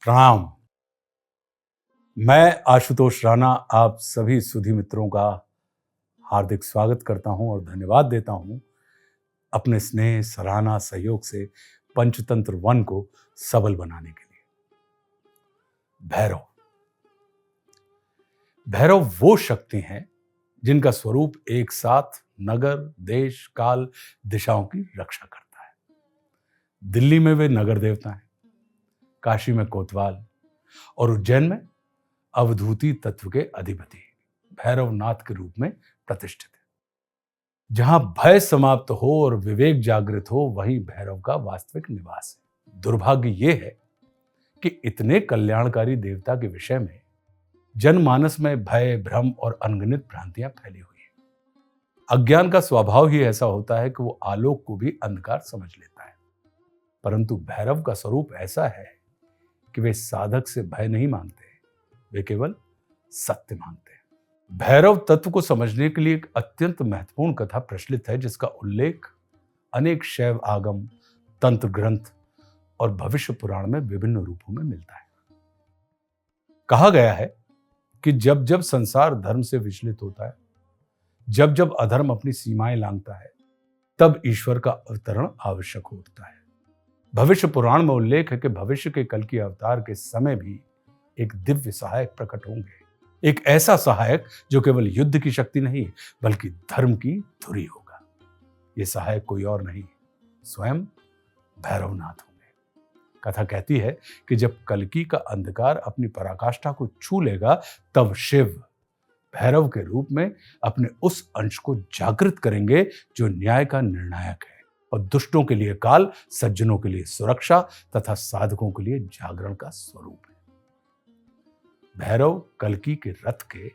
प्रणाम। मैं आशुतोष राणा आप सभी सुधी मित्रों का हार्दिक स्वागत करता हूं और धन्यवाद देता हूं अपने स्नेह, सराहना, सहयोग से पंचतंत्र वन को सबल बनाने के लिए। भैरव भैरव वो शक्ति हैं जिनका स्वरूप एक साथ नगर, देश, काल, दिशाओं की रक्षा करता है। दिल्ली में वे नगर देवता हैं, काशी में कोतवाल और उज्जैन में अवधूति तत्व के अधिपति भैरवनाथ के रूप में प्रतिष्ठित है। जहां भय समाप्त हो और विवेक जागृत हो, वहीं भैरव का वास्तविक निवास है। दुर्भाग्य यह है कि इतने कल्याणकारी देवता के विषय में जनमानस में भय, भ्रम और अनगिनत भ्रांतियां फैली हुई हैं। अज्ञान का स्वभाव ही ऐसा होता है कि वो आलोक को भी अंधकार समझ लेता है। परंतु भैरव का स्वरूप ऐसा है कि वे साधक से भय नहीं मांगते, वे केवल सत्य मांगते हैं। भैरव तत्व को समझने के लिए एक अत्यंत महत्वपूर्ण कथा प्रचलित है, जिसका उल्लेख अनेक शैव आगम, तंत्र ग्रंथ और भविष्य पुराण में विभिन्न रूपों में मिलता है। कहा गया है कि जब जब संसार धर्म से विचलित होता है, जब जब अधर्म अपनी सीमाएं लांघता है, तब ईश्वर का अवतरण आवश्यक होता है। भविष्य पुराण में उल्लेख है कि भविष्य के कल की अवतार के समय भी एक दिव्य सहायक प्रकट होंगे। एक ऐसा सहायक जो केवल युद्ध की शक्ति नहीं बल्कि धर्म की धुरी होगा। यह सहायक कोई और नहीं, स्वयं भैरवनाथ होंगे। कथा कहती है कि जब कल्कि का अंधकार अपनी पराकाष्ठा को छू लेगा, तब शिव भैरव के रूप में अपने उस अंश को जागृत करेंगे जो न्याय का निर्णायक है और दुष्टों के लिए काल, सज्जनों के लिए सुरक्षा तथा साधकों के लिए जागरण का स्वरूप है। भैरव कल्कि के रथ के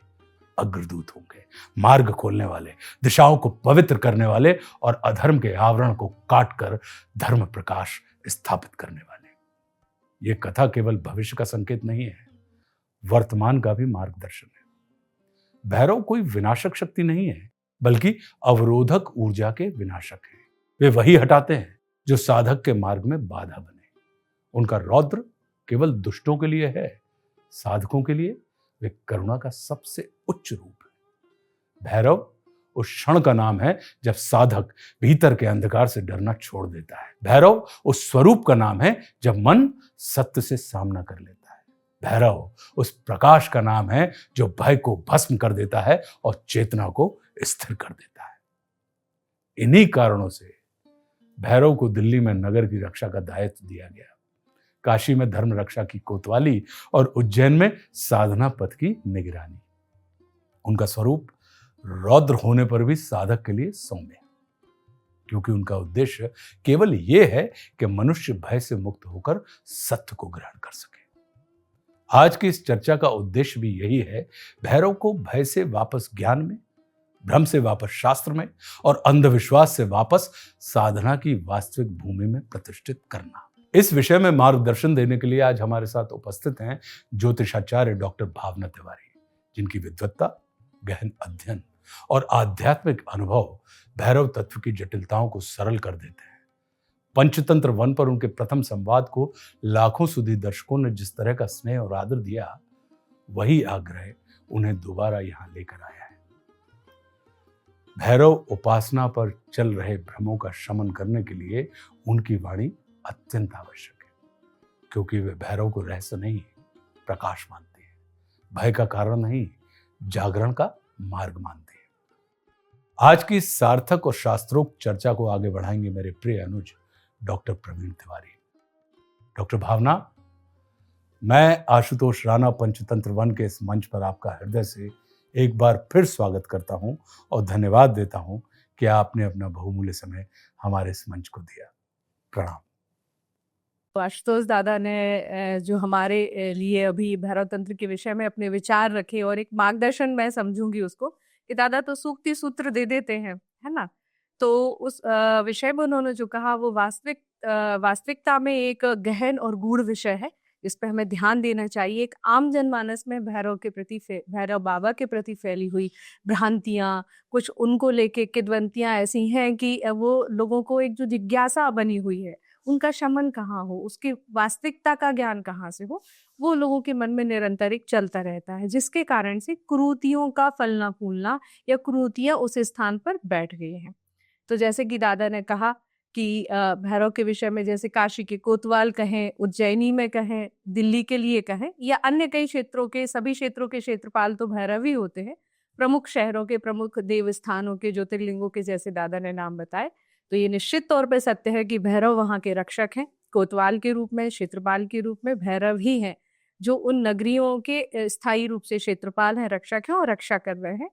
अग्रदूत होंगे, मार्ग खोलने वाले, दिशाओं को पवित्र करने वाले और अधर्म के आवरण को काटकर धर्म प्रकाश स्थापित करने वाले। यह कथा केवल भविष्य का संकेत नहीं है, वर्तमान का भी मार्गदर्शन है। भैरव कोई विनाशक शक्ति नहीं है, बल्कि अवरोधक ऊर्जा के विनाशक हैं। वे वही हटाते हैं जो साधक के मार्ग में बाधा बने। उनका रौद्र केवल दुष्टों के लिए है, साधकों के लिए वे करुणा का सबसे उच्च रूप है। भैरव उस क्षण का नाम है जब साधक भीतर के अंधकार से डरना छोड़ देता है। भैरव उस स्वरूप का नाम है जब मन सत्य से सामना कर लेता है। भैरव उस प्रकाश का नाम है जो भय को भस्म कर देता है और चेतना को स्थिर कर देता है। इन्हीं कारणों से भैरव को दिल्ली में नगर की रक्षा का दायित्व दिया गया, काशी में धर्म रक्षा की कोतवाली और उज्जैन में साधना पथ की निगरानी। उनका स्वरूप रौद्र होने पर भी साधक के लिए सौम्य, क्योंकि उनका उद्देश्य केवल यह है कि मनुष्य भय से मुक्त होकर सत्य को ग्रहण कर सके। आज की इस चर्चा का उद्देश्य भी यही है, भैरव को भय से वापस ज्ञान में, भ्रम से वापस शास्त्र में और अंधविश्वास से वापस साधना की वास्तविक भूमि में प्रतिष्ठित करना। इस विषय में मार्गदर्शन देने के लिए आज हमारे साथ उपस्थित हैं ज्योतिषाचार्य डॉक्टर भावना तिवारी, जिनकी विद्वत्ता, गहन अध्ययन और आध्यात्मिक अनुभव भैरव तत्व की जटिलताओं को सरल कर देते हैं। पंचतंत्र वन पर उनके प्रथम संवाद को लाखों सुधी दर्शकों ने जिस तरह का स्नेह और आदर दिया, वही आग्रह उन्हें दोबारा यहां लेकर आया है। भैरव उपासना पर चल रहे भ्रमों का शमन करने के लिए उनकी वाणी अत्यंत आवश्यक है, क्योंकि वे भैरव को रहस्य नहीं, प्रकाश मानते हैं, भय का कारण नहीं, जागरण का मार्ग मानते हैं। आज की सार्थक और शास्त्रोक्त चर्चा को आगे बढ़ाएंगे मेरे प्रिय अनुज डॉक्टर प्रवीण तिवारी। डॉक्टर भावना, मैं आशुतोष राणा पंचतंत्र वन के इस मंच पर आपका हृदय से एक बार फिर स्वागत करता हूं और धन्यवाद देता हूं कि आपने अपना बहुमूल्य समय हमारे इस मंच को दिया। प्रणाम। आशुतोष दादा ने जो हमारे लिए अभी भैरव तंत्र के विषय में अपने विचार रखे और एक मार्गदर्शन मैं समझूंगी उसको कि दादा तो सूक्ति सूत्र दे देते हैं, है ना। तो उस विषय में उन्होंने जो कहा वो वास्तविकता में एक गहन और गूढ़ विषय है, इस पर हमें ध्यान देना चाहिए। एक आम जनमानस में भैरव के प्रति, भैरव बाबा के प्रति फैली हुई भ्रांतियां, कुछ उनको लेके किद्वंतियां ऐसी हैं कि वो लोगों को एक जो जिज्ञासा बनी हुई है उनका शमन कहाँ हो, उसकी वास्तविकता का ज्ञान कहाँ से हो, वो लोगों के मन में निरंतर एक चलता रहता है, जिसके कारण से कुरीतियों का फलना फूलना या कुरीतियां उस स्थान पर बैठ गई हैं। तो जैसे कि दादा ने कहा कि भैरव के विषय में जैसे काशी के कोतवाल कहें, उज्जैनी में कहें, दिल्ली के लिए कहें या अन्य कई क्षेत्रों के, सभी क्षेत्रों के क्षेत्रपाल तो भैरव ही होते हैं। प्रमुख शहरों के, प्रमुख देवस्थानों के, ज्योतिर्लिंगों के जैसे दादा ने नाम बताए, तो ये निश्चित तौर पर सत्य है कि भैरव वहाँ के रक्षक हैं। कोतवाल के रूप में, क्षेत्रपाल के रूप में भैरव ही हैं जो उन नगरियों के स्थायी रूप से क्षेत्रपाल हैं, रक्षक हैं और रक्षा कर रहे हैं।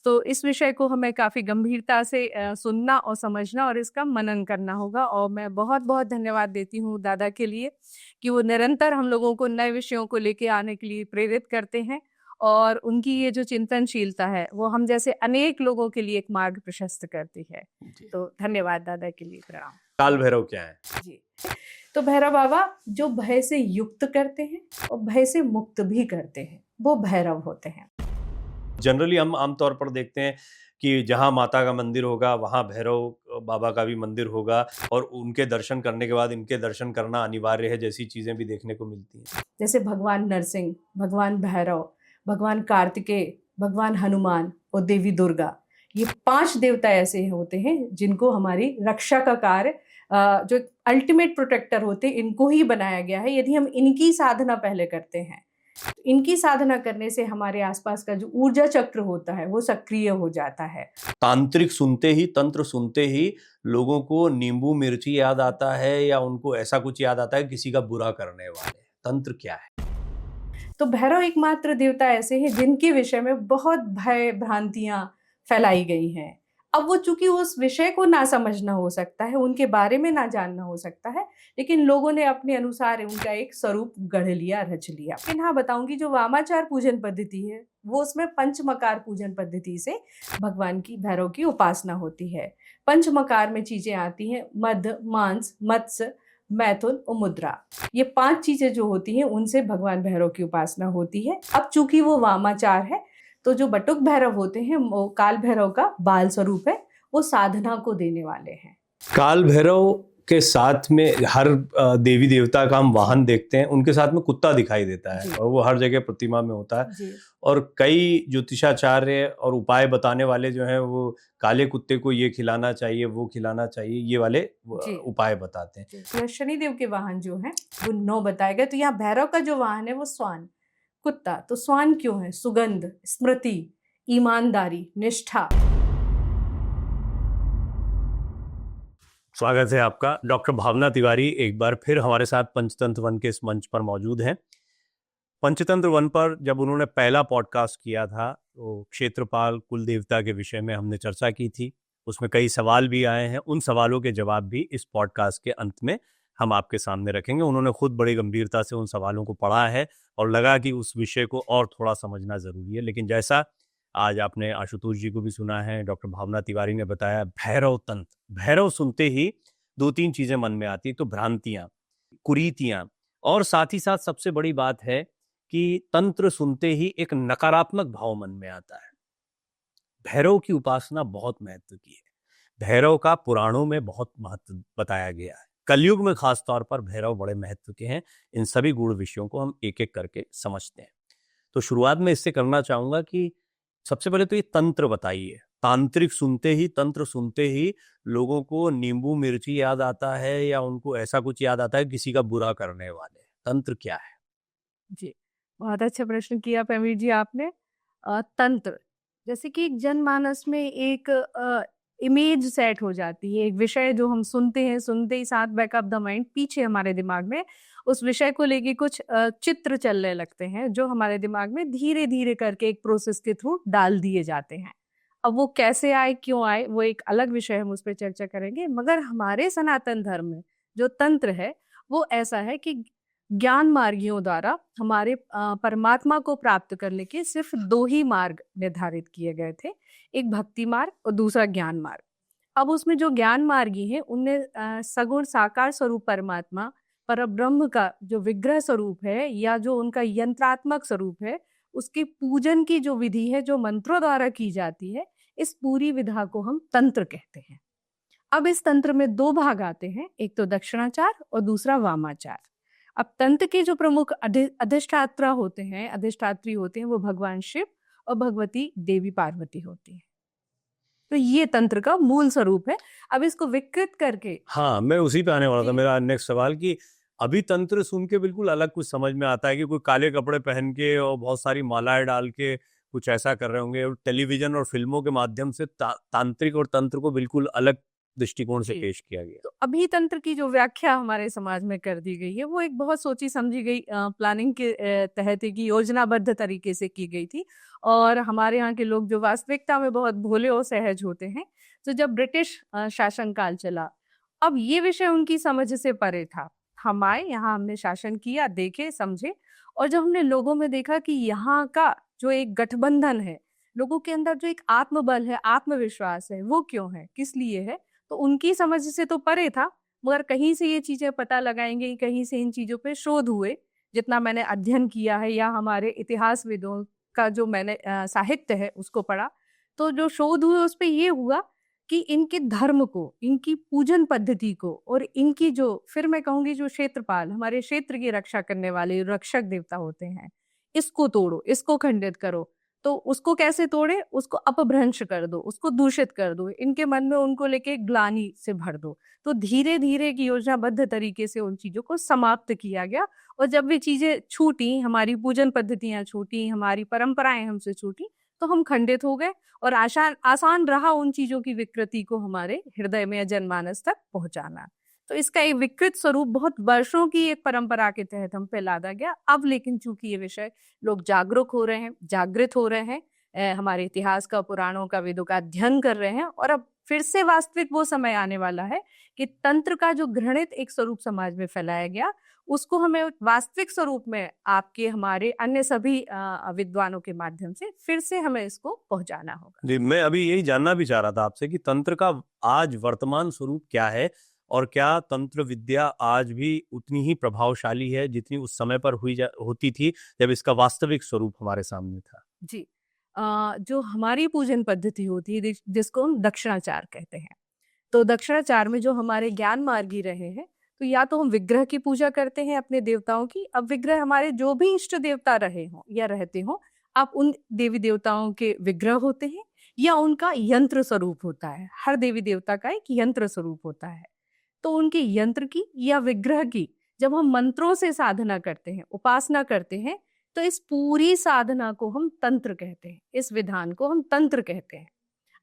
तो इस विषय को हमें काफी गंभीरता से सुनना और समझना और इसका मनन करना होगा। और मैं बहुत बहुत धन्यवाद देती हूँ दादा के लिए कि वो निरंतर हम लोगों को नए विषयों को लेके आने के लिए प्रेरित करते हैं, और उनकी ये जो चिंतनशीलता है वो हम जैसे अनेक लोगों के लिए एक मार्ग प्रशस्त करती है। तो धन्यवाद दादा के लिए, प्रणाम। काल भैरव क्या है? जी, तो भैरव बाबा जो भय से युक्त करते हैं और भय से मुक्त भी करते हैं, वो भैरव होते हैं। जनरली हम आमतौर पर देखते हैं कि जहाँ माता का मंदिर होगा वहाँ भैरव बाबा का भी मंदिर होगा, और उनके दर्शन करने के बाद इनके दर्शन करना अनिवार्य है, जैसी चीजें भी देखने को मिलती हैं। जैसे भगवान नरसिंह, भगवान भैरव, भगवान कार्तिकेय, भगवान हनुमान और देवी दुर्गा, ये 5 देवता ऐसे होते हैं जिनको हमारी रक्षा का कार्य, जो अल्टीमेट प्रोटेक्टर होते हैं, इनको ही बनाया गया है। यदि हम इनकी साधना पहले करते हैं, तो इनकी साधना करने से हमारे आसपास का जो ऊर्जा चक्र होता है वो सक्रिय हो जाता है। तांत्रिक सुनते ही, तंत्र सुनते ही लोगों को नींबू मिर्ची याद आता है, या उनको ऐसा कुछ याद आता है किसी का बुरा करने वाले? तंत्र क्या है? तो भैरव एकमात्र देवता ऐसे हैं जिनके विषय में बहुत भय भ्रांतियां फैलाई गई हैं। अब वो चूंकि उस विषय को ना समझना हो सकता है, उनके बारे में ना जानना हो सकता है, लेकिन लोगों ने अपने अनुसार उनका एक स्वरूप गढ़ लिया, रच लिया। लेकिन हाँ बताऊंगी, जो वामाचार पूजन पद्धति है वो उसमें पंचमकार पूजन पद्धति से भगवान की, भैरव की उपासना होती है। पंचमकार में चीजें आती हैं, मद, मांस, मत्स्य, मैथुन और मुद्रा। ये 5 चीजें जो होती हैं उनसे भगवान भैरव की उपासना होती है। अब चूंकि वो वामाचार है, तो जो बटुक भैरव होते हैं वो काल भैरव का बाल स्वरूप है, वो साधना को देने वाले हैं। काल भैरव के साथ में हर देवी देवता का हम वाहन देखते हैं, उनके साथ में कुत्ता दिखाई देता है, और वो हर जगह प्रतिमा में होता है। और कई ज्योतिषाचार्य और उपाय बताने वाले जो हैं वो काले कुत्ते को ये खिलाना चाहिए, वो खिलाना चाहिए, ये वाले उपाय बताते हैं। शनिदेव के वाहन जो हैं वो 9 बताए गए। तो यहाँ भैरव का जो वाहन है वो स्वान, कुत्ता। तो स्वान क्यों है? सुगंध, स्मृति, ईमानदारी, निष्ठा। स्वागत है आपका। डॉक्टर भावना तिवारी एक बार फिर हमारे साथ पंचतंत्र वन के इस मंच पर मौजूद हैं। पंचतंत्र वन पर जब उन्होंने पहला पॉडकास्ट किया था तो क्षेत्रपाल कुल देवता के विषय में हमने चर्चा की थी। उसमें कई सवाल भी आए हैं, उन सवालों के जवाब भी इस पॉडकास्ट के अंत में हम आपके सामने रखेंगे। उन्होंने खुद बड़ी गंभीरता से उन सवालों को पढ़ा है और लगा कि उस विषय को और थोड़ा समझना जरूरी है। लेकिन जैसा आज आपने आशुतोष जी को भी सुना है, डॉक्टर भावना तिवारी ने बताया, भैरव तंत्र, भैरव सुनते ही 2-3 चीजें मन में आती, तो भ्रांतियां, कुरीतियां, और साथ ही साथ सबसे बड़ी बात है कि तंत्र सुनते ही एक नकारात्मक भाव मन में आता है। भैरव की उपासना बहुत महत्व की है। भैरव का पुराणों में बहुत महत्व बताया गया है। कलयुग में खास तौर पर भैरव बड़े महत्व के हैं। इन सभी गूढ़ विषयों को हम एक एक करके समझते हैं। तो शुरुआत में इससे करना चाहूंगा कि सबसे पहले तो ये तंत्र बताइए। तांत्रिक सुनते ही, तंत्र सुनते ही लोगों को नींबू मिर्ची याद आता है, या उनको ऐसा कुछ याद आता है किसी का बुरा करने वाले? तंत्र क्या है? जी, बहुत अच्छा प्रश्न किया प्रवीण जी आपने। तंत्र, जैसे कि एक जनमानस में एक इमेज सेट हो जाती है, एक विषय जो हम सुनते हैं, सुनते ही साथ बैक ऑफ द माइंड पीछे हमारे दिमाग में उस विषय को लेके कुछ चित्र चलने लगते हैं, जो हमारे दिमाग में धीरे धीरे करके एक प्रोसेस के थ्रू डाल दिए जाते हैं। अब वो कैसे आए, क्यों आए, वो एक अलग विषय, हम उस पर चर्चा करेंगे। मगर हमारे सनातन धर्म में जो तंत्र है वो ऐसा है कि ज्ञान मार्गियों द्वारा हमारे परमात्मा को प्राप्त करने के सिर्फ 2 ही मार्ग निर्धारित किए गए थे, एक भक्ति मार्ग और दूसरा ज्ञान मार्ग। अब उसमें जो ज्ञान मार्गी है उनने सगुण साकार स्वरूप परमात्मा, परब्रह्म का जो विग्रह स्वरूप है या जो उनका यंत्रात्मक स्वरूप है, उसके पूजन की जो विधि है, जो मंत्रों द्वारा की जाती है, इस पूरी विधा को हम तंत्र कहते हैं। अब इस तंत्र में 2 भाग आते हैं, एक तो दक्षिणाचार और दूसरा वामाचार। अब तंत्र के जो प्रमुख अधिष्ठात्री होते हैं वो भगवान शिव और भगवती देवी पार्वती होती है। तो ये तंत्र का मूल स्वरूप है। अब इसको विकृत करके, हाँ, मैं उसी पे आने वाला था। जी। मेरा नेक्स्ट सवाल कि अभी तंत्र सुन के बिल्कुल अलग कुछ समझ में आता है कि कोई काले कपड़े पहन के और बहुत सारी मालाएं डाल के कुछ ऐसा कर रहे होंगे, और टेलीविजन और फिल्मों के माध्यम से तांत्रिक और तंत्र को बिल्कुल अलग दृष्टिकोण से जी। पेश किया गया। तो अभी तंत्र की जो व्याख्या हमारे समाज में कर दी गई है वो एक बहुत सोची समझी गई प्लानिंग के तहत एक योजनाबद्ध तरीके से की गई थी। और हमारे यहाँ के लोग जो वास्तविकता में बहुत भोले और सहज होते हैं, तो जब ब्रिटिश शासनकाल चला, अब ये विषय उनकी समझ से परे था। हम आए यहाँ, हमने शासन किया, देखे, समझे, और जब हमने लोगों में देखा कि यहाँ का जो एक गठबंधन है, लोगों के अंदर जो एक आत्मबल है, आत्मविश्वास है, वो क्यों है, किस लिए है, तो उनकी समझ से तो परे था। मगर कहीं से ये चीजें पता लगाएंगे, कहीं से इन चीजों पे शोध हुए, जितना मैंने अध्ययन किया है या हमारे इतिहासविदों का जो मैंने साहित्य है उसको पढ़ा, तो जो शोध हुए उस पे ये हुआ कि इनके धर्म को, इनकी पूजन पद्धति को, और इनकी जो, फिर मैं कहूंगी, जो क्षेत्रपाल, हमारे क्षेत्र की रक्षा करने वाले रक्षक देवता होते हैं, इसको तोड़ो, इसको खंडित करो। तो उसको कैसे तोड़े? उसको अपभ्रंश कर दो, उसको दूषित कर दो, इनके मन में उनको लेके ग्लानि से भर दो। तो धीरे धीरे एक योजनाबद्ध तरीके से उन चीजों को समाप्त किया गया। और जब वे चीजें छूटी, हमारी पूजन पद्धतियां छूटी, हमारी परंपराएं हमसे छूटी, तो हम खंडित हो गए। और आसान रहा उन चीजों की विकृति को हमारे हृदय में या जनमानस तक पहुंचाना। तो इसका एक विकृत स्वरूप बहुत वर्षों की एक परंपरा के तहत हम पे लादा गया। अब लेकिन चूंकि ये विषय लोग जागरूक हो रहे हैं, जागृत हो रहे हैं, हमारे इतिहास का, पुराणों का, वेदों का अध्ययन कर रहे हैं, और अब फिर से वास्तविक वो समय आने वाला है कि तंत्र का जो घृणित एक स्वरूप समाज में फैलाया गया, उसको हमें वास्तविक स्वरूप में आपके, हमारे, अन्य सभी विद्वानों के माध्यम से फिर से हमें इसको पहुंचाना होगा। जी, मैं अभी यही जानना भी चाह रहा था आपसे कि तंत्र का आज वर्तमान स्वरूप क्या है, और क्या तंत्र विद्या आज भी उतनी ही प्रभावशाली है जितनी उस समय पर होती थी जब इसका वास्तविक स्वरूप हमारे सामने था? जी। जो हमारी पूजन पद्धति होती है, जिसको हम दक्षिणाचार कहते हैं, तो दक्षिणाचार में जो हमारे ज्ञान मार्गी रहे हैं, तो या तो हम विग्रह की पूजा करते हैं अपने देवताओं की। अब विग्रह हमारे जो भी इष्ट देवता रहे हों या रहते हों, आप उन देवी देवताओं के विग्रह होते हैं या उनका यंत्र स्वरूप होता है। हर देवी देवता का एक यंत्र स्वरूप होता है। तो उनके यंत्र की या विग्रह की जब हम मंत्रों से साधना करते हैं, उपासना करते हैं, तो इस पूरी साधना को हम तंत्र कहते हैं, इस विधान को हम तंत्र कहते हैं।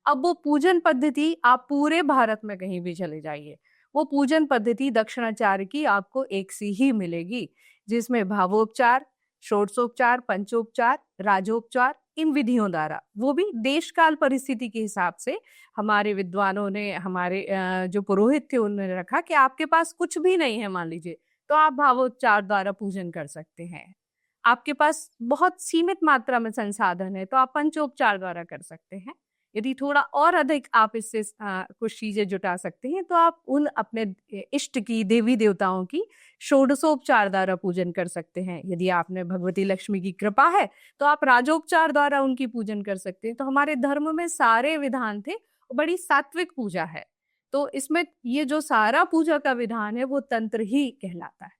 अब वो पूजन पद्धति आप पूरे भारत में कहीं भी चले जाइए, वो पूजन पद्धति दक्षिणाचार्य की आपको एक सी ही मिलेगी, जिसमें भावोपचार, षोडशोपचार, पंचोपचार, राजोपचार, इन विधियों द्वारा, वो भी देश काल परिस्थिति के हिसाब से हमारे विद्वानों ने, हमारे जो पुरोहित थे, उन्होंने रखा कि आपके पास कुछ भी नहीं है, मान लीजिए, तो आप भावोपचार द्वारा पूजन कर सकते हैं। आपके पास बहुत सीमित मात्रा में संसाधन है, तो आप पंचोपचार द्वारा कर सकते हैं। यदि थोड़ा और अधिक आप इससे कुछ चीजें जुटा सकते हैं, तो आप उन अपने इष्ट की, देवी देवताओं की षोडशोपचार द्वारा पूजन कर सकते हैं। यदि आपने भगवती लक्ष्मी की कृपा है, तो आप राजोपचार द्वारा उनकी पूजन कर सकते हैं। तो हमारे धर्म में सारे विधान थे, बड़ी सात्विक पूजा है। तो इसमें ये जो सारा पूजा का विधान है वो तंत्र ही कहलाता है।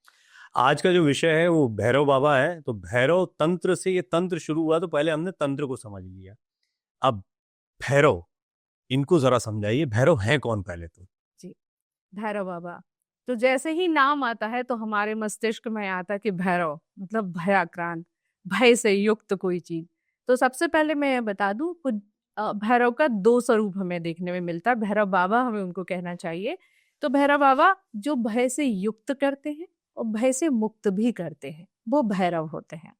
आज का जो विषय है वो भैरव बाबा है, तो भैरव तंत्र से ये तंत्र शुरू हुआ, तो पहले हमने तंत्र को समझ लिया। अब भैरव, इनको जरा समझाइए, भैरव हैं कौन पहले तो? जी, भैरव बाबा, तो जैसे ही नाम आता है तो हमारे मस्तिष्क में आता है कि भैरव मतलब भयाक्रांत, भय से युक्त कोई चीज। तो सबसे पहले मैं बता दूं, भैरव का 2 स्वरूप हमें देखने में मिलता है। भैरव बाबा हमें उनको कहना चाहिए। तो भैरव बाबा जो भय से युक्त करते हैं और भय से मुक्त भी करते हैं, वो भैरव होते हैं।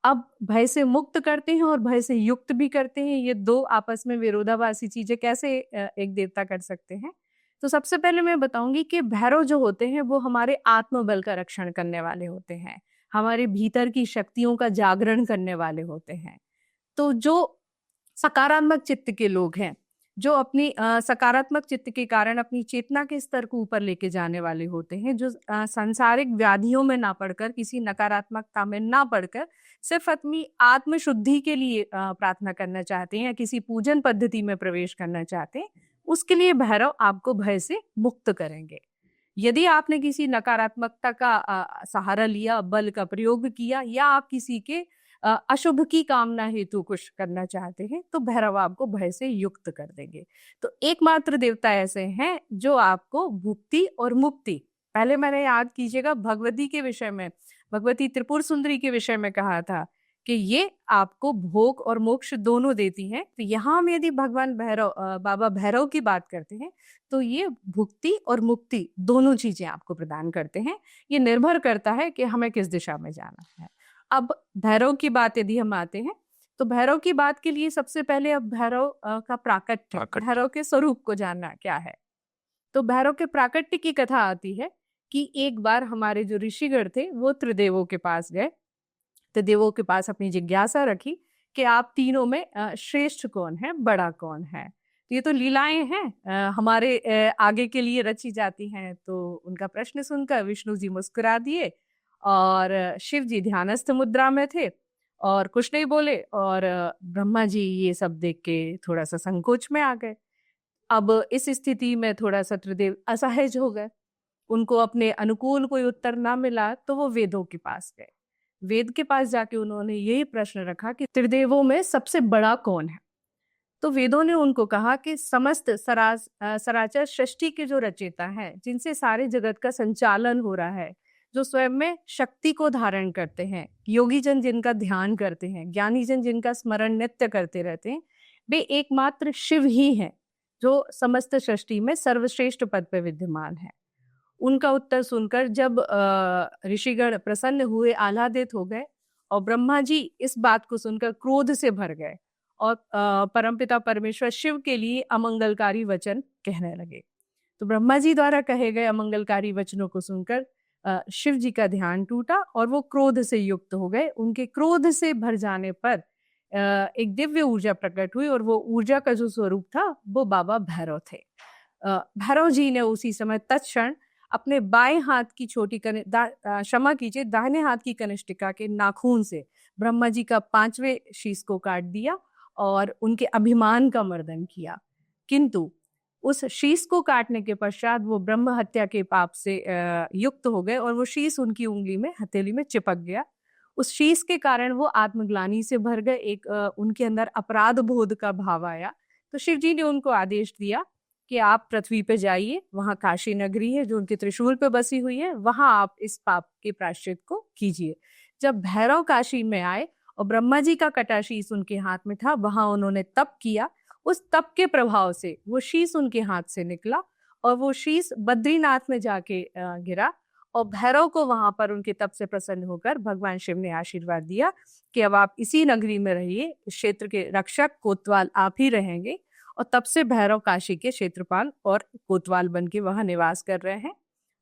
अब भय से मुक्त करते हैं और भय से युक्त भी करते हैं, ये 2 आपस में विरोधाभासी चीजें कैसे एक देवता कर सकते हैं? तो सबसे पहले मैं बताऊंगी कि भैरव जो होते हैं वो हमारे आत्मबल का रक्षण करने वाले होते हैं, हमारे भीतर की शक्तियों का जागरण करने वाले होते हैं। तो जो सकारात्मक चित्त के लोग हैं, जो अपनी सकारात्मक चित्त के कारण अपनी चेतना के स्तर को ऊपर लेके जाने वाले होते हैं, जो सांसारिक व्याधियों में ना पड़कर, किसी नकारात्मकता में ना पड़कर, सिर्फ अपनी आत्मशुद्धि के लिए प्रार्थना करना चाहते हैं या किसी पूजन पद्धति में प्रवेश करना चाहते हैं, उसके लिए भैरव आपको भय से मुक्त करेंगे। यदि आपने किसी नकारात्मकता का सहारा लिया, बल का प्रयोग किया, या आप किसी के अशुभ की कामना हेतु कुछ करना चाहते हैं, तो भैरव आपको भय से युक्त कर देंगे। तो एकमात्र देवता ऐसे हैं जो आपको भुक्ति और मुक्ति, पहले मैंने याद कीजिएगा भगवती के विषय में, भगवती त्रिपुर सुंदरी के विषय में कहा था कि ये आपको भोग और मोक्ष दोनों देती हैं। तो यहाँ हम यदि भगवान भैरव, बाबा भैरव की बात करते हैं, तो ये भुक्ति और मुक्ति दोनों चीजें आपको प्रदान करते हैं। ये निर्भर करता है कि हमें किस दिशा में जाना है। अब भैरव की बात यदि हम आते हैं, तो भैरव की बात के लिए सबसे पहले अब भैरव का प्राकट्य, भैरव के स्वरूप को जानना क्या है। तो भैरव के प्राकट्य की कथा आती है कि एक बार हमारे जो ऋषिगण थे वो त्रिदेवों के पास गए। त्रिदेवों के पास अपनी जिज्ञासा रखी कि आप तीनों में श्रेष्ठ कौन है, बड़ा कौन है। तो ये तो लीलाएं हैं, हमारे आगे के लिए रची जाती हैं। तो उनका प्रश्न सुनकर विष्णु जी मुस्कुरा दिए और शिव जी ध्यानस्थ मुद्रा में थे और कुछ नहीं बोले, और ब्रह्मा जी ये सब देख के थोड़ा सा संकोच में आ गए। अब इस स्थिति में थोड़ा सा त्रिदेव असहज हो गए, उनको अपने अनुकूल कोई उत्तर ना मिला, तो वो वेदों के पास गए। वेद के पास जाके उन्होंने यही प्रश्न रखा कि त्रिदेवों में सबसे बड़ा कौन है। तो वेदों ने उनको कहा कि समस्त सराचर सृष्टि के जो रचयिता हैं, जिनसे सारे जगत का संचालन हो रहा है, जो स्वयं में शक्ति को धारण करते हैं, योगी जन जिनका ध्यान करते हैं, ज्ञानी जन जिनका स्मरण नित्य करते रहते हैं, वे एकमात्र शिव ही हैं जो समस्त सृष्टि में सर्वश्रेष्ठ पद पर विद्यमान है। उनका उत्तर सुनकर जब ऋषिगण प्रसन्न हुए, आह्लादित हो गए, और ब्रह्मा जी इस बात को सुनकर क्रोध से भर गए और परमपिता परमेश्वर शिव के लिए अमंगलकारी वचन कहने लगे। तो ब्रह्मा जी द्वारा कहे गए अमंगलकारी वचनों को सुनकर शिव जी का ध्यान टूटा और वो क्रोध से युक्त हो गए। उनके क्रोध से भर जाने पर एक दिव्य ऊर्जा प्रकट हुई और वो ऊर्जा का जो स्वरूप था वो बाबा भैरव थे। भैरव जी ने उसी समय तत्क्षण अपने बाएं हाथ की क्षमा कीजिए, दाहिने हाथ की कनिष्ठिका के नाखून से ब्रह्मा जी का 5वें शीश को काट दिया और उनके अभिमान का मर्दन किया। किंतु उस शीश को काटने के पश्चात वो ब्रह्म हत्या के पाप से युक्त हो गए और वो शीश उनकी उंगली में, हथेली में चिपक गया। उस शीश के कारण वो आत्मग्लानि से भर गए, एक उनके अंदर अपराध बोध का भाव आया। तो शिव जी ने उनको आदेश दिया कि आप पृथ्वी पे जाइए, वहां काशी नगरी है जो उनके त्रिशूल पे बसी हुई है, वहां आप इस पाप के प्रायश्चित को कीजिए। जब भैरव काशी में आए और ब्रह्मा जी का कटा शीश उनके हाथ में था, वहां उन्होंने तप किया। उस तप के प्रभाव से वो शीश उनके हाथ से निकला और वो शीश बद्रीनाथ में जाके गिरा और भैरव को वहां पर उनके तप से प्रसन्न होकर भगवान शिव ने आशीर्वाद दिया कि अब आप इसी नगरी में रहिए, इस क्षेत्र के रक्षक कोतवाल आप ही रहेंगे। और तब से भैरव काशी के क्षेत्रपाल और कोतवाल बन के वहां निवास कर रहे हैं।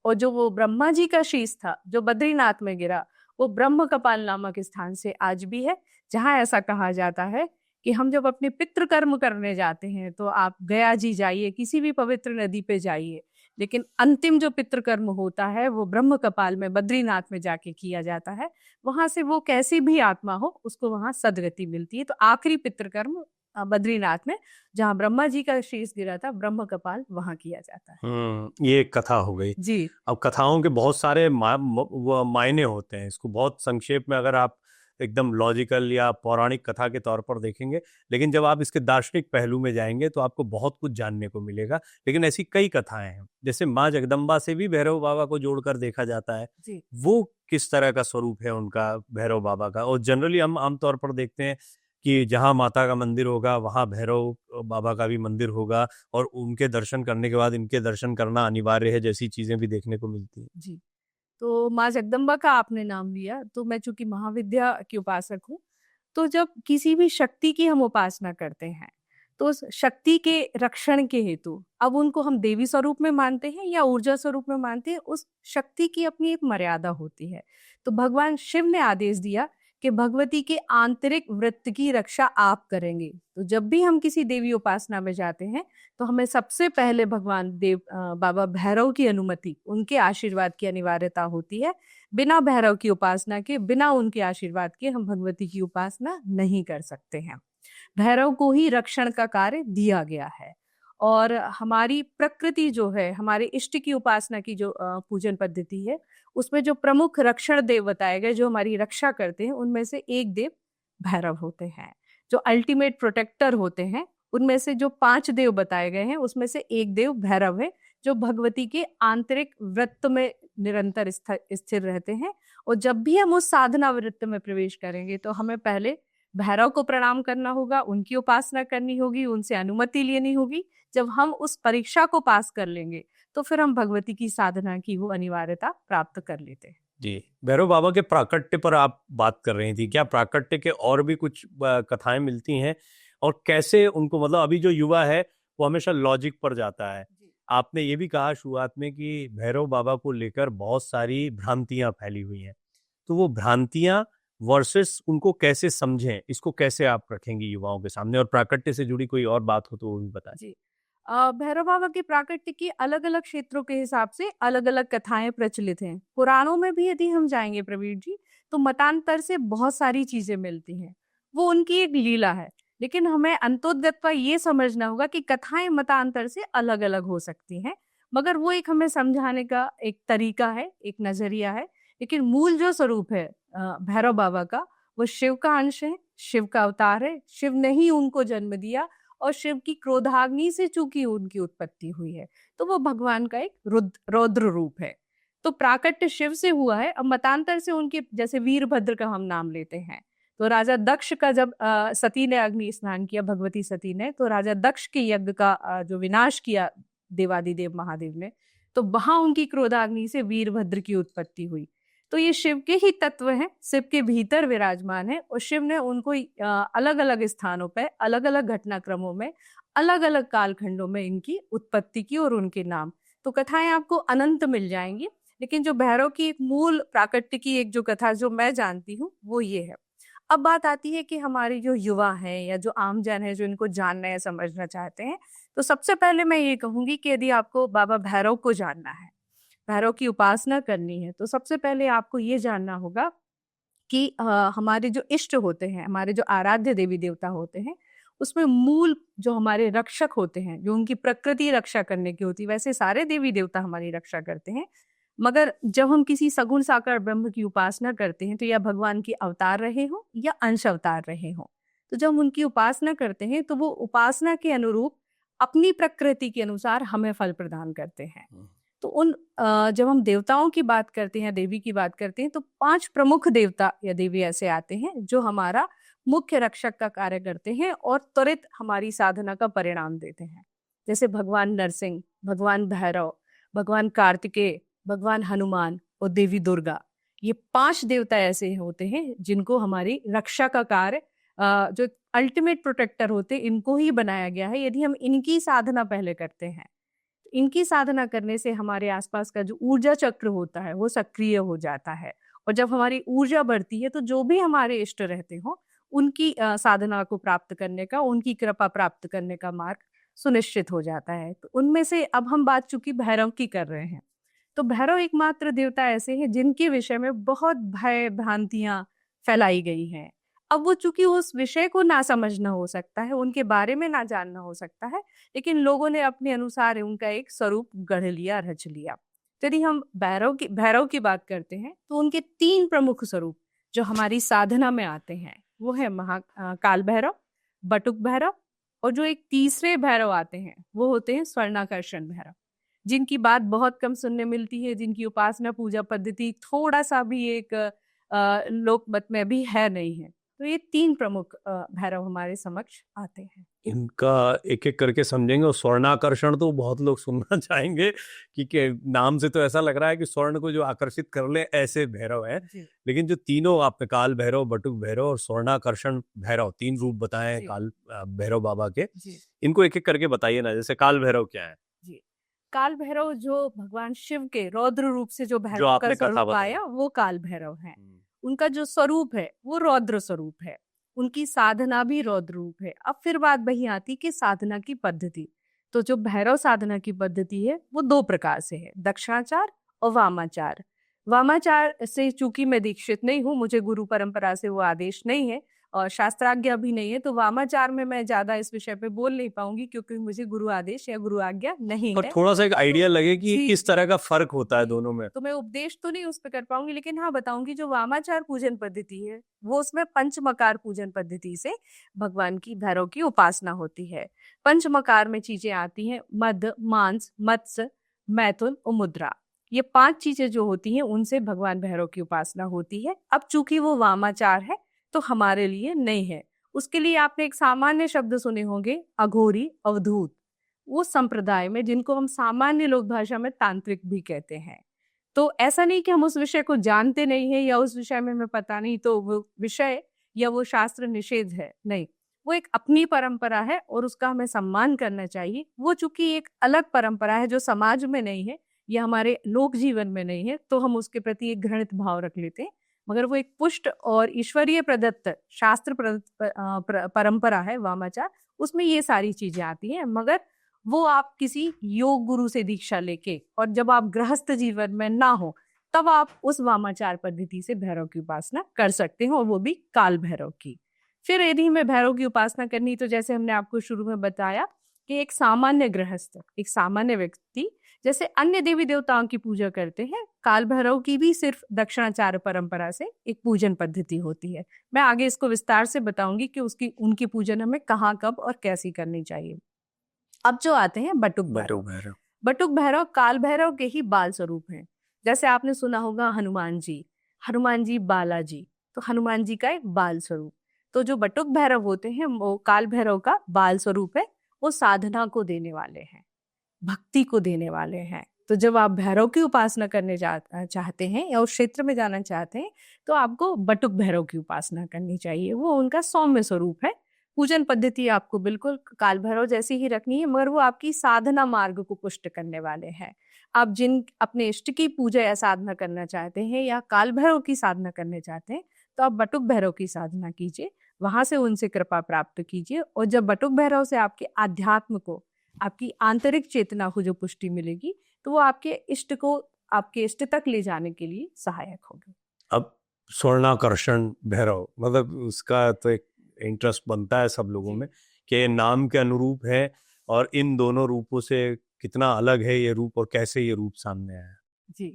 और जो वो ब्रह्मा जी का शीश था जो बद्रीनाथ में गिरा, वो ब्रह्म कपाल नामक स्थान से आज भी है, जहां ऐसा कहा जाता है कि हम जब अपने पितृ कर्म करने जाते हैं तो आप गया जी जाइए, किसी भी पवित्र नदी पे जाइए, लेकिन अंतिम जो पितृकर्म होता है वो ब्रह्म कपाल में बद्रीनाथ में जाके किया जाता है। वहां से वो कैसी भी आत्मा हो उसको वहां सदगति मिलती है। तो आखिरी पितृकर्म बद्रीनाथ में, जहाँ ब्रह्मा जी का शीश गिरा था, ब्रह्म कपाल, वहां किया जाता है। ये एक कथा हो गई जी। अब कथाओं के बहुत सारे मायने होते हैं। इसको बहुत संक्षेप में अगर आप एकदम लॉजिकल या पौराणिक कथा के तौर पर देखेंगे, लेकिन जब आप इसके दार्शनिक पहलू में जाएंगे तो आपको बहुत कुछ जानने को मिलेगा। लेकिन ऐसी कई कथाएं हैं, जैसे माँ जगदम्बा से भी भैरव बाबा को जोड़कर देखा जाता है जी। वो किस तरह का स्वरूप है उनका, भैरव बाबा का। और जनरली हम आमतौर पर देखते हैं कि जहाँ माता का मंदिर होगा वहाँ भैरव बाबा का भी मंदिर होगा और उनके दर्शन करने के बाद इनके दर्शन करना अनिवार्य है, जैसी चीजें भी देखने को मिलती हैं। जी। तो माँ जगदम्बा का आपने नाम लिया, तो मैं चूंकि महाविद्या की उपासक हूँ, तो जब किसी भी शक्ति की हम उपासना करते हैं तो उस शक्ति के रक्षण के हेतु अब उनको हम देवी स्वरूप में मानते हैं या ऊर्जा स्वरूप में मानते हैं, उस शक्ति की अपनी एक मर्यादा होती है। तो भगवान शिव ने आदेश दिया कि भगवती के आंतरिक वृत्त की रक्षा आप करेंगे। तो जब भी हम किसी देवी उपासना में जाते हैं तो हमें सबसे पहले भगवान बाबा भैरव की अनुमति, उनके आशीर्वाद की अनिवार्यता होती है। बिना भैरव की उपासना के, बिना उनके आशीर्वाद के हम भगवती की उपासना नहीं कर सकते हैं। भैरव को ही रक्षण का कार्य दिया गया है और हमारी प्रकृति जो है, हमारे इष्ट की उपासना की जो पूजन पद्धति है, उसमें जो प्रमुख रक्षण देव बताए गए जो हमारी रक्षा करते हैं, उनमें से एक देव भैरव होते हैं। जो अल्टीमेट प्रोटेक्टर होते हैं, उनमें से जो 5 देव बताए गए हैं, उसमें से एक देव भैरव है, जो भगवती के आंतरिक वृत्त में निरंतर स्थिर रहते हैं। और जब भी हम उस साधना वृत्त में प्रवेश करेंगे तो हमें पहले भैरव को प्रणाम करना होगा, उनकी उपासना करनी होगी, उनसे अनुमति लेनी होगी। जब हम उस परीक्षा को पास कर लेंगे तो फिर हम भगवती की साधना की वो अनिवार्यता प्राप्त कर लेते हैं। जी, भैरव बाबा के प्राकट्य पर आप बात कर रही थी, क्या प्राकट्य के और भी कुछ कथाएं मिलती हैं, और कैसे उनको, मतलब अभी जो युवा है वो हमेशा लॉजिक पर जाता है। आपने ये भी कहा शुरुआत में कि भैरव बाबा को लेकर बहुत सारी भ्रांतियां फैली हुई हैं, तो वो भ्रांतियां वर्सेस उनको कैसे समझें, इसको कैसे आप रखेंगी युवाओं के सामने, और प्राकट्य से जुड़ी कोई और बात हो तो वो भी बताएं। जी, भैरव बाबा के प्राकट्य की अलग अलग क्षेत्रों के हिसाब से अलग अलग कथाएं प्रचलित हैं। पुराणों में भी यदि हम जाएंगे प्रवीण जी, तो मतांतर से बहुत सारी चीजें मिलती हैं। वो उनकी एक लीला है, लेकिन हमें अंतोदत्वा ये समझना होगा कि कथाएं मतांतर से अलग अलग हो सकती हैं, मगर वो एक हमें समझाने का एक तरीका है, एक नजरिया है। लेकिन मूल जो स्वरूप है भैरव बाबा का, वो शिव का अंश है, शिव का अवतार है। शिव ने ही उनको जन्म दिया और शिव की क्रोधाग्नि से चूंकि उनकी उत्पत्ति हुई है, तो वो भगवान का एक रौद्र रूप है। तो प्राकट्य शिव से हुआ है। अब मतांतर से उनके, जैसे वीरभद्र का हम नाम लेते हैं, तो राजा दक्ष का जब सती ने अग्नि स्नान किया, भगवती सती ने, तो राजा दक्ष के यज्ञ का जो विनाश किया देवादिदेव महादेव ने, तो वहां उनकी क्रोधाग्नि से वीरभद्र की उत्पत्ति हुई। तो ये शिव के ही तत्व हैं, शिव के भीतर विराजमान है, और शिव ने उनको अलग अलग स्थानों पर, अलग अलग घटनाक्रमों में, अलग अलग कालखंडों में इनकी उत्पत्ति की और उनके नाम। तो कथाएं आपको अनंत मिल जाएंगी, लेकिन जो भैरव की एक मूल प्राकट्य की एक जो कथा जो मैं जानती हूँ वो ये है। अब बात आती है कि हमारे जो युवा हैं या जो आमजन है जो इनको जानना है, समझना चाहते हैं, तो सबसे पहले मैं ये कहूंगी कि यदि आपको बाबा भैरव को जानना है, भैरव की उपासना करनी है, तो सबसे पहले आपको ये जानना होगा कि हमारे जो इष्ट होते हैं, हमारे जो आराध्य देवी देवता होते हैं, उसमें मूल जो हमारे रक्षक होते हैं, जो उनकी प्रकृति रक्षा करने की होती है, वैसे सारे देवी देवता हमारी रक्षा करते हैं, मगर जब हम किसी सगुण साकार ब्रह्म की उपासना करते हैं, तो या भगवान के अवतार रहे हो या अंश अवतार रहे हो, तो जब हम उनकी उपासना करते हैं तो वो उपासना के अनुरूप अपनी प्रकृति के अनुसार हमें फल प्रदान करते हैं। तो जब हम देवताओं की बात करते हैं, देवी की बात करते हैं, तो 5 प्रमुख देवता या देवी ऐसे आते हैं जो हमारा मुख्य रक्षक का कार्य करते हैं और त्वरित हमारी साधना का परिणाम देते हैं। जैसे भगवान नरसिंह, भगवान भैरव, भगवान कार्तिकेय, भगवान हनुमान और देवी दुर्गा, ये 5 देवता ऐसे होते हैं जिनको हमारी रक्षा का कार्य, जो अल्टीमेट प्रोटेक्टर होते हैं, इनको ही बनाया गया है। यदि हम इनकी साधना पहले करते हैं, इनकी साधना करने से हमारे आसपास का जो ऊर्जा चक्र होता है वो सक्रिय हो जाता है, और जब हमारी ऊर्जा बढ़ती है तो जो भी हमारे इष्ट रहते हो उनकी साधना को प्राप्त करने का, उनकी कृपा प्राप्त करने का मार्ग सुनिश्चित हो जाता है। तो उनमें से अब हम बात चूंकि भैरव की कर रहे हैं, तो भैरव एकमात्र देवता ऐसे हैं जिनके विषय में बहुत भय भ्रांतियां फैलाई गई हैं। अब वो चूंकि उस विषय को ना समझना हो सकता है, उनके बारे में ना जानना हो सकता है, लेकिन लोगों ने अपने अनुसार उनका एक स्वरूप गढ़ लिया, रच लिया। यदि हम भैरव की बात करते हैं, तो उनके 3 प्रमुख स्वरूप जो हमारी साधना में आते हैं वो है काल भैरव, बटुक भैरव, और जो एक तीसरे भैरव आते हैं वो होते हैं स्वर्णाकर्षण भैरव, जिनकी बात बहुत कम सुनने मिलती है, जिनकी उपासना पूजा पद्धति थोड़ा सा भी एक लोकमत में भी है नहीं है। तो ये 3 प्रमुख भैरव हमारे समक्ष आते हैं। इनका एक एक करके समझेंगे, और स्वर्णाकर्षण तो बहुत लोग सुनना चाहेंगे कि नाम से तो ऐसा लग रहा है कि स्वर्ण को जो आकर्षित कर ले ऐसे भैरव हैं, लेकिन जो तीनों आपने काल भैरव, बटुक भैरव और स्वर्णाकर्षण भैरव 3 रूप बताए काल भैरव बाबा के, इनको एक एक करके बताइए ना। जैसे काल भैरव क्या है? जी, काल भैरव जो भगवान शिव के रौद्र रूप से जो भैरव का स्वरूप आया वो काल भैरव है। उनका जो स्वरूप है वो रौद्र स्वरूप है, उनकी साधना भी रौद्र रूप है। अब फिर बात वही आती कि साधना की पद्धति, तो जो भैरव साधना की पद्धति है वो 2 प्रकार से है, दक्षिणाचार और वामाचार। वामाचार से चूंकि मैं दीक्षित नहीं हूँ, मुझे गुरु परंपरा से वो आदेश नहीं है, और शास्त्राज्ञा भी नहीं है, तो वामाचार में मैं ज्यादा इस विषय पे बोल नहीं पाऊंगी क्योंकि मुझे गुरु आदेश या गुरु आज्ञा नहीं पर है। थोड़ा सा एक आइडिया लगे कि जी, किस तरह का फर्क होता है जी, दोनों में। तो मैं उपदेश तो नहीं उस पर कर पाऊंगी, लेकिन हाँ बताऊंगी जो वामाचार पूजन पद्धति है वो उसमें पंचमकार पूजन पद्धति से भगवान की भैरव की उपासना होती है। पंचमकार में चीजें आती हैं मद, मांस, मत्स्य, मैथुन और मुद्रा। ये 5 चीजें जो होती हैं उनसे भगवान भैरव की उपासना होती है। अब चूंकि वो वामाचार है तो हमारे लिए नहीं है। उसके लिए आपने एक सामान्य शब्द सुने होंगे, अघोरी, अवधूत, वो संप्रदाय में, जिनको हम सामान्य लोक भाषा में तांत्रिक भी कहते हैं। तो ऐसा नहीं कि हम उस विषय को जानते नहीं है या उस विषय में हमें पता नहीं तो वो विषय या वो शास्त्र निषेध है, नहीं। वो एक अपनी परंपरा है और उसका हमें सम्मान करना चाहिए। वो चूंकि एक अलग परंपरा है जो समाज में नहीं है या हमारे लोक जीवन में नहीं है, तो हम उसके प्रति एक घृणित भाव रख लेते हैं। मगर वो एक पुष्ट और ईश्वरीय प्रदत्त शास्त्र प्रदत्त परंपरा है वामाचार। उसमें ये सारी चीजें आती हैं, मगर वो आप किसी योग गुरु से दीक्षा लेके और जब आप गृहस्थ जीवन में ना हो तब आप उस वामाचार पद्धति से भैरव की उपासना कर सकते हो, और वो भी काल भैरव की। फिर यदि हमें भैरव की उपासना करनी, तो जैसे हमने आपको शुरू में बताया कि एक सामान्य गृहस्थ, एक सामान्य व्यक्ति जैसे अन्य देवी देवताओं की पूजा करते हैं, काल भैरव की भी सिर्फ दक्षिणाचार्य परंपरा से एक पूजन पद्धति होती है। मैं आगे इसको विस्तार से बताऊंगी कि उनकी पूजन हमें कहाँ, कब और कैसी करनी चाहिए। अब जो आते हैं बटुक भैरव। बटुक भैरव काल भैरव के ही बाल स्वरूप हैं। जैसे आपने सुना होगा हनुमान जी बालाजी, तो हनुमान जी का एक बाल स्वरूप। तो जो बटुक भैरव होते हैं वो काल भैरव का बाल स्वरूप है। वो साधना को देने वाले हैं, भक्ति को देने वाले हैं। तो जब आप भैरव की उपासना करने चाहते हैं या उस क्षेत्र में जाना चाहते हैं, तो आपको बटुक भैरव की उपासना करनी चाहिए। वो उनका सौम्य स्वरूप है। पूजन पद्धति आपको बिल्कुल काल भैरव जैसी ही रखनी है, मगर वो आपकी साधना मार्ग को पुष्ट करने वाले हैं। आप जिन अपने इष्ट की पूजा या साधना करना चाहते हैं या काल भैरव की साधना करने चाहते हैं, तो आप बटुक भैरव की साधना कीजिए, वहां से उनसे कृपा प्राप्त कीजिए। और जब बटुक भैरव से आपके आध्यात्म को, आपकी आंतरिक चेतना को जो पुष्टि मिलेगी, तो वो आपके इष्ट को आपके इष्ट तक ले जाने के लिए सहायक होगी। अब स्वर्णाकर्षण भैरव, मतलब उसका तो एक इंटरेस्ट बनता है सब लोगों में कि ये नाम के अनुरूप है, और इन दोनों रूपों से कितना अलग है ये रूप और कैसे ये रूप सामने आया। जी,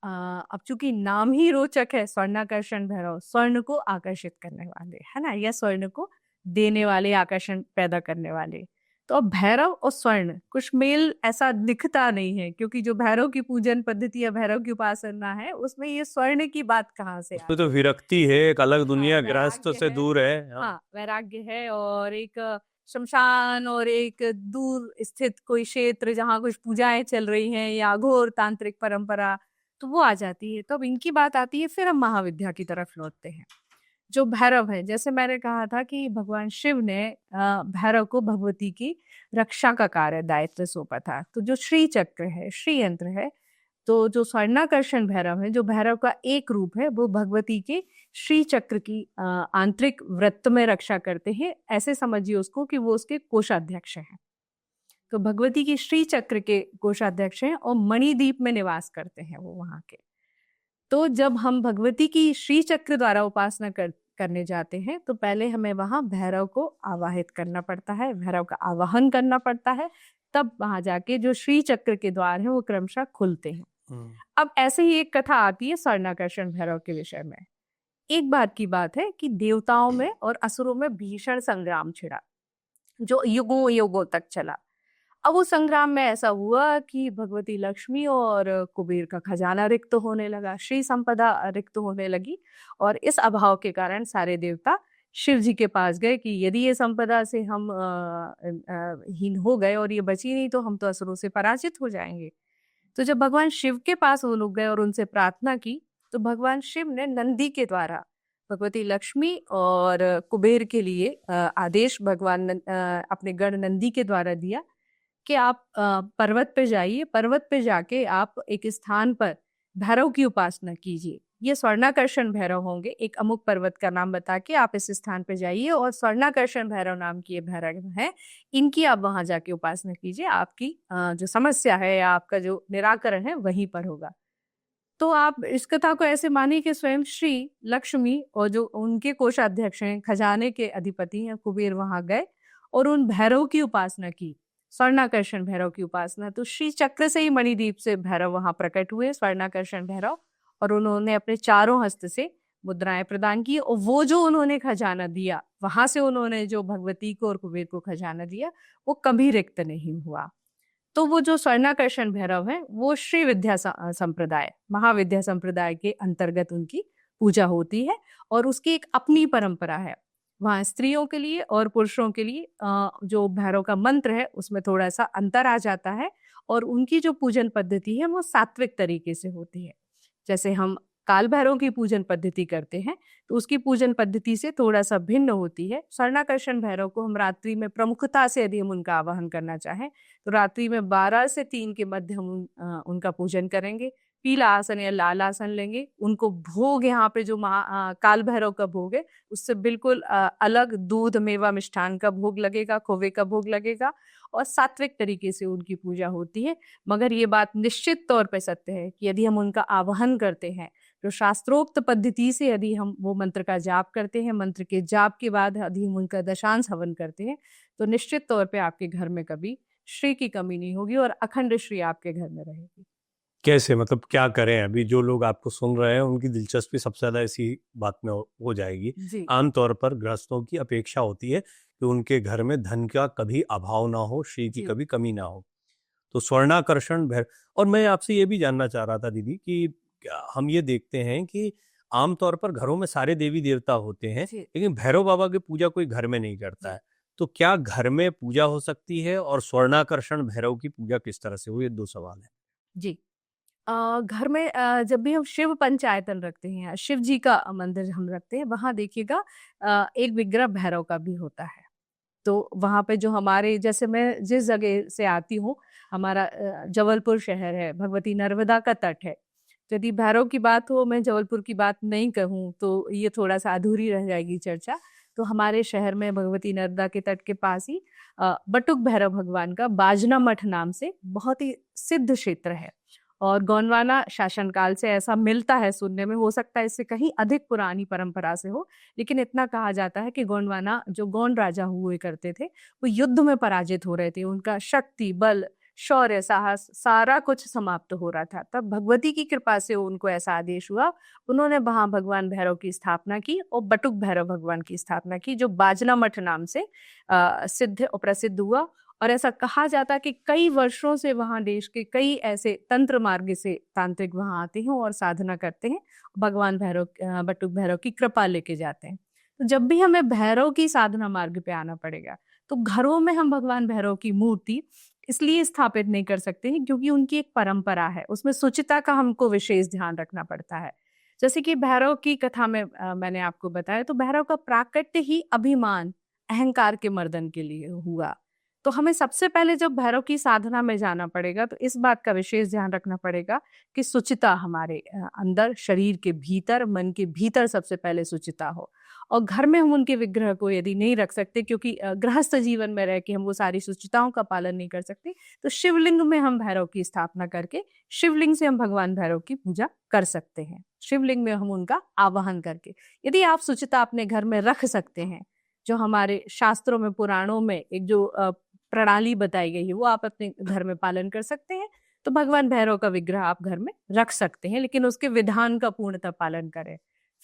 अब चूंकि नाम ही रोचक है, स्वर्णाकर्षण भैरव, स्वर्ण को आकर्षित करने वाले, है ना, या स्वर्ण को देने वाले, आकर्षण पैदा करने वाले। तो अब भैरव और स्वर्ण कुछ मेल ऐसा दिखता नहीं है, क्योंकि जो भैरव की पूजन पद्धति या भैरव की उपासना है उसमें ये स्वर्ण की बात कहाँ से उसमें तो विरक्ति है, एक अलग दुनिया, गृहस्थ से दूर है। हाँ, वैराग्य है, और एक शमशान और एक दूर स्थित कोई क्षेत्र जहाँ कुछ पूजाएं चल रही हैं या घोर तांत्रिक परंपरा, तो वो आ जाती है। तो अब इनकी बात आती है। फिर हम महाविद्या की तरफ लौटते हैं। जो भैरव है, जैसे मैंने कहा था कि भगवान शिव ने भैरव को भगवती की रक्षा का कार्य दायित्व सौंपा था। तो जो श्री चक्र है, श्री यंत्र है, तो जो स्वर्णाकर्षण भैरव है, जो भैरव का एक रूप है, वो भगवती के श्री चक्र की आंतरिक वृत्त में रक्षा करते हैं। ऐसे समझिए उसको कि वो उसके कोषाध्यक्ष हैं। तो भगवती की श्री चक्र के कोषाध्यक्ष हैं और मणिद्वीप में निवास करते हैं वो वहां के। तो जब हम भगवती की श्री चक्र द्वारा उपासना करने जाते हैं, तो पहले हमें वहां भैरव को आवाहित करना पड़ता है, भैरव का आवाहन करना पड़ता है, तब वहां जाके जो श्री चक्र के द्वार हैं वो क्रमशः खुलते हैं। अब ऐसे ही एक कथा आती है स्वर्णाकर्षण भैरव के विषय में। एक बार की बात है कि देवताओं में और असुरों में भीषण संग्राम छिड़ा, जो युगों युगों तक चला। अब उस संग्राम में ऐसा हुआ कि भगवती लक्ष्मी और कुबेर का खजाना रिक्त होने लगा, श्री संपदा रिक्त होने लगी, और इस अभाव के कारण सारे देवता शिव जी के पास गए कि यदि ये संपदा से हम हीन हो गए और ये बची नहीं, तो हम तो असुरों से पराजित हो जाएंगे। तो जब भगवान शिव के पास वो लोग गए और उनसे प्रार्थना की, तो भगवान शिव ने नंदी के द्वारा भगवती लक्ष्मी और कुबेर के लिए आदेश भगवान अपने गण नंदी के द्वारा दिया कि आप पर्वत पे जाइए, पर्वत पे जाके आप एक स्थान पर भैरव की उपासना कीजिए। ये स्वर्णाकर्षण भैरव होंगे, एक अमुक पर्वत का नाम बता के आप इस स्थान पे जाइए और स्वर्णाकर्षण भैरव नाम की ये भैरव है, इनकी आप वहां जाके उपासना कीजिए। आपकी जो समस्या है या आपका जो निराकरण है वहीं पर होगा। तो आप इस कथा को ऐसे मानिए कि स्वयं श्री लक्ष्मी और जो उनके कोषाध्यक्ष हैं, खजाने के अधिपति हैं कुबेर, वहां गए और उन भैरव की उपासना की, स्वर्णाकर्षण भैरव की उपासना। तो श्री चक्र से ही मणिदीप से भैरव वहां प्रकट हुए, स्वर्णाकर्षण भैरव, और उन्होंने अपने चारों हस्त से मुद्राएं प्रदान की, और वो जो उन्होंने खजाना दिया, वहां से उन्होंने जो भगवती को और कुबेर को खजाना दिया, वो कभी रिक्त नहीं हुआ। तो वो जो स्वर्णाकर्षण भैरव है, वो श्री विद्या संप्रदाय, महाविद्या संप्रदाय के अंतर्गत उनकी पूजा होती है, और उसकी एक अपनी परंपरा है। वहाँ स्त्रियों के लिए और पुरुषों के लिए जो भैरव का मंत्र है उसमें थोड़ा सा अंतर आ जाता है, और उनकी जो पूजन पद्धति है वो सात्विक तरीके से होती है। जैसे हम काल भैरव की पूजन पद्धति करते हैं, तो उसकी पूजन पद्धति से थोड़ा सा भिन्न होती है। स्वर्णाकर्षण भैरव को हम रात्रि में प्रमुखता से यदि हम उनका आवाहन करना चाहें, तो रात्रि में 12 से 3 के मध्य हम उनका पूजन करेंगे। पीला आसन या लाल आसन लेंगे, उनको भोग यहाँ पे जो काल भैरव का भोग है उससे बिल्कुल अलग दूध मेवा मिष्ठान का भोग लगेगा, खोवे का भोग लगेगा, और सात्विक तरीके से उनकी पूजा होती है। मगर ये बात निश्चित तौर पे सत्य है कि यदि हम उनका आवाहन करते हैं, जो शास्त्रोक्त पद्धति से यदि हम वो मंत्र का जाप करते हैं, मंत्र के जाप के बाद यदि हम उनका दशांश हवन करते हैं, तो निश्चित तौर पे आपके घर में कभी श्री की कमी नहीं होगी और अखंड श्री आपके घर में रहेगी। कैसे, मतलब क्या करें? अभी जो लोग आपको सुन रहे हैं उनकी दिलचस्पी सबसे ज्यादा इसी बात में हो जाएगी। जी आमतौर पर गृहस्थों की अपेक्षा होती है कि उनके घर में धन का कभी अभाव ना हो, श्री की जी कभी कमी ना हो। तो स्वर्णाकर्षण भैरव, और मैं आपसे ये भी जानना चाह रहा था दीदी कि हम ये देखते हैं कि आमतौर पर घरों में सारे देवी देवता होते हैं, जी लेकिन भैरव बाबा की पूजा कोई घर में नहीं करता है। तो क्या घर में पूजा हो सकती है, और स्वर्णाकर्षण भैरव की पूजा किस तरह से हो? ये 2 सवाल है। जी घर में जब भी हम शिव पंचायतन रखते हैं, शिव जी का मंदिर हम रखते हैं, वहां देखिएगा एक विग्रह भैरव का भी होता है। तो वहां पे जो हमारे, जैसे मैं जिस जगह से आती हूँ, हमारा जबलपुर शहर है, भगवती नर्मदा का तट है। तो यदि भैरव की बात हो, मैं जबलपुर की बात नहीं कहूँ तो ये थोड़ा सा अधूरी रह जाएगी चर्चा। तो हमारे शहर में भगवती नर्मदा के तट के पास ही बटुक भैरव भगवान का बाजना मठ नाम से बहुत ही सिद्ध क्षेत्र है, और गोंडवाना शासनकाल से ऐसा मिलता है सुनने में, हो सकता है इससे कहीं अधिक पुरानी परंपरा से हो, लेकिन इतना कहा जाता है कि गोंडवाना जो गोंड राजा हुए करते थे, वो युद्ध में पराजित हो रहे थे, उनका शक्ति, बल, शौर्य, साहस सारा कुछ समाप्त हो रहा था। तब भगवती की कृपा से उनको ऐसा आदेश हुआ, उन्होंने वहां भगवान भैरव की स्थापना की और बटुक भैरव भगवान की स्थापना की, जो बाजना मठ नाम से सिद्ध और प्रसिद्ध हुआ। और ऐसा कहा जाता है कि कई वर्षों से वहां देश के कई ऐसे तंत्र मार्ग से तांत्रिक वहां आते हैं और साधना करते हैं, भगवान भैरव, बटुक भैरव की कृपा लेके जाते हैं। तो जब भी हमें भैरव की साधना मार्ग पे आना पड़ेगा, तो घरों में हम भगवान भैरव की मूर्ति इसलिए स्थापित नहीं कर सकते हैं क्योंकि उनकी एक परंपरा है, उसमें शुचिता का हमको विशेष ध्यान रखना पड़ता है। जैसे कि भैरव की कथा में मैंने आपको बताया, तो भैरव का प्राकट्य ही अभिमान, अहंकार के मर्दन के लिए हुआ। तो हमें सबसे पहले जब भैरव की साधना में जाना पड़ेगा, तो इस बात का विशेष ध्यान रखना पड़ेगा कि शुचिता हमारे अंदर, शरीर के भीतर, मन के भीतर सबसे पहले शुचिता हो। और घर में हम उनके विग्रह को यदि नहीं रख सकते, क्योंकि गृहस्थ जीवन में रह के हम वो सारी शुचिताओं का पालन नहीं कर सकते, तो शिवलिंग में हम भैरव की स्थापना करके शिवलिंग से हम भगवान भैरव की पूजा कर सकते हैं। शिवलिंग में हम उनका आवाहन करके, यदि आप शुचिता अपने घर में रख सकते हैं, जो हमारे शास्त्रों में, पुराणों में एक जो प्रणाली बताई गई है, वो आप अपने घर में पालन कर सकते हैं, तो भगवान भैरव का विग्रह आप घर में रख सकते हैं, लेकिन उसके विधान का पूर्णतः पालन करें।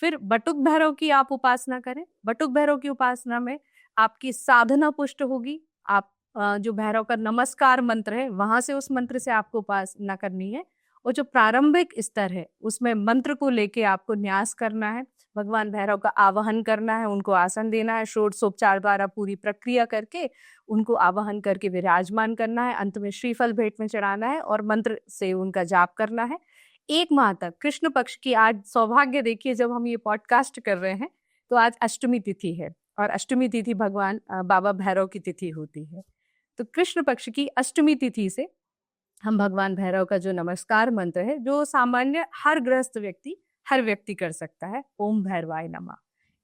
फिर बटुक भैरव की आप उपासना करें। बटुक भैरव की उपासना में आपकी साधना पुष्ट होगी। आप जो भैरव का नमस्कार मंत्र है, वहां से उस मंत्र से आपको उपासना करनी है, और जो प्रारंभिक स्तर है उसमें मंत्र को लेके आपको न्यास करना है, भगवान भैरव का आवाहन करना है, उनको आसन देना है, षोडशोपचार द्वारा पूरी प्रक्रिया करके उनको आवाहन करके विराजमान करना है, अंत में श्रीफल भेंट में चढ़ाना है और मंत्र से उनका जाप करना है। 1 माह तक, कृष्ण पक्ष की, आज सौभाग्य देखिए जब हम ये पॉडकास्ट कर रहे हैं तो आज अष्टमी तिथि है, और अष्टमी तिथि भगवान बाबा भैरव की तिथि होती है। तो कृष्ण पक्ष की अष्टमी तिथि से हम भगवान भैरव का जो नमस्कार मंत्र है, जो सामान्य हर गृहस्थ व्यक्ति, हर व्यक्ति कर सकता है, ओम भैरवाय नमः,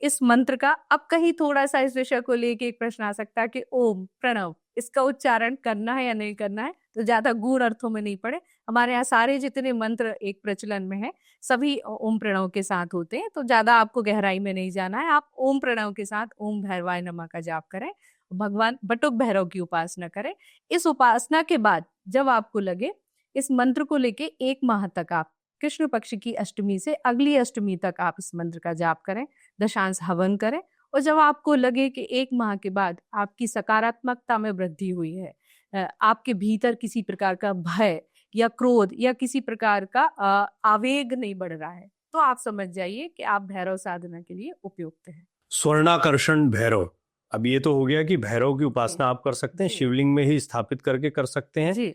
इस मंत्र का, अब कहीं थोड़ा सा इस विषय को लेके एक प्रश्न आ सकता है कि ओम, प्रणव, इसका उच्चारण करना है या नहीं करना है, तो ज्यादा गूढ़ अर्थों में नहीं पड़े। हमारे यहाँ सारे जितने मंत्र एक प्रचलन में है सभी ओम प्रणव के साथ होते हैं, तो ज्यादा आपको गहराई में नहीं जाना है। आप ओम प्रणव के साथ ओम भैरवाय नमः का जाप करें, भगवान बटुक भैरव की उपासना करें। इस उपासना के बाद जब आपको लगे, इस मंत्र को लेके 1 माह तक आप कृष्ण पक्ष की अष्टमी से अगली अष्टमी तक आप इस मंत्र का जाप करें, दशांश हवन करें। और जब आपको लगे कि 1 माह के बाद आपकी सकारात्मकता में वृद्धि हुई है, आपके भीतर किसी प्रकार का भय या क्रोध या किसी प्रकार का आवेग नहीं बढ़ रहा है, तो आप समझ जाइए कि आप भैरव साधना के लिए उपयुक्त हैं। स्वर्णाकर्षण भैरव, अब ये तो हो गया कि भैरव की उपासना आप कर सकते हैं, जी। शिवलिंग में ही स्थापित करके कर सकते हैं। जी,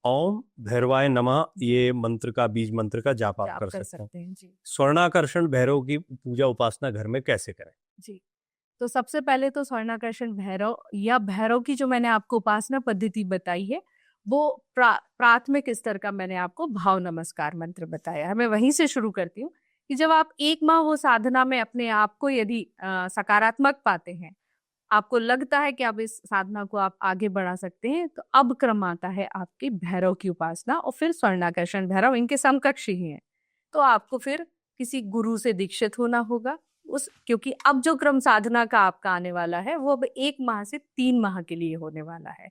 ओम भैरवाय नमः ये मंत्र का, बीज मंत्र का जाप आप आप कर कर सकते हैं। सकते हैं। जी स्वर्णाकर्षण भैरव की पूजा उपासना घर में कैसे करें? जी। तो सबसे पहले तो स्वर्णाकर्षण भैरव या भैरव की जो मैंने आपको उपासना पद्धति बताई है, वो प्राथमिक स्तर का मैंने आपको भाव नमस्कार मंत्र बताया है। मैं वहीं से शुरू करती हूँ कि जब आप 1 माह वो साधना में अपने आप को यदि सकारात्मक पाते हैं, आपको लगता है कि अब इस साधना को आप आगे बढ़ा सकते हैं, तो अब क्रम आता है आपकी भैरव की उपासना और फिर स्वर्णाकर्षण भैरव, इनके समकक्ष ही हैं। तो आपको फिर किसी गुरु से दीक्षित होना होगा क्योंकि अब जो क्रम साधना का आपका आने वाला है वो अब 1 माह से 3 माह के लिए होने वाला है।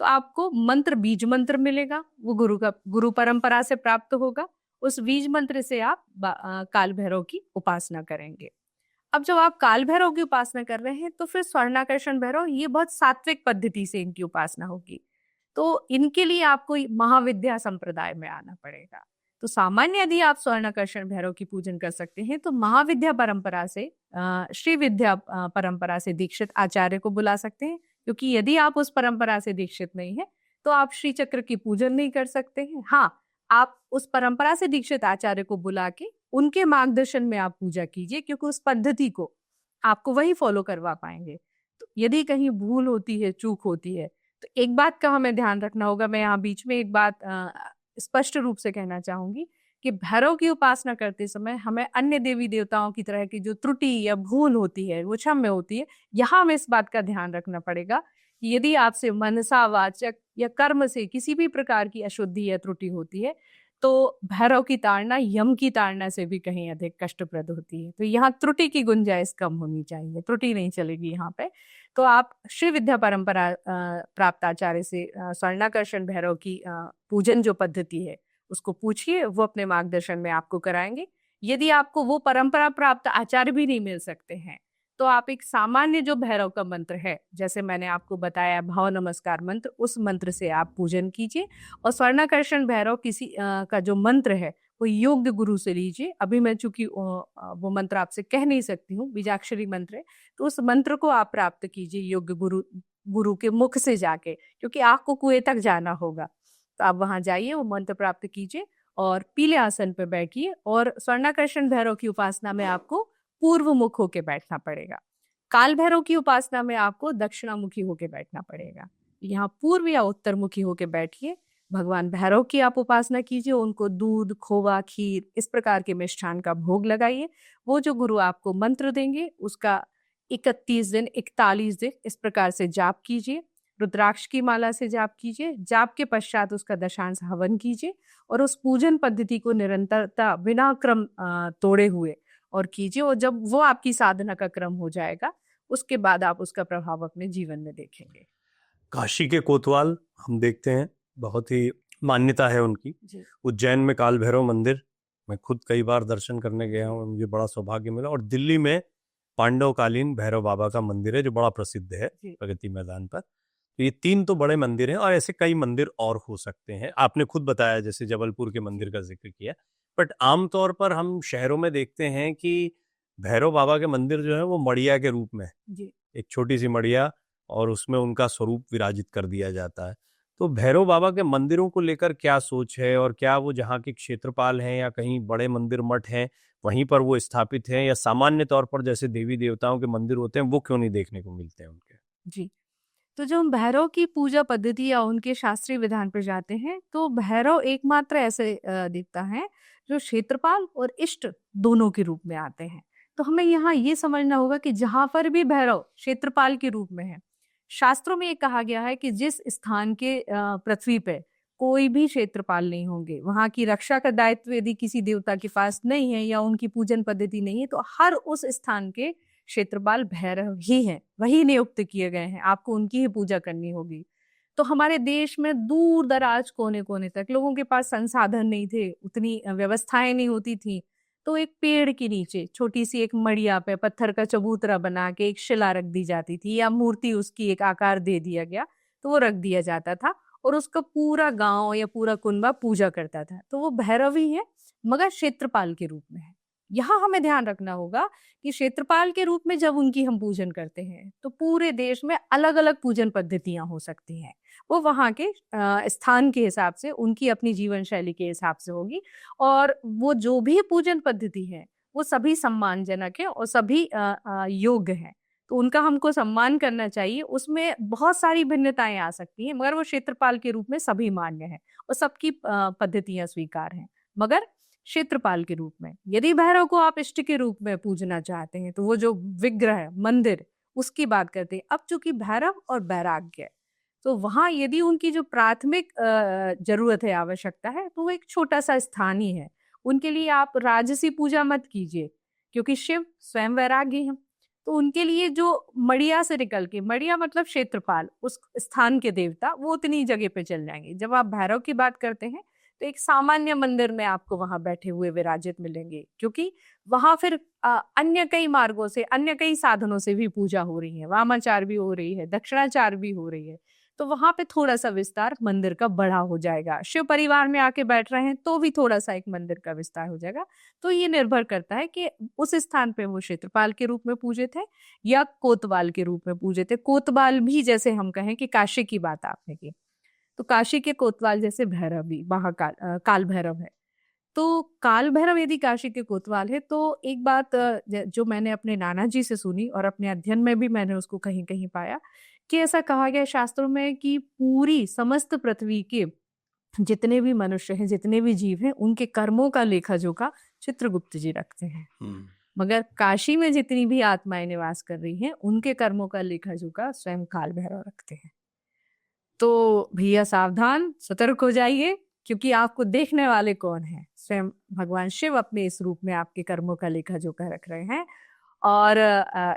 तो आपको मंत्र, बीज मंत्र मिलेगा, वो गुरु परंपरा से प्राप्त होगा। उस बीज मंत्र से आप काल भैरव की उपासना करेंगे। अब जब आप काल भैरव की उपासना कर रहे हैं, तो फिर स्वर्णाकर्षण भैरव, ये बहुत सात्विक पद्धति से इनकी उपासना होगी। तो इनके लिए आपको महाविद्या संप्रदाय में आना पड़ेगा। तो सामान्य यदि आप स्वर्णाकर्षण भैरव की पूजन कर सकते हैं, तो महाविद्या परंपरा से श्री विद्या परंपरा से दीक्षित आचार्य को बुला सकते हैं, क्योंकि यदि आप उस परंपरा से दीक्षित नहीं है तो आप श्री चक्र की पूजन नहीं कर सकते हैं। हाँ, आप उस परंपरा से दीक्षित आचार्य को बुला के उनके मार्गदर्शन में आप पूजा कीजिए, क्योंकि उस पद्धति को आपको वही फॉलो करवा पाएंगे। तो यदि कहीं भूल होती है, चूक होती है, तो एक बात का हमें ध्यान रखना होगा। मैं यहाँ बीच में एक बात स्पष्ट रूप से कहना चाहूंगी कि भैरव की उपासना करते समय हमें अन्य देवी देवताओं की तरह की जो त्रुटि या भूल होती है वो क्षम्य होती है। यहाँ हमें इस बात का ध्यान रखना पड़ेगा कि यदि आपसे मनसा, वाचक या कर्म से किसी भी प्रकार की अशुद्धि या त्रुटि होती है, तो भैरव की ताड़ना यम की ताड़ना से भी कहीं अधिक कष्टप्रद होती है। तो यहाँ त्रुटि की गुंजाइश कम होनी चाहिए, त्रुटि नहीं चलेगी यहाँ पे। तो आप श्री विद्या परंपरा प्राप्त आचार्य से स्वर्णाकर्षण भैरव की पूजन जो पद्धति है उसको पूछिए, वो अपने मार्गदर्शन में आपको कराएंगे। यदि आपको वो परंपरा प्राप्त आचार्य भी नहीं मिल सकते हैं, तो आप एक सामान्य जो भैरव का मंत्र है, जैसे मैंने आपको बताया भाव नमस्कार मंत्र, उस मंत्र से आप पूजन कीजिए। और स्वर्णाकर्षण भैरव किसी का जो मंत्र है वो योग्य गुरु से लीजिए। अभी मैं चूंकि वो मंत्र आपसे कह नहीं सकती हूँ, बीजाक्षरी मंत्र है, तो उस मंत्र को आप प्राप्त कीजिए योग्य गुरु के मुख से जाके, क्योंकि आपको कुएं तक जाना होगा। तो आप वहां जाइए, वो मंत्र प्राप्त कीजिए और पीले आसन पर बैठिए। और स्वर्णाकर्षण भैरव की उपासना में आपको पूर्व मुख होके बैठना पड़ेगा। काल भैरव की उपासना में आपको दक्षिणामुखी होके बैठना पड़ेगा। यहाँ पूर्व या उत्तर मुखी होके बैठिए। भगवान भैरव की आप उपासना कीजिए, उनको दूध, खोवा, खीर इस प्रकार के मिष्ठान का भोग लगाइए। वो जो गुरु आपको मंत्र देंगे उसका 31 दिन, 41 दिन इस प्रकार से जाप कीजिए। रुद्राक्ष की माला से जाप कीजिए। जाप के पश्चात उसका दशांश हवन कीजिए और उस पूजन पद्धति को निरंतरता बिना क्रम तोड़े हुए और कीजिए। और जब वो आपकी साधना का क्रम हो जाएगा, उसके बाद आप उसका प्रभाव अपने जीवन में देखेंगे। काशी के कोतवाल हम देखते हैं, बहुत ही मान्यता है उनकी। उज्जैन में काल भैरव मंदिर मैं खुद कई बार दर्शन करने गया हूँ, मुझे बड़ा सौभाग्य मिला। और दिल्ली में पांडवकालीन भैरव बाबा का मंदिर है जो बड़ा प्रसिद्ध है प्रगति मैदान पर। तो ये 3 तो बड़े मंदिर हैं और ऐसे कई मंदिर और हो सकते हैं। आपने खुद बताया, जैसे जबलपुर के मंदिर का जिक्र किया। बट आमतौर पर हम शहरों में देखते हैं कि भैरव बाबा के मंदिर जो है वो मड़िया के रूप में, एक छोटी सी मड़िया, और उसमें उनका स्वरूप विराजित कर दिया जाता है। तो भैरव बाबा के मंदिरों को लेकर क्या सोच है, और क्या वो जहाँ के क्षेत्रपाल हैं या कहीं बड़े मंदिर मठ हैं वहीं पर वो स्थापित हैं, या सामान्य तौर पर जैसे देवी देवताओं के मंदिर होते हैं वो क्यों नहीं देखने को मिलते हैं उनके? जी, तो जो हम भैरव की पूजा पद्धति या उनके शास्त्रीय विधान पर जाते हैं, तो भैरव एकमात्र ऐसे देवता हैं जो क्षेत्रपाल और इष्ट दोनों के रूप में आते हैं। तो हमें यहाँ ये समझना होगा कि जहां पर भी भैरव क्षेत्रपाल के रूप में है, शास्त्रों में ये कहा गया है कि जिस स्थान के पृथ्वी पे कोई भी क्षेत्रपाल नहीं होंगे, वहां की रक्षा का दायित्व यदि किसी देवता के पास नहीं है या उनकी पूजन पद्धति नहीं है, तो हर उस स्थान के क्षेत्रपाल भैरव ही हैं, वही नियुक्त किए गए हैं, आपको उनकी ही पूजा करनी होगी। तो हमारे देश में दूर दराज कोने कोने तक लोगों के पास संसाधन नहीं थे, उतनी व्यवस्थाएं नहीं होती थी, तो एक पेड़ के नीचे छोटी सी एक मड़िया पे पत्थर का चबूतरा बना के एक शिला रख दी जाती थी या मूर्ति उसकी एक आकार दे दिया गया, तो वो रख दिया जाता था और उसका पूरा गांव या पूरा कुनबा पूजा करता था। तो वो भैरव ही है, मगर क्षेत्रपाल के रूप में है। यहाँ हमें ध्यान रखना होगा कि क्षेत्रपाल के रूप में जब उनकी हम पूजन करते हैं तो पूरे देश में अलग अलग पूजन पद्धतियां हो सकती हैं। वो वहाँ के स्थान के हिसाब से, उनकी अपनी जीवन शैली के हिसाब से होगी, और वो जो भी पूजन पद्धति है वो सभी सम्मानजनक है और सभी योग्य है, तो उनका हमको सम्मान करना चाहिए। उसमें बहुत सारी भिन्नताएं आ सकती हैं, मगर वो क्षेत्रपाल के रूप में सभी मान्य है और सबकी पद्धतियां स्वीकार हैं। मगर क्षेत्रपाल के रूप में यदि भैरव को आप इष्ट के रूप में पूजना चाहते हैं, तो वो जो विग्रह है, मंदिर, उसकी बात करते हैं। अब चूंकि भैरव और वैराग्य, तो वहां यदि उनकी जो प्राथमिक जरूरत है, आवश्यकता है, तो वो एक छोटा सा स्थान ही है। उनके लिए आप राजसी पूजा मत कीजिए, क्योंकि शिव स्वयं वैराग्य हैं। तो उनके लिए जो मड़िया से निकल के, मड़िया मतलब क्षेत्रपाल, उस स्थान के देवता, वो उतनी जगह पे चल जाएंगे। जब आप भैरव की बात करते हैं तो एक सामान्य मंदिर में आपको वहां बैठे हुए विराजित मिलेंगे, क्योंकि वहां फिर अन्य कई मार्गों से, अन्य कई साधनों से भी पूजा हो रही है, वामाचार भी हो रही है, दक्षिणाचार भी हो रही है। तो वहां पे थोड़ा सा विस्तार मंदिर का बड़ा हो जाएगा। शिव परिवार में आके बैठ रहे हैं तो भी थोड़ा सा एक मंदिर का विस्तार हो जाएगा। तो ये निर्भर करता है कि उस स्थान पे वो क्षेत्रपाल के रूप में पूजित है या कोतवाल के रूप में पूजित है। कोतवाल भी, जैसे हम कहें कि काशी की बात आपने की, तो काशी के कोतवाल जैसे भैरव भी महाकाल काल भैरव है। तो काल भैरव यदि काशी के कोतवाल है, तो एक बात जो मैंने अपने नाना जी से सुनी और अपने अध्ययन में भी मैंने उसको कहीं कहीं पाया, कि ऐसा कहा गया शास्त्रों में कि पूरी समस्त पृथ्वी के जितने भी मनुष्य हैं, जितने भी जीव हैं, उनके कर्मों का लेखा जोखा चित्रगुप्त जी रखते हैं। मगर काशी में जितनी भी आत्माएं निवास कर रही हैं, उनके कर्मों का लेखा जोखा स्वयं काल भैरव रखते हैं। तो भैया सावधान, सतर्क हो जाइए, क्योंकि आपको देखने वाले कौन है? स्वयं भगवान शिव अपने इस रूप में आपके कर्मों का लेखा जोखा रख रहे हैं। और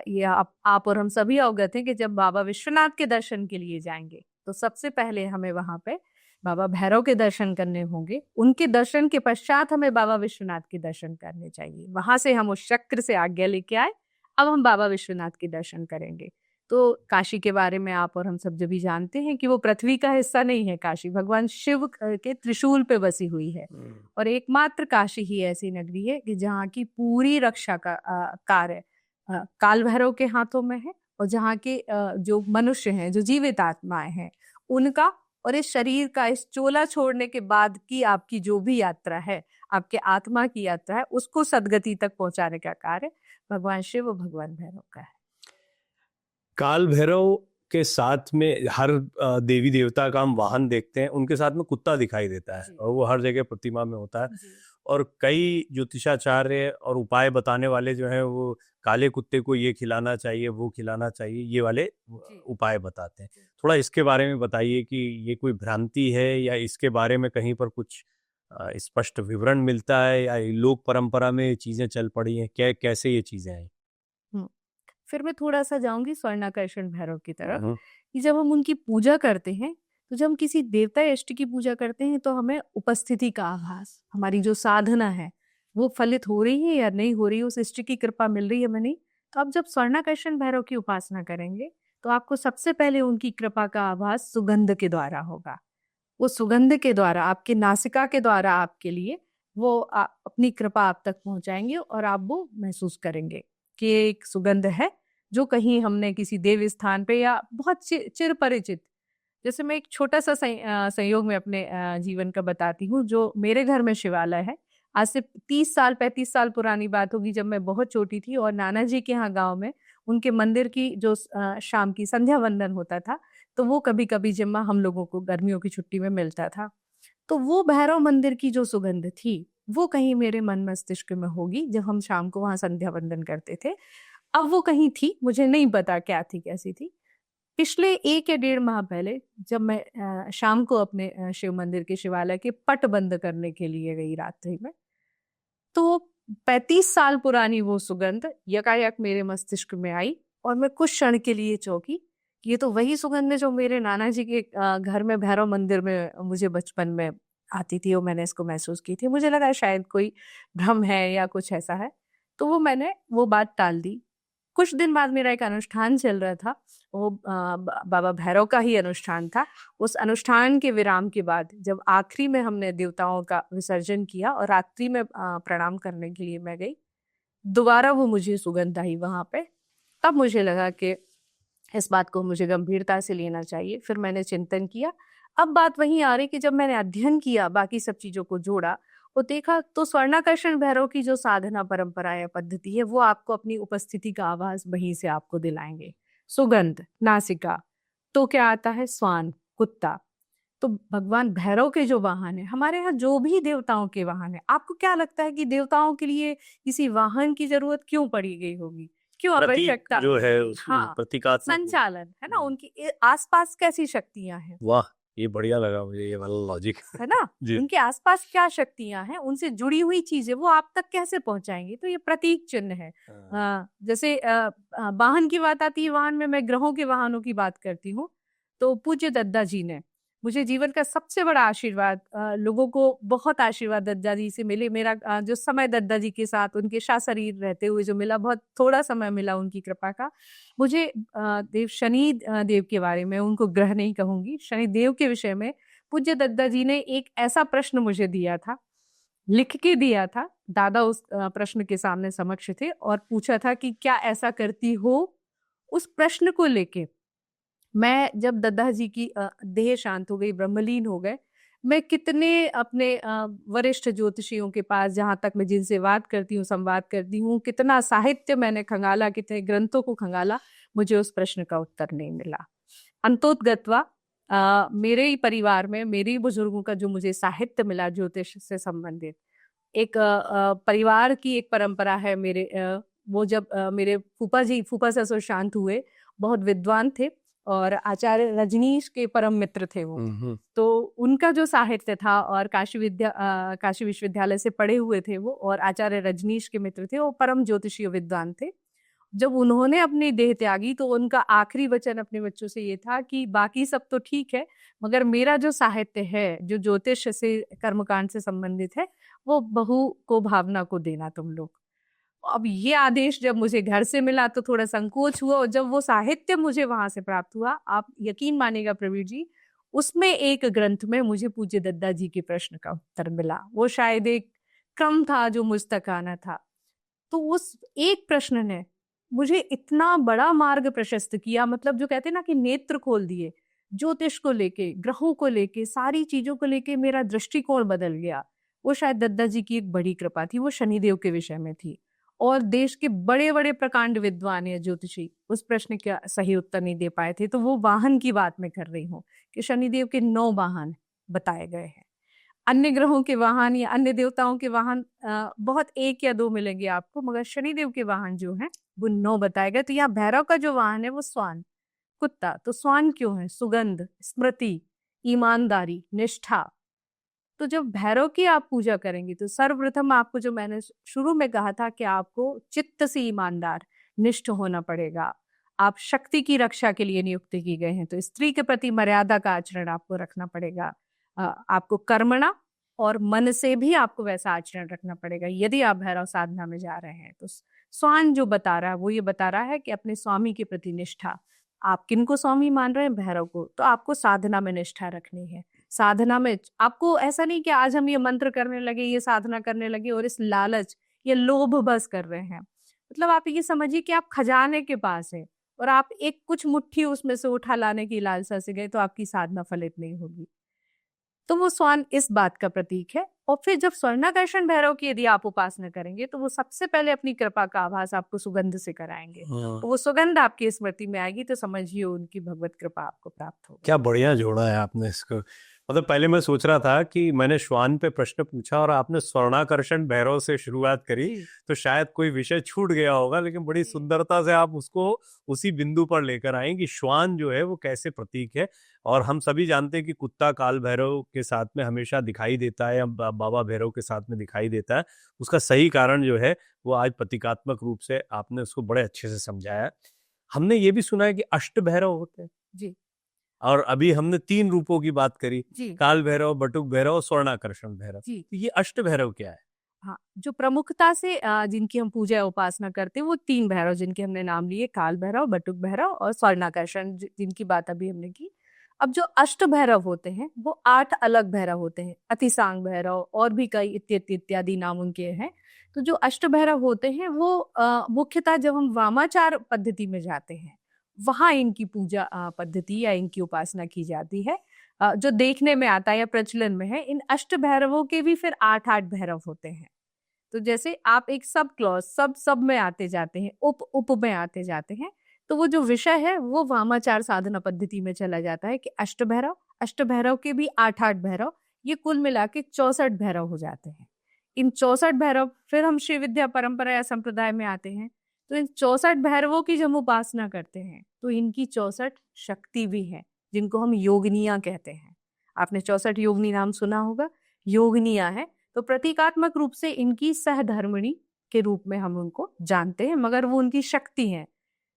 ये आप और हम सभी अवगत हैं कि जब बाबा विश्वनाथ के दर्शन के लिए जाएंगे, तो सबसे पहले हमें वहां पे बाबा भैरव के दर्शन करने होंगे। उनके दर्शन के पश्चात हमें बाबा विश्वनाथ के दर्शन करने चाहिए। वहां से हम उस चक्र से आज्ञा लेके आए, अब हम बाबा विश्वनाथ के दर्शन करेंगे। तो काशी के बारे में आप और हम सब जो भी जानते हैं कि वो पृथ्वी का हिस्सा नहीं है। काशी भगवान शिव के त्रिशूल पे बसी हुई है, और एकमात्र काशी ही ऐसी नगरी है कि जहाँ की पूरी रक्षा का कार्य काल भैरव के हाथों में है, और जहाँ के जो मनुष्य हैं, जो जीवित आत्माएं हैं, उनका और इस शरीर का, इस चोला छोड़ने के बाद की आपकी जो भी यात्रा है, आपके आत्मा की यात्रा है, उसको सदगति तक पहुंचाने का कार्य भगवान शिव और भगवान भैरव का है। काल भैरव के साथ में हर देवी देवता का हम वाहन देखते हैं, उनके साथ में कुत्ता दिखाई देता है, और वो हर जगह प्रतिमा में होता है। और कई ज्योतिषाचार्य और उपाय बताने वाले जो हैं, वो काले कुत्ते को ये खिलाना चाहिए, वो खिलाना चाहिए, ये वाले उपाय बताते हैं। थोड़ा इसके बारे में बताइए कि ये कोई भ्रांति है या इसके बारे में कहीं पर कुछ स्पष्ट विवरण मिलता है, या लोक परंपरा में ये चीजें चल पड़ी हैं, कैसे ये चीजें आई? फिर मैं थोड़ा सा जाऊंगी स्वर्णाकर्षण भैरव की तरफ, कि जब हम उनकी पूजा करते हैं, तो जब हम किसी देवता या इष्ट की पूजा करते हैं, तो हमें उपस्थिति का आभास, हमारी जो साधना है वो फलित हो रही है या नहीं हो रही है, उस इष्ट की कृपा मिल रही है या नहीं। तो आप जब स्वर्णाकर्षण भैरव की उपासना करेंगे, तो आपको सबसे पहले उनकी कृपा का आभास सुगंध के द्वारा होगा। वो सुगंध के द्वारा, आपके नासिका के द्वारा आपके लिए वो अपनी कृपा आप तक पहुंचाएंगे, और आप वो महसूस करेंगे कि एक सुगंध है जो कहीं हमने किसी देव स्थान पे या बहुत चिर परिचित। जैसे मैं एक छोटा सा संयोग में अपने जीवन का बताती हूँ। जो मेरे घर में शिवालय है, आज से 30 साल 35 साल पुरानी बात होगी, जब मैं बहुत छोटी थी, और नाना जी के यहाँ गांव में उनके मंदिर की जो शाम की संध्या वंदन होता था, तो वो कभी कभी जिम्मा हम लोगों को गर्मियों की छुट्टी में मिलता था। तो वो भैरव मंदिर की जो सुगंध थी, वो कहीं मेरे मन मस्तिष्क में होगी जब हम शाम को वहां संध्या वंदन करते थे। अब वो कहीं थी, मुझे नहीं पता क्या थी, कैसी थी। पिछले 1 या 1.5 माह पहले जब मैं शाम को अपने शिव मंदिर के शिवालय के पट बंद करने के लिए गई रात्रि में, तो 35 साल पुरानी वो सुगंध यकायक मेरे मस्तिष्क में आई और मैं कुछ क्षण के लिए चौंकी। ये तो वही सुगंध है जो मेरे नाना जी के घर में भैरव मंदिर में मुझे बचपन में आती थी और मैंने इसको महसूस की थी। मुझे लगा शायद कोई भ्रम है या कुछ ऐसा है, तो मैंने वो बात टाल दी। कुछ दिन बाद मेरा एक अनुष्ठान चल रहा था, वो बाबा भैरव का ही अनुष्ठान था। उस अनुष्ठान के विराम के बाद जब आखिरी में हमने देवताओं का विसर्जन किया और रात्रि में प्रणाम करने के लिए मैं गई, दोबारा वो मुझे सुगंध आई वहां पे। तब मुझे लगा कि इस बात को मुझे गंभीरता से लेना चाहिए। फिर मैंने चिंतन किया। अब बात वहीं आ रही कि जब मैंने अध्ययन किया, बाकी सब चीजों को जोड़ा और देखा, तो स्वर्णाकर्षण भैरव की जो साधना परंपरा या पद्धति है, वो आपको अपनी उपस्थिति का आभास वहीं से आपको दिलाएंगे। सुगंध, नासिका, तो क्या आता है? स्वान, कुत्ता। तो भगवान भैरव के जो वाहन है, हमारे यहाँ जो भी देवताओं के वाहन है, आपको क्या लगता है कि देवताओं के लिए किसी वाहन की जरूरत क्यों पड़ी गई होगी? क्यों आवश्यकता जो है उस हाँ, प्रतीकात्मक संचालन है ना, उनकी आसपास कैसी शक्तियां हैं? वाह, ये बढ़िया लगा मुझे ये वाला लॉजिक है ना जी। उनके आसपास क्या शक्तियां हैं, उनसे जुड़ी हुई चीजें वो आप तक कैसे पहुंचाएंगी? तो ये प्रतीक चिन्ह है। जैसे वाहन की बात आती है, वाहन में मैं ग्रहों के वाहनों की बात करती हूँ। तो पूज्य दद्दा जी ने मुझे जीवन का सबसे बड़ा आशीर्वाद, लोगों को बहुत आशीर्वाद दद्दा जी से मिले। मेरा जो समय दद्दा जी के साथ उनके शाशरीर रहते हुए जो मिला, बहुत थोड़ा समय मिला उनकी कृपा का। मुझे देव शनि देव के बारे में, उनको ग्रह नहीं कहूंगी, शनि देव के विषय में पूज्य दद्दा जी ने एक ऐसा प्रश्न मुझे दिया था, लिख के दिया था। दादा उस प्रश्न के सामने समक्ष थे और पूछा था कि क्या ऐसा करती हो। उस प्रश्न को लेके मैं, जब दद्दा जी की देह शांत हो गई, ब्रह्मलीन हो गए, मैं कितने अपने वरिष्ठ ज्योतिषियों के पास, जहाँ तक मैं जिनसे बात करती हूँ, संवाद करती हूँ, कितना साहित्य मैंने खंगाला, कितने ग्रंथों को खंगाला, मुझे उस प्रश्न का उत्तर नहीं मिला। अंतोतगत्वा मेरे ही परिवार में, मेरे ही बुजुर्गों का जो मुझे साहित्य मिला ज्योतिष से संबंधित, एक परिवार की एक परंपरा है मेरे। वो जब मेरे फूफा ससुर शांत हुए, बहुत विद्वान थे और आचार्य रजनीश के परम मित्र थे वो। तो उनका जो साहित्य था, और काशी विश्वविद्यालय से पढ़े हुए थे वो, और आचार्य रजनीश के मित्र थे, वो परम ज्योतिषीय विद्वान थे। जब उन्होंने अपनी देह त्यागी, तो उनका आखिरी वचन अपने बच्चों से ये था कि बाकी सब तो ठीक है, मगर मेरा जो साहित्य है, जो ज्योतिष से, कर्मकांड से संबंधित है, वो बहू को, भावना को देना तुम लोग। अब ये आदेश जब मुझे घर से मिला तो थोड़ा संकोच हुआ, और जब वो साहित्य मुझे वहां से प्राप्त हुआ, आप यकीन मानेगा प्रवीण जी, उसमें एक ग्रंथ में मुझे पूज्य दद्दा जी के प्रश्न का उत्तर मिला। वो शायद एक क्रम था जो मुझ तक आना था। तो उस एक प्रश्न ने मुझे इतना बड़ा मार्ग प्रशस्त किया, मतलब जो कहते हैं ना कि नेत्र खोल दिए, ज्योतिष को लेके, ग्रहों को लेके, सारी चीजों को लेके मेरा दृष्टिकोण बदल गया। वो शायद दद्दा जी की एक बड़ी कृपा थी। वो शनिदेव के विषय में थी, और देश के बड़े बड़े प्रकांड विद्वान या ज्योतिषी उस प्रश्न का सही उत्तर नहीं दे पाए थे। तो वो वाहन की बात मैं कर रही हूँ कि शनिदेव के 9 वाहन बताए गए हैं। अन्य ग्रहों के वाहन या अन्य देवताओं के वाहन बहुत 1 या 2 मिलेंगे आपको, मगर शनिदेव के वाहन जो हैं वो 9 बताए गए। तो यहाँ भैरव का जो वाहन है वो स्वान, कुत्ता। तो स्वान क्यों है? सुगंध, स्मृति, ईमानदारी, निष्ठा। तो जब भैरव की आप पूजा करेंगे, तो सर्वप्रथम आपको, जो मैंने शुरू में कहा था, कि आपको चित्त से ईमानदार, निष्ठ होना पड़ेगा। आप शक्ति की रक्षा के लिए नियुक्त की गए हैं, तो स्त्री के प्रति मर्यादा का आचरण आपको रखना पड़ेगा। आपको कर्मणा और मन से भी आपको वैसा आचरण रखना पड़ेगा यदि आप भैरव साधना में जा रहे हैं। तो स्वान जो बता रहा है वो ये बता रहा है कि अपने स्वामी के प्रति निष्ठा। आप किनको स्वामी मान रहे हैं? भैरव को। तो आपको साधना में निष्ठा रखनी है। साधना में आपको ऐसा नहीं कि आज हम ये मंत्र करने लगे, ये साधना करने लगे और इस लालच या लोभ बस कर रहे हैं। मतलब आप ये समझिए कि आप खजाने के पास हैं और आप एक कुछ मुट्ठी उसमें से उठा लाने की लालसा से गए, तो आपकी साधना फलित नहीं होगी। तो वो स्वान इस बात का प्रतीक है। और फिर जब स्वर्णाकर्षण भैरव की यदि आप उपासना करेंगे, तो वो सबसे पहले अपनी कृपा का आभास आपको सुगंध से कराएंगे। तो वो सुगंध आपकी स्मृति में आएगी, तो समझिए उनकी भगवत कृपा आपको प्राप्त होगी। क्या बढ़िया जोड़ा है आपने इसको। मतलब पहले मैं सोच रहा था कि मैंने श्वान पे प्रश्न पूछा और आपने स्वर्णाकर्षण भैरव से शुरुआत करी, जी तो शायद कोई विषय छूट गया होगा, लेकिन बड़ी जी सुंदरता से आप उसको उसी बिंदु पर लेकर आए कि श्वान जो है वो कैसे प्रतीक है। और हम सभी जानते हैं कि कुत्ता काल भैरव के साथ में हमेशा दिखाई देता है या बाबा भैरव के साथ में दिखाई देता है। उसका सही कारण जो है वो आज प्रतीकात्मक रूप से आपने उसको बड़े अच्छे से समझाया। हमने ये भी सुना है कि अष्ट भैरव होते हैं, जी और अभी हमने 3 रूपों की बात करी, जी काल भैरव, बटुक भैरव और स्वर्णाकर्षण भैरव। जी तो ये अष्ट भैरव क्या है? हाँ, जो प्रमुखता से जिनकी हम पूजा उपासना करते हैं वो 3 भैरव जिनके हमने नाम लिए, काल भैरव, बटुक भैरव और स्वर्णाकर्षण, जिनकी बात अभी हमने की। अब जो अष्ट भैरव होते हैं वो 8 अलग भैरव होते हैं, अतिसांग भैरव और भी कई इत्यादि नाम उनके हैं। तो जो अष्ट भैरव होते हैं वो मुख्यतः जब हम वामाचार पद्धति में जाते हैं वहां इनकी पूजा पद्धति या इनकी उपासना की जाती है। जो देखने में आता है या प्रचलन में है, इन अष्ट भैरवों के भी फिर 8 भैरव होते हैं। तो जैसे आप एक सब क्लॉज सब में आते जाते हैं, उप उप में आते जाते हैं, तो वो जो विषय है वो वामाचार साधना पद्धति में चला जाता है कि अष्ट भैरव के भी 8 भैरव, ये कुल मिला के 64 भैरव हो जाते हैं। इन 64 भैरव, फिर हम श्री विद्या परंपरा या संप्रदाय में आते हैं, तो इन 64 भैरवों की जब हम उपासना करते हैं तो इनकी 64 शक्ति भी है, जिनको हम योगिनियां कहते हैं। आपने 64 योगिनी नाम सुना होगा, योगिनियां है। तो प्रतीकात्मक रूप से इनकी सहधर्मिणी के रूप में हम उनको जानते हैं, मगर वो उनकी शक्ति है।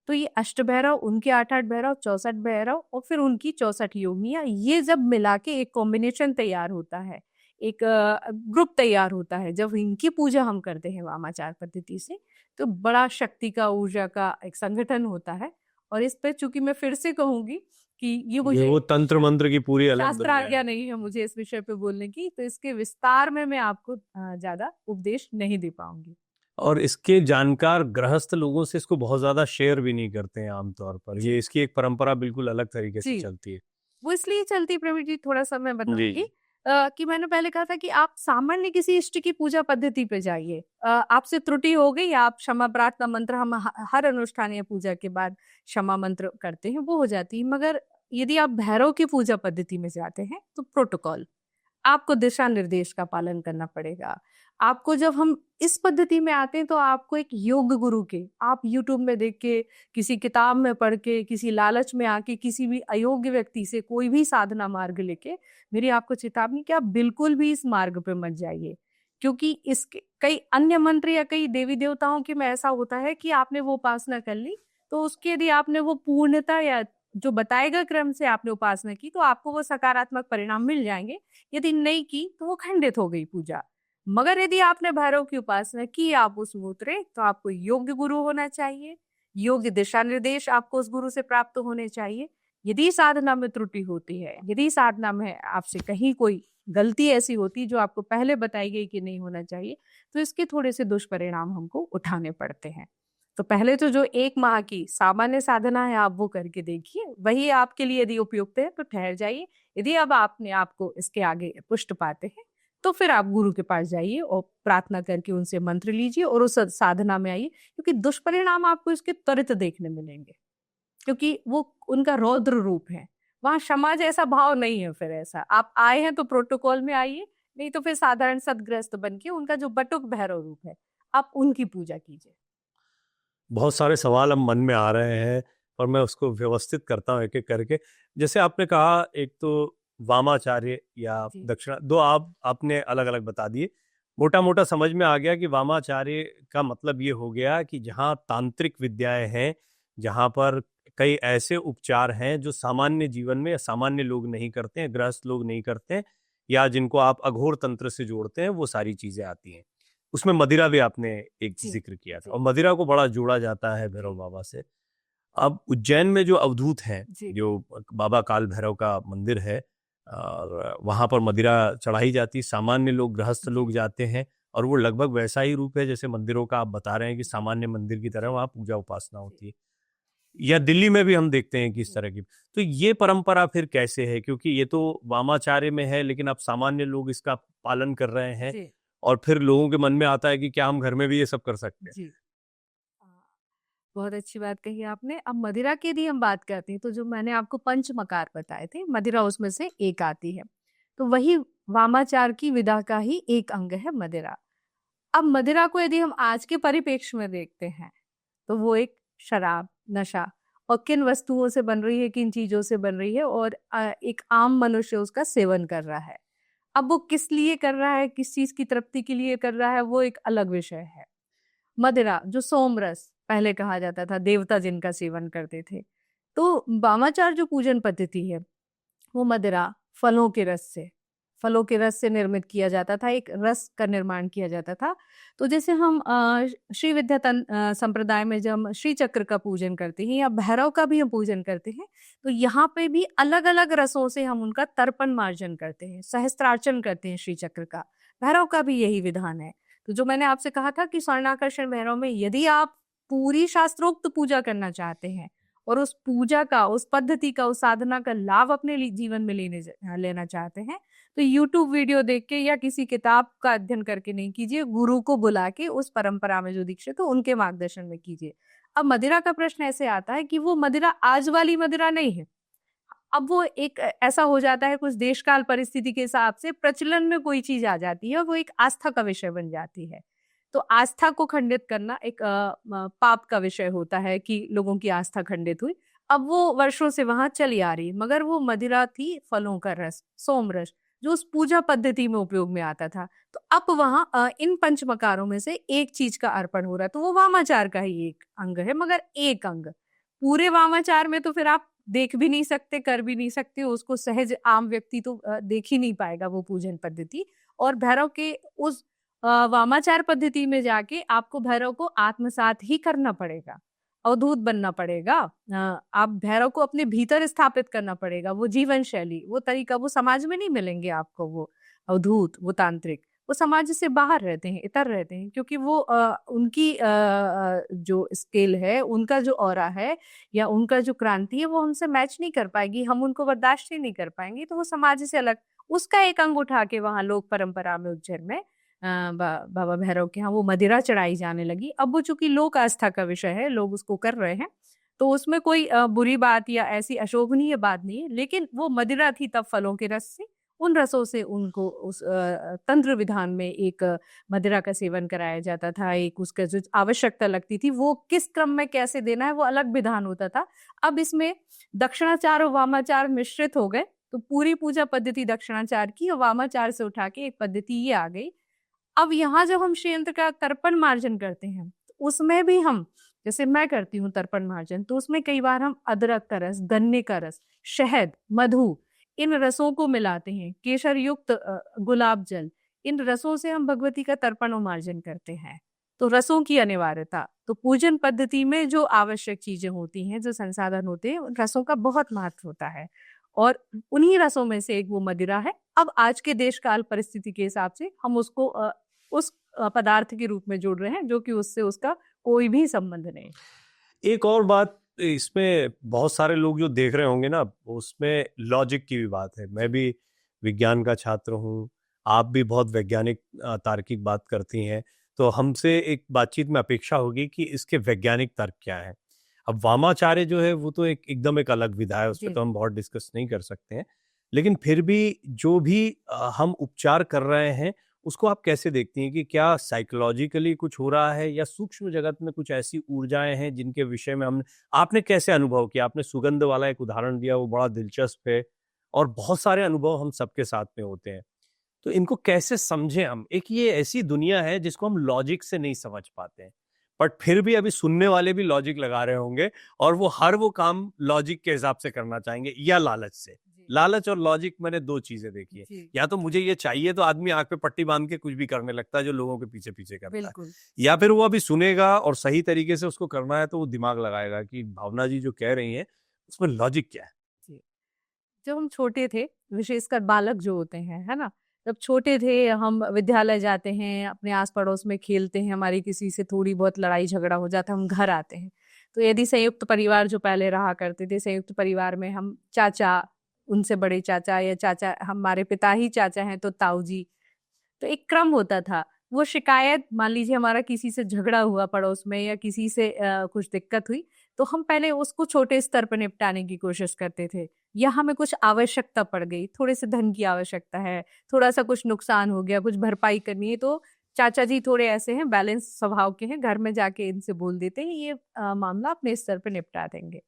तो ये अष्ट भैरव, उनके 8 भैरव, 64 भैरव और फिर उनकी 64 योगिनियां, ये जब मिला के एक कॉम्बिनेशन तैयार होता है, एक ग्रुप तैयार होता है। जब इनकी पूजा हम करते हैं वामाचार पद्धति से, तो बड़ा शक्ति का, ऊर्जा का एक संगठन होता है। और इस पे चूंकि मैं फिर से कहूंगी कि ये मुझे वो तंत्र मंत्र की पूरी अलग शास्त्र दुनिया आज्ञा है। नहीं है मुझे इस विषय पे बोलने की, तो इसके विस्तार में मैं आपको ज्यादा उपदेश नहीं दे पाऊंगी। और इसके जानकार गृहस्थ लोगों से इसको बहुत ज्यादा शेयर भी नहीं करते हैं आमतौर पर। जी ये इसकी एक परंपरा बिल्कुल अलग तरीके से जी चलती है। वो इसलिए चलती है प्रवीण जी, थोड़ा सा मैं जी बताऊंगी जी। कि मैंने पहले कहा था कि आप सामान्य किसी इष्ट की पूजा पद्धति पे जाइए, आपसे त्रुटि हो गई, आप क्षमा प्रार्थना मंत्र, हम हर अनुष्ठान या पूजा के बाद क्षमा मंत्र करते हैं, वो हो जाती है। मगर यदि आप भैरव की पूजा पद्धति में जाते हैं तो प्रोटोकॉल, आपको दिशा निर्देश का पालन करना पड़ेगा। आपको, जब हम इस पद्धति में आते हैं तो आपको एक योग गुरु के, आप यूट्यूब में देख के, किसी किताब में पढ़ के, किसी लालच में आके, किसी भी अयोग्य व्यक्ति से कोई भी साधना मार्ग लेके, मेरी आपको चेतावनी कि आप बिल्कुल भी इस मार्ग पे मत जाइए। क्योंकि इसके कई अन्य मंत्र या कई देवी देवताओं के में ऐसा होता है कि आपने वो उपासना कर ली, तो उसके यदि आपने वो पूर्णता या जो बताए गए क्रम से आपने उपासना की तो आपको वो सकारात्मक परिणाम मिल जाएंगे। यदि नहीं की तो वो खंडित हो गई पूजा। मगर यदि आपने भैरव की उपासना की, आप उसमें उतरे, तो आपको योग्य गुरु होना चाहिए, योग्य दिशा निर्देश आपको उस गुरु से प्राप्त होने चाहिए। यदि साधना में त्रुटि होती है, यदि साधना में आपसे कहीं कोई गलती ऐसी होती जो आपको पहले बताई गई कि नहीं होना चाहिए, तो इसके थोड़े से दुष्परिणाम हमको उठाने पड़ते हैं। तो पहले तो जो 1 माह की सामान्य साधना है आप वो करके देखिए, वही आपके लिए यदि उपयुक्त है तो ठहर जाइए। यदि अब आपने आपको इसके आगे पुष्ट पाते हैं तो फिर आप गुरु के पास जाइए और प्रार्थना करके उनसे मंत्र लीजिए और उस साधना में आइए, क्योंकि दुष्परिणाम आपको इसके त्वरित देखने मिलेंगे, क्योंकि वो उनका रौद्र रूप है। वहां क्षमा जैसा भाव नहीं है। फिर ऐसा आप आए हैं तो प्रोटोकॉल में आइए, नहीं तो फिर साधारण सदग्रस्त बन के उनका जो बटुक भैरव रूप है आप उनकी पूजा कीजिए। बहुत सारे सवाल अब मन में आ रहे हैं और मैं उसको व्यवस्थित करता हूँ एक एक करके। जैसे आपने कहा, एक तो वामाचार्य या जी दक्षिणा, दो आपने अलग अलग बता दिए। मोटा मोटा समझ में आ गया कि वामाचार्य का मतलब ये हो गया कि जहाँ तांत्रिक विद्याएं हैं, जहाँ पर कई ऐसे उपचार हैं जो सामान्य जीवन में सामान्य लोग नहीं करते हैं, गृहस्थ लोग नहीं करते हैं, या जिनको आप अघोर तंत्र से जोड़ते हैं, वो सारी चीजें आती हैं। उसमें मदिरा भी आपने एक जी जिक्र किया था, जी और मदिरा को बड़ा जोड़ा जाता है भैरव जी बाबा से। अब उज्जैन में जो अवधूत हैं, जी जो बाबा काल भैरव का मंदिर है, और वहां पर मदिरा चढ़ाई जाती, सामान्य लोग, गृहस्थ जी लोग जाते हैं, और वो लगभग वैसा ही रूप है जैसे मंदिरों का आप बता रहे हैं कि सामान्य मंदिर की तरह वहाँ पूजा उपासना होती है। या दिल्ली में भी हम देखते हैं कि इस जी तरह की। तो ये परंपरा फिर कैसे है? क्योंकि ये तो वामाचार्य में है, लेकिन अब सामान्य लोग इसका पालन कर रहे हैं, जी और फिर लोगों के मन में आता है कि क्या हम घर में भी ये सब कर सकते हैं? जी आ, बहुत अच्छी बात कही आपने। अब मदिरा की यदि हम बात करते हैं तो जो मैंने आपको पंच मकार बताए थे, मदिरा उसमें से एक आती है। तो वही वामाचार की विधा का ही एक अंग है मदिरा। अब मदिरा को यदि हम आज के परिप्रेक्ष्य में देखते हैं तो वो एक शराब, नशा, और किन वस्तुओं से बन रही है, किन चीजों से बन रही है, और एक आम मनुष्य उसका सेवन कर रहा है। अब वो किस लिए कर रहा है, किस चीज की तृप्ति के लिए कर रहा है, वो एक अलग विषय है। मदिरा जो सोमरस पहले कहा जाता था, देवता जिनका सेवन करते थे, तो वामाचार जो पूजन पद्धति है वो मदिरा फलों के रस से निर्मित किया जाता था, एक रस का निर्माण किया जाता था। तो जैसे हम श्री विद्या संप्रदाय में जब हम श्री चक्र का पूजन करते हैं या भैरव का भी हम पूजन करते हैं, तो यहाँ पे भी अलग अलग रसों से हम उनका तर्पण मार्जन करते हैं, सहस्त्रार्चन करते हैं श्री चक्र का। भैरव का भी यही विधान है। तो जो मैंने आपसे कहा था कि स्वर्णाकर्षण भैरव में यदि आप पूरी शास्त्रोक्त पूजा करना चाहते हैं और उस पूजा का, उस पद्धति का, उस साधना का लाभ अपने जीवन में लेना चाहते हैं, तो YouTube वीडियो देख के या किसी किताब का अध्ययन करके नहीं कीजिए, गुरु को बुला के उस परंपरा में जो दीक्षित हो उनके मार्गदर्शन में कीजिए। अब मदिरा का प्रश्न ऐसे आता है कि वो मदिरा आज वाली मदिरा नहीं है। अब वो एक ऐसा हो जाता है, कुछ देश काल परिस्थिति के हिसाब से प्रचलन में कोई चीज आ जाती है, वो एक आस्था का विषय बन जाती है। तो आस्था को खंडित करना एक पाप का विषय होता है कि लोगों की आस्था खंडित हुई। अब वो वर्षों से वहां चली आ रही, मगर वो मदिरा थी फलों का रस, सोमरस, जो उस पूजा पद्धति में उपयोग में आता था। तो अब वहां इन पंचमकारों में से एक चीज का अर्पण हो रहा है, तो वो वामाचार का ही एक अंग है, मगर एक अंग। पूरे वामाचार में तो फिर आप देख भी नहीं सकते, कर भी नहीं सकते, उसको सहज आम व्यक्ति तो देख ही नहीं पाएगा वो पूजन पद्धति। और भैरव के उस वामाचार पद्धति में जाके आपको भैरव को आत्मसात ही करना पड़ेगा, अवधूत बनना पड़ेगा। आप भैरव को अपने भीतर स्थापित करना पड़ेगा। वो जीवन शैली, वो तरीका, वो समाज में नहीं मिलेंगे आपको। वो अवधूत, वो तांत्रिक, वो समाज से बाहर रहते हैं, इतर रहते हैं, क्योंकि वो उनकी जो स्केल है, उनका जो ऑरा है या उनका जो क्रांति है, वो हमसे मैच नहीं कर पाएगी, हम उनको बर्दाश्त ही नहीं कर पाएंगे। तो वो समाज से अलग, उसका एक अंग उठा के वहां लोक परंपरा में उज्जैन में बाबा भैरव के यहाँ वो मदिरा चढ़ाई जाने लगी। अब वो चूंकि लोक आस्था का विषय है, लोग उसको कर रहे हैं, तो उसमें कोई बुरी बात या ऐसी अशोभनीय बात नहीं है। लेकिन वो मदिरा थी तब फलों के रस से, उन रसों से उनको उस तंत्र विधान में एक मदिरा का सेवन कराया जाता था। एक उसका जो आवश्यकता लगती थी, वो किस क्रम में कैसे देना है, वो अलग विधान होता था। अब इसमें दक्षिणाचार और वामाचार मिश्रित हो गए, तो पूरी पूजा पद्धति दक्षिणाचार की और वामाचार से उठा के एक पद्धति ये आ गई। अब यहाँ जब हम श्री यंत्र का तर्पण मार्जन करते हैं, तो उसमें भी हम, जैसे मैं करती हूँ तर्पण मार्जन, तो उसमें कई बार हम अदरक का रस, गन्ने का रस, शहद, मधु, इन रसों को मिलाते हैं, केसर युक्त गुलाब जल, इन रसों से हम भगवती का तर्पण और मार्जन करते हैं। तो रसों की अनिवार्यता, तो पूजन पद्धति में जो आवश्यक चीजें होती हैं, जो संसाधन होते हैं, उन रसों का बहुत महत्व होता है, और उन्हीं रसों में से एक वो मदिरा है। अब आज के देश काल परिस्थिति के हिसाब से हम उसको उस पदार्थ के रूप में जोड़ रहे हैं, जो कि उससे उसका कोई भी संबंध नहीं। एक और बात, इसमें बहुत सारे लोग जो देख रहे होंगे ना, उसमें लॉजिक की भी बात है। मैं भी विज्ञान का छात्र हूँ, आप भी बहुत वैज्ञानिक तार्किक बात करती हैं, तो हमसे एक बातचीत में अपेक्षा होगी कि इसके वैज्ञानिक तर्क क्या है। अब वामाचार्य जो है वो तो एकदम एक अलग विधा है, उस पर तो हम बहुत डिस्कस नहीं कर सकते हैं, लेकिन फिर भी जो भी हम उपचार कर रहे हैं उसको आप कैसे देखती हैं कि क्या साइकोलॉजिकली कुछ हो रहा है या सूक्ष्म जगत में कुछ ऐसी ऊर्जाएं हैं जिनके विषय में आपने कैसे अनुभव किया? आपने सुगंध वाला एक उदाहरण दिया, वो बड़ा दिलचस्प है, और बहुत सारे अनुभव हम सबके साथ में होते हैं, तो इनको कैसे समझें हम? एक ये ऐसी दुनिया है जिसको हम लॉजिक से नहीं समझ पाते हैं, बट फिर भी अभी सुनने वाले भी लॉजिक लगा रहे होंगे और वो हर वो काम लॉजिक के हिसाब से करना चाहेंगे या लालच से। लालच और लॉजिक, मैंने दो चीजें देखी है। या तो मुझे ये चाहिए तो आदमी आंख पे पट्टी बांध के कुछ भी करने लगता है जो लोगों के पीछे पीछे करता है, या फिर वो अभी सुनेगा और सही तरीके से उसको करना है तो वो दिमाग लगाएगा कि भावना जी जो कह रही हैं उसमें लॉजिक क्या है। जब हम छोटे थे, विशेषकर बालक जो होते हैं, है ना, जब छोटे थे, हम विद्यालय जाते हैं, अपने आस पड़ोस में खेलते हैं, हमारी किसी से थोड़ी बहुत लड़ाई झगड़ा हो जाता है, हम घर आते हैं, तो यदि संयुक्त परिवार जो पहले रहा करते थे, संयुक्त परिवार में हम चाचा, उनसे बड़े चाचा, या चाचा, हमारे पिता ही चाचा हैं तो ताऊ जी, तो एक क्रम होता था। वो शिकायत, मान लीजिए हमारा किसी से झगड़ा हुआ पड़ोस में या किसी से कुछ दिक्कत हुई, तो हम पहले उसको छोटे स्तर पर निपटाने की कोशिश करते थे, या हमें कुछ आवश्यकता पड़ गई, थोड़े से धन की आवश्यकता है, थोड़ा सा कुछ नुकसान हो गया, कुछ भरपाई करनी है, तो चाचा जी थोड़े ऐसे हैं, बैलेंस स्वभाव के हैं, घर में जाके इनसे बोल देते हैं ये मामला अपने स्तर पे निपटा देंगे।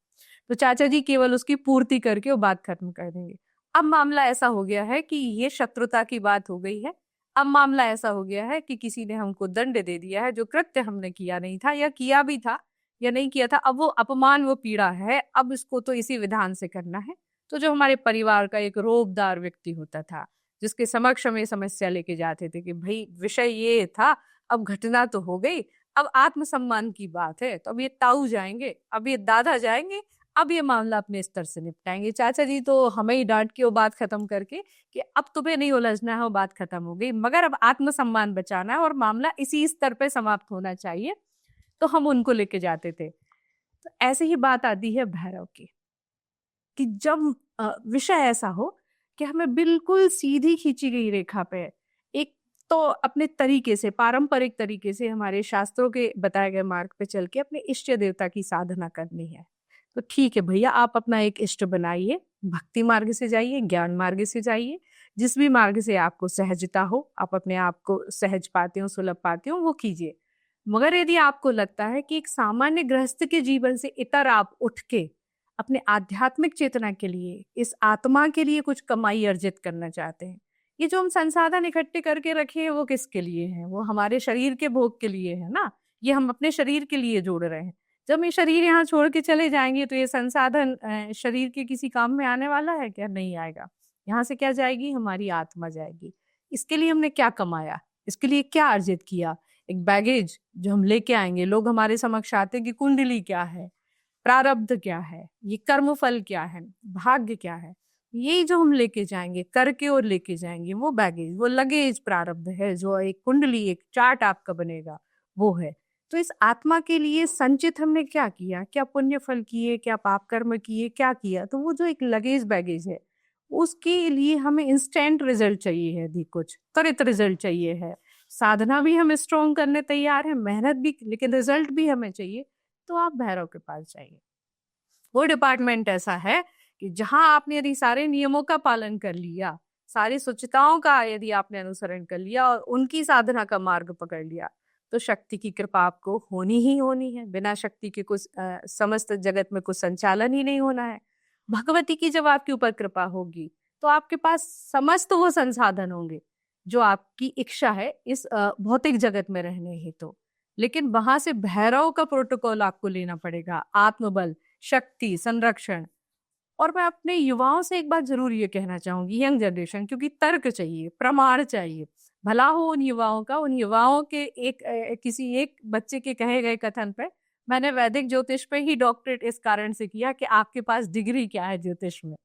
तो चाचा जी केवल उसकी पूर्ति करके वो बात खत्म कर देंगे। अब मामला ऐसा हो गया है कि ये शत्रुता की बात हो गई है। अब मामला ऐसा हो गया है कि किसी ने हमको दंड दे दिया है, जो कृत्य हमने किया नहीं था, या किया भी था या नहीं किया था, अब वो अपमान, वो पीड़ा है, अब इसको तो इसी विधान से करना है। तो जो हमारे परिवार का एक रोबदार व्यक्ति होता था, जिसके समक्ष हम ये समस्या लेके जाते थे कि भाई विषय ये था, अब घटना तो हो गई, अब आत्मसम्मान की बात है, तो अब ये ताऊ जाएंगे, अब ये दादा जाएंगे, अब ये मामला अपने स्तर से निपटाएंगे। चाचा जी तो हमें ही डांट के वो बात खत्म करके कि अब तुम्हें नहीं उलझना है, वो बात खत्म हो गई, मगर अब आत्मसम्मान बचाना है और मामला इसी स्तर पे समाप्त होना चाहिए, तो हम उनको लेके जाते थे। तो ऐसे ही बात आती है भैरव की, कि जब विषय ऐसा हो कि हमें बिल्कुल सीधी खींची गई रेखा पे एक, तो अपने तरीके से, पारंपरिक तरीके से, हमारे शास्त्रों के बताए गए मार्ग पे चल के अपने इष्ट देवता की साधना करनी है। तो ठीक है भैया, आप अपना एक इष्ट बनाइए, भक्ति मार्ग से जाइए, ज्ञान मार्ग से जाइए, जिस भी मार्ग से आपको सहजता हो, आप अपने आप को सहज पाते हो, सुलभ पाते हो, वो कीजिए। मगर यदि आपको लगता है कि एक सामान्य गृहस्थ के जीवन से इतर आप उठ के अपने आध्यात्मिक चेतना के लिए, इस आत्मा के लिए कुछ कमाई अर्जित करना चाहते हैं, ये जो हम संसाधन इकट्ठे करके रखे हैं वो किसके लिए हैं? वो हमारे शरीर के भोग के लिए है ना, ये हम अपने शरीर के लिए जोड़ रहे हैं। जब ये शरीर यहाँ छोड़ के चले जाएंगे तो ये संसाधन शरीर के किसी काम में आने वाला है क्या? नहीं आएगा। यहाँ से क्या जाएगी? हमारी आत्मा जाएगी। इसके लिए हमने क्या कमाया, इसके लिए क्या अर्जित किया? एक बैगेज जो हम लेके आएंगे, लोग हमारे समक्ष आते हैं कि कुंडली क्या है, प्रारब्ध क्या है, ये कर्मफल क्या है, भाग्य क्या है, यही जो हम लेके जाएंगे, करके और लेके जाएंगे, वो बैगेज, वो लगेज प्रारब्ध है, जो एक कुंडली, एक चार्ट आपका बनेगा, वो है। तो इस आत्मा के लिए संचित हमने क्या किया, क्या पुण्य फल किए, क्या पाप कर्म किए, क्या किया, तो वो जो एक लगेज बैगेज है, उसके लिए हमें इंस्टेंट रिजल्ट चाहिए है, यदि कुछ त्वरित रिजल्ट चाहिए है, साधना भी हम स्ट्रॉन्ग करने तैयार हैं, मेहनत भी, लेकिन रिजल्ट भी हमें चाहिए, तो आप भैरव के पास जाइए। वो डिपार्टमेंट ऐसा है कि जहां आपने यदि सारे नियमों का पालन कर लिया, सारी शुचिताओं का यदि आपने अनुसरण कर लिया और उनकी साधना का मार्ग पकड़ लिया, तो शक्ति की कृपा आपको होनी ही होनी है। बिना शक्ति के कुछ समस्त जगत में कुछ संचालन ही नहीं होना है। भगवती की जब आपके ऊपर कृपा होगी तो आपके पास समस्त वो संसाधन होंगे जो आपकी इच्छा है इस भौतिक जगत में रहने हेतु। लेकिन वहां से भैरव का प्रोटोकॉल आपको लेना पड़ेगा, आत्मबल, शक्ति, संरक्षण। और मैं अपने युवाओं से एक बात जरूर ये कहना चाहूंगी, यंग जनरेशन, क्योंकि तर्क चाहिए, प्रमाण चाहिए, भला हो उन युवाओं के किसी एक बच्चे के कहे गए कथन पे मैंने वैदिक ज्योतिष पे ही डॉक्टरेट इस कारण से किया कि आपके पास डिग्री क्या है ज्योतिष में।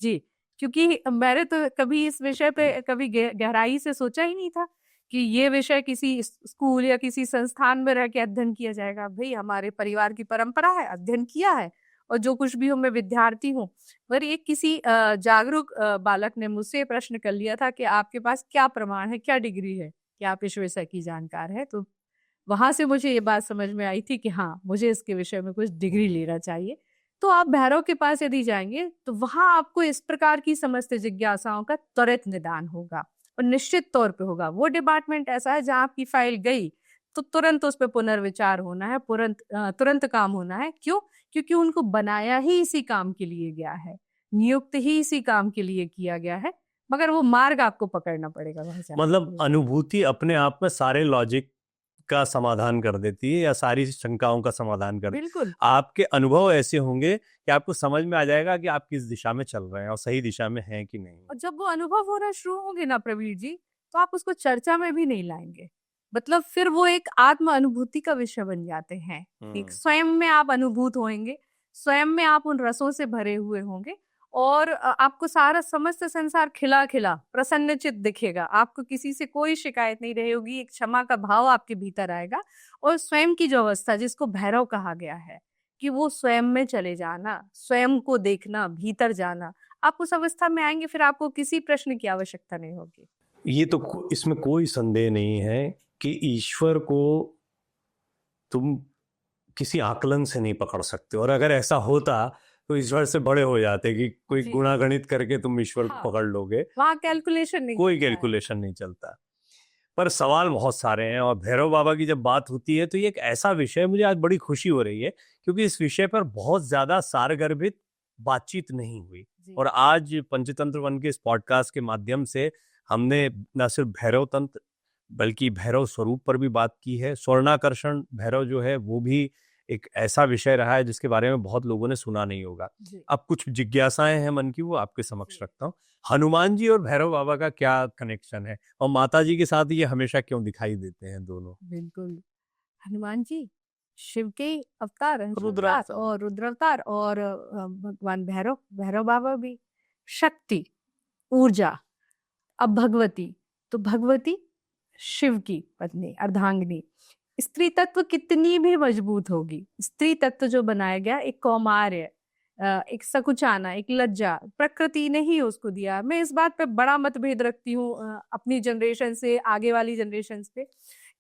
जी, क्योंकि मैंने तो कभी इस विषय पे कभी गहराई से सोचा ही नहीं था कि ये विषय किसी स्कूल या किसी संस्थान में रह के अध्ययन किया जाएगा। भाई हमारे परिवार की परंपरा है, अध्ययन किया है, और जो कुछ भी हूँ मैं विद्यार्थी हूँ। पर एक किसी जागरूक बालक ने मुझसे प्रश्न कर लिया था कि आपके पास क्या प्रमाण है, क्या डिग्री है कि आप इस विषय की जानकार है। तो वहां से मुझे ये बात समझ में आई थी कि हाँ, मुझे इसके विषय में कुछ डिग्री लेना चाहिए। तो आप भैरव के पास यदि जाएंगे तो वहां आपको इस प्रकार की समस्त जिज्ञासाओं का त्वरित निदान होगा और निश्चित तौर पे होगा। वो डिपार्टमेंट ऐसा है जहां आपकी फाइल गई तो तुरंत उस पर पुनर्विचार होना है, तुरंत काम होना है। क्यों? क्योंकि उनको बनाया ही इसी काम के लिए गया है, नियुक्त ही इसी काम के लिए किया गया है, मगर वो मार्ग आपको पकड़ना पड़ेगा वहां से। मतलब अनुभूति अपने आप में सारे लॉजिक का समाधान कर देती है या सारी शंकाओं का समाधान कर। बिल्कुल, आपके अनुभव ऐसे होंगे कि आपको समझ में आ जाएगा कि आप किस दिशा में चल रहे हैं और सही दिशा में हैं कि नहीं। और जब वो अनुभव होना शुरू होंगे ना प्रवीर जी, तो आप उसको चर्चा में भी नहीं लाएंगे। मतलब फिर वो एक आत्म अनुभूति का विषय बन जाते हैं। एक स्वयं में आप अनुभूत होंगे, स्वयं में आप उन रसों से भरे हुए होंगे और आपको सारा समस्त संसार खिला खिला प्रसन्नचित दिखेगा। आपको किसी से कोई शिकायत नहीं रही होगी, एक क्षमा का भाव आपके भीतर आएगा। और स्वयं की जो अवस्था जिसको भैरव कहा गया है कि वो स्वयं में चले जाना, स्वयं को देखना, भीतर जाना, आप उस अवस्था में आएंगे, फिर आपको किसी प्रश्न की आवश्यकता नहीं होगी। ये तो इसमें कोई संदेह नहीं है कि ईश्वर को तुम किसी आकलन से नहीं पकड़ सकते, और अगर ऐसा होता तो ईश्वर से बड़े हो जाते कि कोई जी। गुणागणित करके तुम ईश्वर को हाँ। पकड़ लोगे, वहाँ कैलकुलेशन नहीं कोई चलता है। कैलकुलेशन नहीं चलता। पर सवाल बहुत सारे हैं, और भैरव बाबा की जब बात होती है तो ये एक ऐसा विषय, मुझे आज बड़ी खुशी हो रही है क्योंकि इस विषय पर बहुत ज्यादा सारगर्भित बातचीत नहीं हुई, जी। और आज पंचतंत्र वन के इस पॉडकास्ट के माध्यम से हमने न सिर्फ भैरव तंत्र बल्कि भैरव स्वरूप पर भी बात की है। स्वर्णाकर्षण भैरव जो है वो भी एक ऐसा विषय रहा है जिसके बारे में बहुत लोगों ने सुना नहीं होगा। जी। अब कुछ जिज्ञासाएं हैं मन की, वो आपके समक्ष जी। रखता हूँ। हनुमान जी और भैरव बाबा का क्या कनेक्शन है, और माता जी के साथ ये हमेशा क्यों दिखाई देते हैं दोनों? बिल्कुल, हनुमान जी शिव के अवतार हैं, रुद्रावतार। शिवदास और रुद्रावतार, और भगवान भैरव भैरव बाबा भी शक्ति, ऊर्जा। अब भगवती, तो भगवती शिव की पत्नी, अर्धांगिनी। स्त्री तत्व कितनी भी मजबूत होगी, स्त्री तत्व जो बनाया गया, एक कौमार्य, एक सकुचाना, एक लज्जा, प्रकृति ने ही उसको दिया। मैं इस बात पे बड़ा मतभेद रखती हूँ अपनी जनरेशन से आगे वाली जनरेशन पे,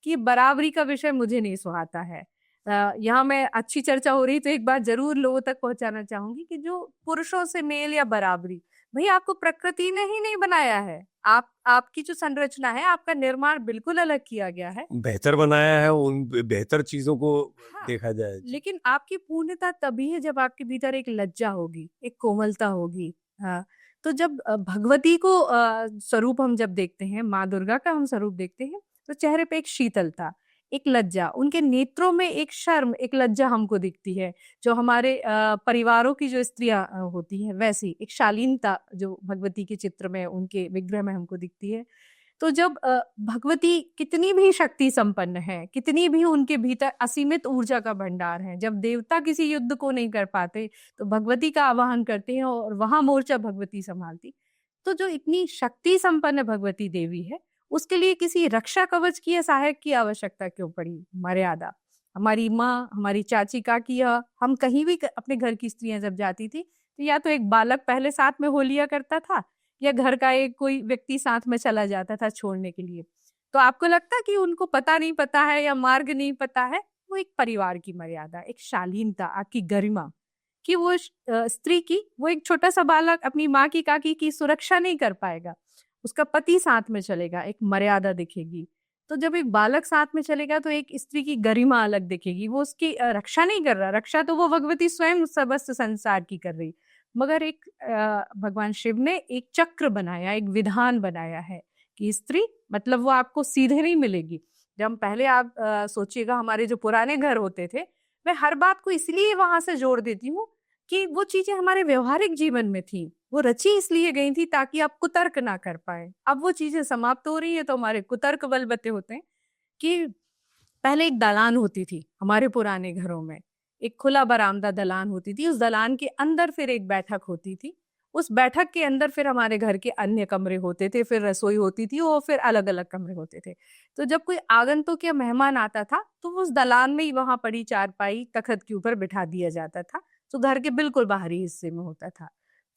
कि बराबरी का विषय मुझे नहीं सुहाता है। यहाँ मैं अच्छी चर्चा हो रही तो एक बात जरूर लोगों तक पहुंचाना चाहूंगी कि जो पुरुषों से मेल या बराबरी, भाई आपको प्रकृति ने ही नहीं बनाया है। आपकी जो संरचना है, आपका निर्माण बिल्कुल अलग किया गया है, बेहतर बनाया है, उन बेहतर चीजों को हाँ, देखा जाए। लेकिन आपकी पूर्णता तभी है जब आपके भीतर एक लज्जा होगी, एक कोमलता होगी। हाँ, तो जब भगवती को स्वरूप हम जब देखते हैं, माँ दुर्गा का हम स्वरूप देखते हैं, तो चेहरे पे एक शीतलता, एक लज्जा, उनके नेत्रों में एक शर्म, एक लज्जा हमको दिखती है। जो हमारे परिवारों की जो स्त्रियां होती हैं, वैसी एक शालीनता जो भगवती के चित्र में, उनके विग्रह में हमको दिखती है। तो जब भगवती कितनी भी शक्ति संपन्न है, कितनी भी उनके भीतर असीमित ऊर्जा का भंडार है, जब देवता किसी युद्ध को नहीं कर पाते तो भगवती का आवाहन करते हैं और वहां मोर्चा भगवती संभालती। तो जो इतनी शक्ति संपन्न भगवती देवी है, उसके लिए किसी रक्षा कवच की या सहायक की आवश्यकता क्यों पड़ी? मर्यादा। हमारी माँ, हमारी चाची, काकी, हम कहीं भी अपने घर की स्त्रियां जब जाती थी तो या तो एक बालक पहले साथ में हो लिया करता था, या घर का एक कोई व्यक्ति साथ में चला जाता था छोड़ने के लिए। तो आपको लगता कि उनको पता नहीं पता है या मार्ग नहीं पता है? वो एक परिवार की मर्यादा, एक शालीनता, आपकी गरिमा, कि वो स्त्री की, वो एक छोटा सा बालक अपनी माँ की, काकी की सुरक्षा नहीं कर पाएगा, उसका पति साथ में चलेगा, एक मर्यादा दिखेगी। तो जब एक बालक साथ में चलेगा तो एक स्त्री की गरिमा अलग दिखेगी। वो उसकी रक्षा नहीं कर रहा, रक्षा तो वो भगवती स्वयं समस्त संसार की कर रही, मगर एक भगवान शिव ने एक चक्र बनाया, एक विधान बनाया है कि स्त्री मतलब वो आपको सीधे नहीं मिलेगी। जब पहले आप सोचिएगा, हमारे जो पुराने घर होते थे, मैं हर बात को इसलिए वहां से जोड़ देती हूँ कि वो चीजें हमारे व्यवहारिक जीवन में थी, वो रची इसलिए गई थी ताकि आप कुतर्क ना कर पाए। अब वो चीजें समाप्त हो रही है तो हमारे कुतर्क बलबते होते हैं। कि पहले एक दलान होती थी हमारे पुराने घरों में, एक खुला बरामदा दलान होती थी, उस दलान के अंदर फिर एक बैठक होती थी, उस बैठक के अंदर फिर हमारे घर के अन्य कमरे होते थे, फिर रसोई होती थी और फिर अलग अलग कमरे होते थे। तो जब कोई आगंतुक या मेहमान आता था तो उस दलान में ही वहां पड़ी चारपाई तखत के ऊपर बिठा दिया जाता था, तो घर के बिल्कुल बाहरी हिस्से में होता था।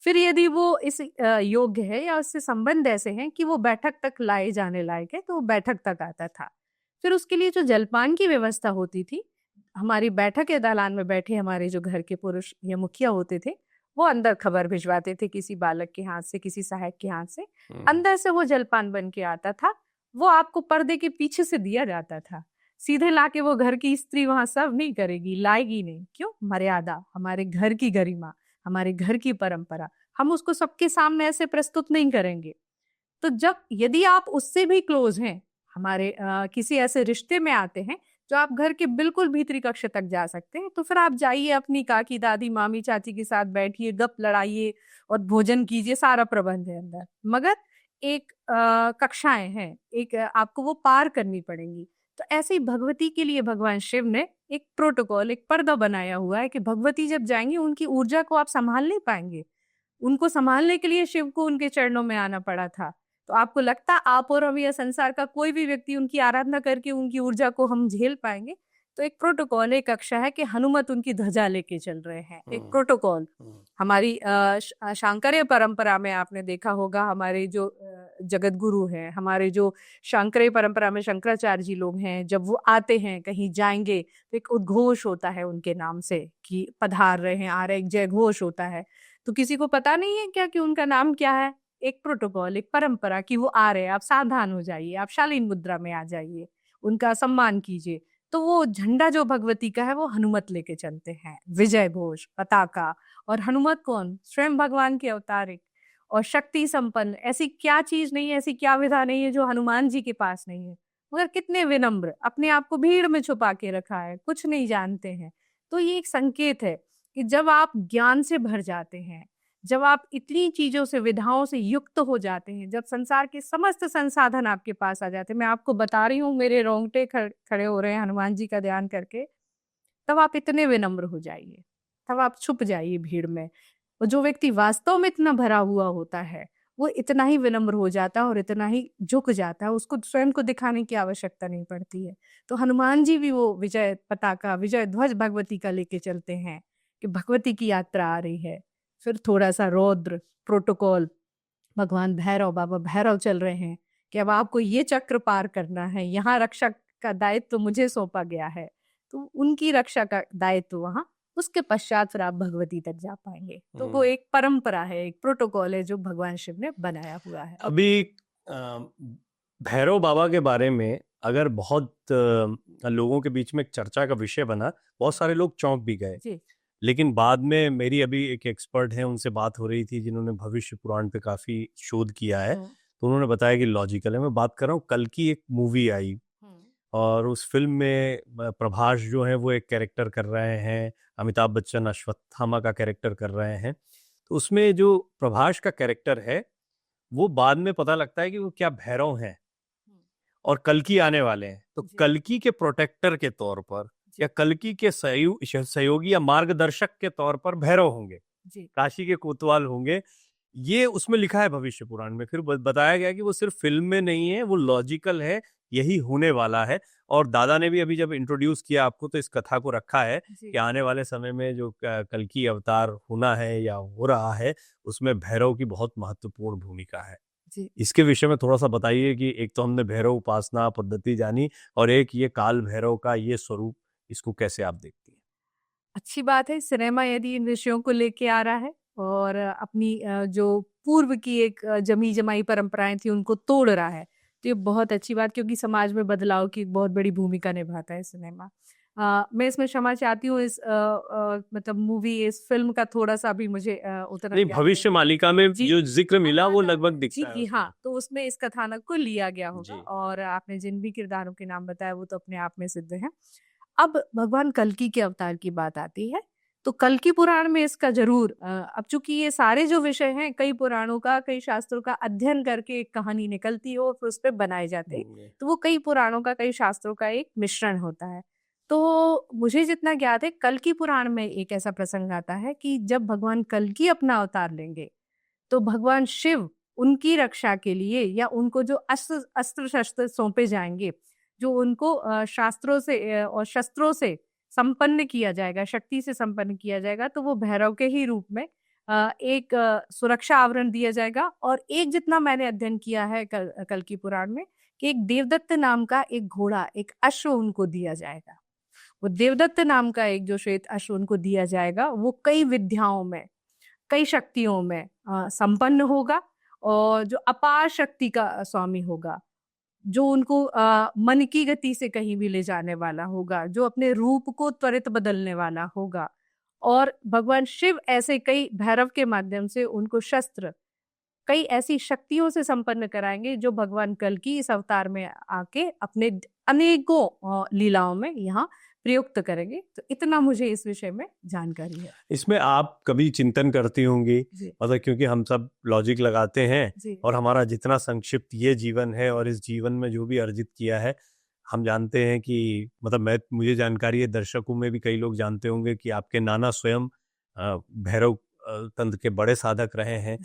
फिर यदि वो इस योग्य है या उससे संबंध ऐसे हैं कि वो बैठक तक लाए जाने लायक है, तो वो बैठक तक आता था। फिर उसके लिए जो जलपान की व्यवस्था होती थी, हमारी बैठक के दलान में बैठे हमारे जो घर के पुरुष या मुखिया होते थे, वो अंदर खबर भिजवाते थे किसी बालक के हाथ से, किसी सहायक के हाथ से, अंदर से वो जलपान बन के आता था। वो आपको पर्दे के पीछे से दिया जाता था, सीधे लाके वो घर की स्त्री वहां सर्व नहीं करेगी, लाएगी नहीं। क्यों? मर्यादा, हमारे घर की गरिमा, हमारे घर की परंपरा, हम उसको सबके सामने ऐसे प्रस्तुत नहीं करेंगे। तो जब यदि आप उससे भी क्लोज हैं, हमारे किसी ऐसे रिश्ते में आते हैं जो आप घर के बिल्कुल भीतरी कक्ष तक जा सकते हैं, तो फिर आप जाइए अपनी काकी, दादी, मामी, चाची के साथ बैठिए, गप लड़ाइए और भोजन कीजिए, सारा प्रबंध है अंदर। मगर एक कक्षाएं हैं, एक आपको वो पार करनी पड़ेंगी। तो ऐसे ही भगवती के लिए भगवान शिव ने एक प्रोटोकॉल, एक पर्दा बनाया हुआ है कि भगवती जब जाएंगी उनकी ऊर्जा को आप संभाल नहीं पाएंगे। उनको संभालने के लिए शिव को उनके चरणों में आना पड़ा था। तो आपको लगता आप और हम या संसार का कोई भी व्यक्ति उनकी आराधना करके उनकी ऊर्जा को हम झेल पाएंगे? तो एक प्रोटोकॉल, एक कक्षा है कि हनुमत उनकी ध्वजा लेके चल रहे हैं, एक प्रोटोकॉल। हमारी शांकर्य परंपरा में आपने देखा होगा, हमारे जो जगत गुरु हैं, हमारे जो शांकरेय परंपरा में शंकराचार्य जी लोग हैं, जब वो आते हैं कहीं जाएंगे तो एक उद्घोष होता है उनके नाम से कि पधार रहे हैं, आ रहे, एक जय घोष होता है। तो किसी को पता नहीं है क्या कि उनका नाम क्या है? एक प्रोटोकॉल, एक परंपरा कि वो आ रहे हैं, आप सावधान हो जाइए, आप शालीन मुद्रा में आ जाइए, उनका सम्मान कीजिए। तो वो झंडा जो भगवती का है वो हनुमत लेके चलते हैं, विजय घोष, पताका। और हनुमत कौन? स्वयं भगवान के अवतार और शक्ति संपन्न। ऐसी क्या चीज नहीं है, ऐसी क्या विधा नहीं है जो हनुमान जी के पास नहीं है। मगर कितने विनम्र, अपने आप को भीड़ में छुपा के रखा है, कुछ नहीं जानते हैं। तो ये एक संकेत है कि जब आप ज्ञान से भर जाते हैं, जब आप इतनी चीजों से, विधाओं से युक्त हो जाते हैं, जब संसार के समस्त संसाधन आपके पास आ जाते हैं, मैं आपको बता रही हूँ, मेरे रोंगटे खड़े हो रहे हैं हनुमान जी का ध्यान करके, तब आप इतने विनम्र हो जाइए, तब आप छुप जाइए भीड़ में। और जो व्यक्ति वास्तव में इतना भरा हुआ होता है वो इतना ही विनम्र हो जाता है और इतना ही झुक जाता है, उसको स्वयं को दिखाने की आवश्यकता नहीं पड़ती है। तो हनुमान जी भी वो विजय पताका, विजय ध्वज भगवती का लेके चलते हैं कि भगवती की यात्रा आ रही है। फिर थोड़ा सा रौद्र प्रोटोकॉल, भगवान भैरव, बाबा भैरव चल रहे हैं कि अब आपको ये चक्र पार करना है, यहाँ रक्षा का दायित्व तो मुझे सौंपा गया है। तो उनकी रक्षा का दायित्व वहाँ, उसके पश्चात फिर आप भगवती तक जा पाएंगे। तो वो एक परंपरा है, एक प्रोटोकॉल है जो भगवान शिव ने बनाया हुआ है। अभी भैरव बाबा के बारे में अगर बहुत लोगों के बीच में एक चर्चा का विषय बना, बहुत सारे लोग चौंक भी गए। जी। लेकिन बाद में मेरी अभी एक एक्सपर्ट है, उनसे बात हो रही थी जिन्होंने भविष्य पुराण पे काफी शोध किया है, तो उन्होंने बताया कि लॉजिकल है। मैं बात कर रहा हूँ, कल की एक मूवी आई और उस फिल्म में प्रभास जो है वो एक कैरेक्टर कर रहे हैं, अमिताभ बच्चन अश्वत्थामा का कैरेक्टर कर रहे हैं। तो उसमें जो प्रभास का कैरेक्टर है वो बाद में पता लगता है कि वो क्या भैरव हैं और कल्कि आने वाले हैं। तो कल्कि के प्रोटेक्टर के तौर पर या कल्कि के सहयोगी या मार्गदर्शक के तौर पर भैरव होंगे, काशी के कोतवाल होंगे। ये उसमें लिखा है भविष्य पुराण में। फिर बताया गया कि वो सिर्फ फिल्म में नहीं है, वो लॉजिकल है, यही होने वाला है। और दादा ने भी अभी जब इंट्रोड्यूस किया आपको तो इस कथा को रखा है कि आने वाले समय में जो कल्कि अवतार होना है या हो रहा है उसमें भैरव की बहुत महत्वपूर्ण भूमिका है। इसके विषय में थोड़ा सा बताइए कि एक तो हमने भैरव उपासना पद्धति जानी और एक ये काल भैरव का ये स्वरूप, इसको कैसे आप देखती हैं? अच्छी बात है, सिनेमा यदि इन विषयों को लेके आ रहा है और अपनी जो पूर्व की एक जमी जमाई परंपराएं थी उनको तोड़ रहा है, तो ये बहुत अच्छी बात, क्योंकि समाज में बदलाव की बहुत बड़ी भूमिका निभाता है सिनेमा। मैं इसमें क्षमा चाहती हूँ, इस मतलब मूवी, इस फिल्म का थोड़ा सा भी मुझे उतना नहीं, भविष्य मालिका में जो जिक्र मिला वो लगभग दिखता है। जी हाँ, तो उसमें इस कथानक को लिया गया होगा और आपने जिन भी किरदारों के नाम बताया वो तो अपने आप में सिद्ध है। अब भगवान कल्कि के अवतार की बात आती है तो कल्कि पुराण में इसका जरूर अब चूंकि ये सारे जो विषय हैं कई पुराणों का, कई शास्त्रों का अध्ययन करके एक कहानी निकलती है और फिर उस पर बनाए जाते हैं, तो वो कई पुराणों का, कई शास्त्रों का एक मिश्रण होता है। तो मुझे जितना ज्ञात है, कल्कि पुराण में एक ऐसा प्रसंग आता है कि जब भगवान कल्कि अपना अवतार लेंगे तो भगवान शिव उनकी रक्षा के लिए या उनको जो अस्त्र शस्त्र सौंपे जाएंगे, जो उनको शास्त्रों से और शस्त्रों से संपन्न किया जाएगा, शक्ति से संपन्न किया जाएगा, तो वो भैरव के ही रूप में एक सुरक्षा आवरण दिया जाएगा। और एक जितना मैंने अध्ययन किया है कल्कि पुराण में कि एक देवदत्त नाम का एक घोड़ा, एक अश्व उनको दिया जाएगा। वो देवदत्त नाम का एक जो श्वेत अश्व उनको दिया जाएगा वो कई विद्याओं में, कई शक्तियों में संपन्न होगा और जो अपार शक्ति का स्वामी होगा, जो उनको मन की गति से कहीं भी ले जाने वाला होगा, जो अपने रूप को त्वरित बदलने वाला होगा। और भगवान शिव ऐसे कई भैरव के माध्यम से उनको शस्त्र, कई ऐसी शक्तियों से संपन्न कराएंगे जो भगवान कल्कि इस अवतार में आके अपने अनेकों लीलाओं में यहाँ प्रयुक्त करेंगे। तो इतना मुझे इस विषय में जानकारी है। इसमें आप कभी चिंतन करती होंगी, मतलब क्योंकि हम सब लॉजिक लगाते हैं और हमारा जितना संक्षिप्त ये जीवन है और इस जीवन में जो भी अर्जित किया है, हम जानते हैं कि मतलब मुझे जानकारी है, दर्शकों में भी कई लोग जानते होंगे कि आपके नाना स्वयं भैरव तंत्र के बड़े साधक रहे हैं।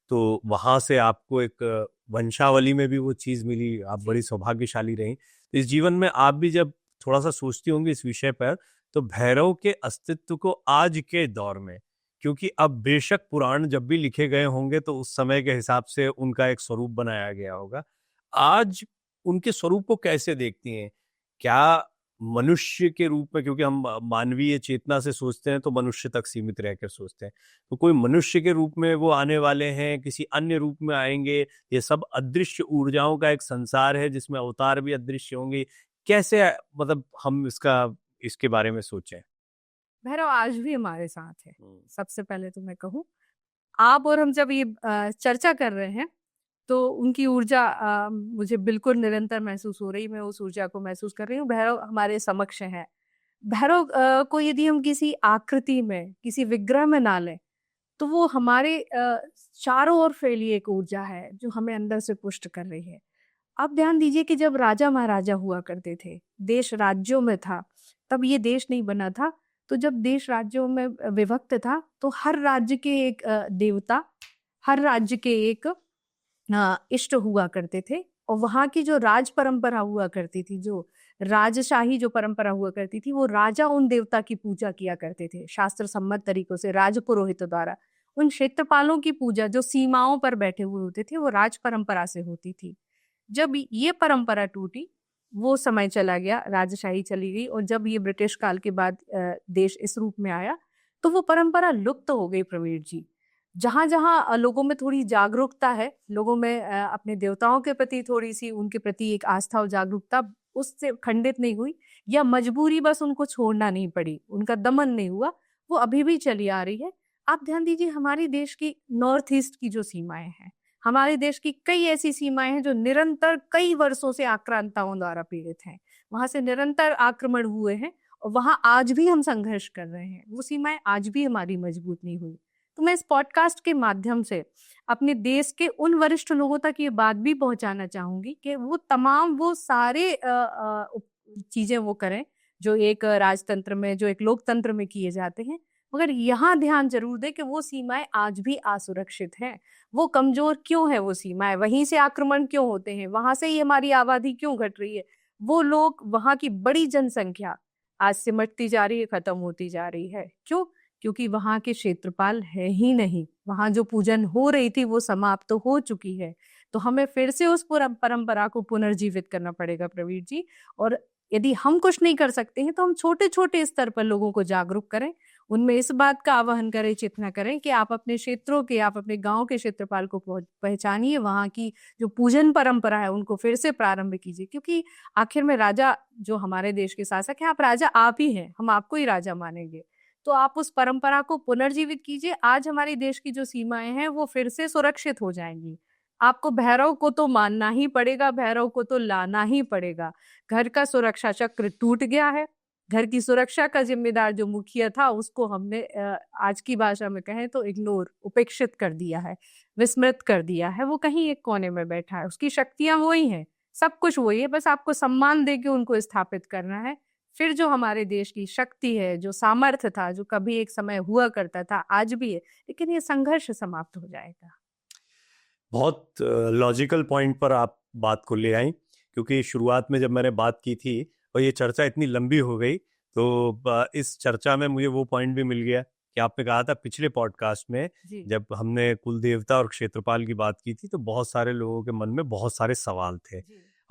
तो वहां से आपको एक वंशावली में भी वो चीज मिली, आप बड़ी सौभाग्यशाली रही। तो इस जीवन में आप भी जब थोड़ा सा सोचती होंगी इस विषय पर, तो भैरव के अस्तित्व को आज के दौर में क्योंकि अब बेशक पुराण जब भी लिखे गए होंगे तो उस समय के हिसाब से उनका एक स्वरूप बनाया गया होगा। आज उनके स्वरूप को कैसे देखती हैं? क्या मनुष्य के रूप में, क्योंकि हम मानवीय चेतना से सोचते हैं तो मनुष्य तक सीमित रहकर सोचते हैं, तो कोई मनुष्य के रूप में वो आने वाले हैं, किसी अन्य रूप में आएंगे, ये सब अदृश्य ऊर्जाओं का एक संसार है जिसमें अवतार भी अदृश्य होंगे, कैसे मतलब हम इसके बारे में सोचें? भैरव आज भी हमारे साथ है। सबसे पहले तो मैं कहूँ, आप और हम जब ये चर्चा कर रहे हैं तो उनकी ऊर्जा मुझे बिल्कुल निरंतर महसूस हो रही। मैं उस ऊर्जा को महसूस कर रही हूँ। भैरव हमारे समक्ष है। भैरव को यदि हम किसी आकृति में, किसी विग्रह में ना लें, तो वो हमारे चारों ओर फैली एक ऊर्जा है जो हमें अंदर से पुष्ट कर रही है। आप ध्यान दीजिए कि जब राजा महाराजा हुआ करते थे, देश राज्यों में था, तब ये देश नहीं बना था। तो जब देश राज्यों में विभक्त था तो हर राज्य के एक देवता, हर राज्य के एक इष्ट हुआ करते थे, और वहाँ की जो राज परंपरा हुआ करती थी, जो राजशाही जो परंपरा हुआ करती थी, वो राजा उन देवता की पूजा किया करते थे शास्त्र सम्मत तरीकों से, राज पुरोहितों द्वारा। उन क्षेत्रपालों की पूजा जो सीमाओं पर बैठे हुए होते थे, वो राज परंपरा से होती थी। जब ये परंपरा टूटी, वो समय चला गया, राजशाही चली गई, और जब ये ब्रिटिश काल के बाद देश इस रूप में आया, तो वो परंपरा लुप्त हो गई प्रवीर जी। जहां जहां लोगों में थोड़ी जागरूकता है, लोगों में अपने देवताओं के प्रति थोड़ी सी उनके प्रति एक आस्था और जागरूकता उससे खंडित नहीं हुई, या मजबूरी बस उनको छोड़ना नहीं पड़ी, उनका दमन नहीं हुआ, वो अभी भी चली आ रही है। आप ध्यान दीजिए, हमारे देश की नॉर्थ ईस्ट की जो सीमाएं हैं, हमारे देश की कई ऐसी सीमाएं हैं जो निरंतर कई वर्षों से आक्रांताओं द्वारा पीड़ित हैं। वहां से निरंतर आक्रमण हुए हैं और वहां आज भी हम संघर्ष कर रहे हैं। वो सीमाएं आज भी हमारी मजबूत नहीं हुई। तो मैं इस पॉडकास्ट के माध्यम से अपने देश के उन वरिष्ठ लोगों तक ये बात भी पहुंचाना चाहूंगी कि वो सारे चीजें वो करें जो एक राजतंत्र में, जो एक लोकतंत्र में किए जाते हैं, मगर यहाँ ध्यान जरूर दें कि वो सीमाएं आज भी असुरक्षित हैं। वो कमजोर क्यों है? वो सीमाएं वहीं से आक्रमण क्यों होते हैं? वहां से ही हमारी आबादी क्यों घट रही है? वो लोग, वहां की बड़ी जनसंख्या आज सिमटती जा रही है, खत्म होती जा रही है। क्यों? क्योंकि वहां के क्षेत्रपाल है ही नहीं। वहां जो पूजन हो रही थी वो समाप्त तो हो चुकी है। तो हमें फिर से उस परंपरा को पुनर्जीवित करना पड़ेगा प्रवीर जी। और यदि हम कुछ नहीं कर सकते हैं तो हम छोटे छोटे स्तर पर लोगों को जागरूक करें, उनमें इस बात का आह्वान करें, चेतना करें कि आप अपने क्षेत्रों के, आप अपने गांव के क्षेत्रपाल को पहचानिए, वहां की जो पूजन परंपरा है उनको फिर से प्रारंभ कीजिए। क्योंकि आखिर में राजा जो हमारे देश के शासक हैं, आप राजा आप ही हैं, हम आपको ही राजा मानेंगे। तो आप उस परंपरा को पुनर्जीवित कीजिए। आज हमारे देश की जो सीमाएं हैं वो फिर से सुरक्षित हो जाएंगी। आपको भैरव को तो मानना ही पड़ेगा, भैरव को तो लाना ही पड़ेगा। घर का सुरक्षा चक्र टूट गया है। घर की सुरक्षा का जिम्मेदार जो मुखिया था उसको हमने आज की भाषा में कहें तो इग्नोर, उपेक्षित कर दिया है, विस्मृत कर दिया है। वो कहीं एक कोने में बैठा है। उसकी शक्तियां वही हैं, सब कुछ वही है, बस आपको सम्मान दे के उनको स्थापित करना है। फिर जो हमारे देश की शक्ति है, जो सामर्थ्य था, जो कभी एक समय हुआ करता था, आज भी है, लेकिन ये संघर्ष समाप्त हो जाएगा। बहुत लॉजिकल पॉइंट पर आप बात को ले आई, क्योंकि शुरुआत में जब मैंने बात की थी और ये चर्चा इतनी लंबी हो गई, तो इस चर्चा में मुझे वो पॉइंट भी मिल गया कि आपने कहा था पिछले पॉडकास्ट में जब हमने कुल देवता और क्षेत्रपाल की बात की थी तो बहुत सारे लोगों के मन में बहुत सारे सवाल थे।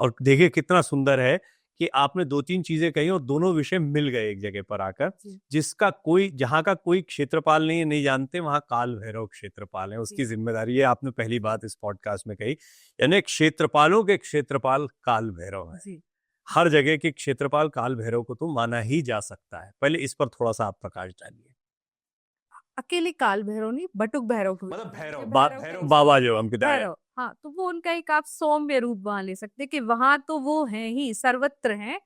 और देखिए कितना सुंदर है कि आपने दो तीन चीजें कही और दोनों विषय मिल गए एक जगह पर आकर। जिसका कोई, जहाँ का कोई क्षेत्रपाल नहीं जानते, वहां काल भैरव क्षेत्रपाल है, उसकी जिम्मेदारी है। आपने पहली बात इस पॉडकास्ट में कही, यानी क्षेत्रपालों के क्षेत्रपाल काल भैरव है। हर जगह के क्षेत्रपाल काल भैरव को तो माना ही जा सकता है। पहले इस पर थोड़ा सा आप प्रकाश डालिए। अकेले काल भैरव नहीं, बटुक भैरव को, मतलब भैरव बाबा जो हम भैरव, हाँ, तो वो उनका एक आप सौम्य रूप वहां ले सकते कि वहां तो वो है ही, सर्वत्र हैं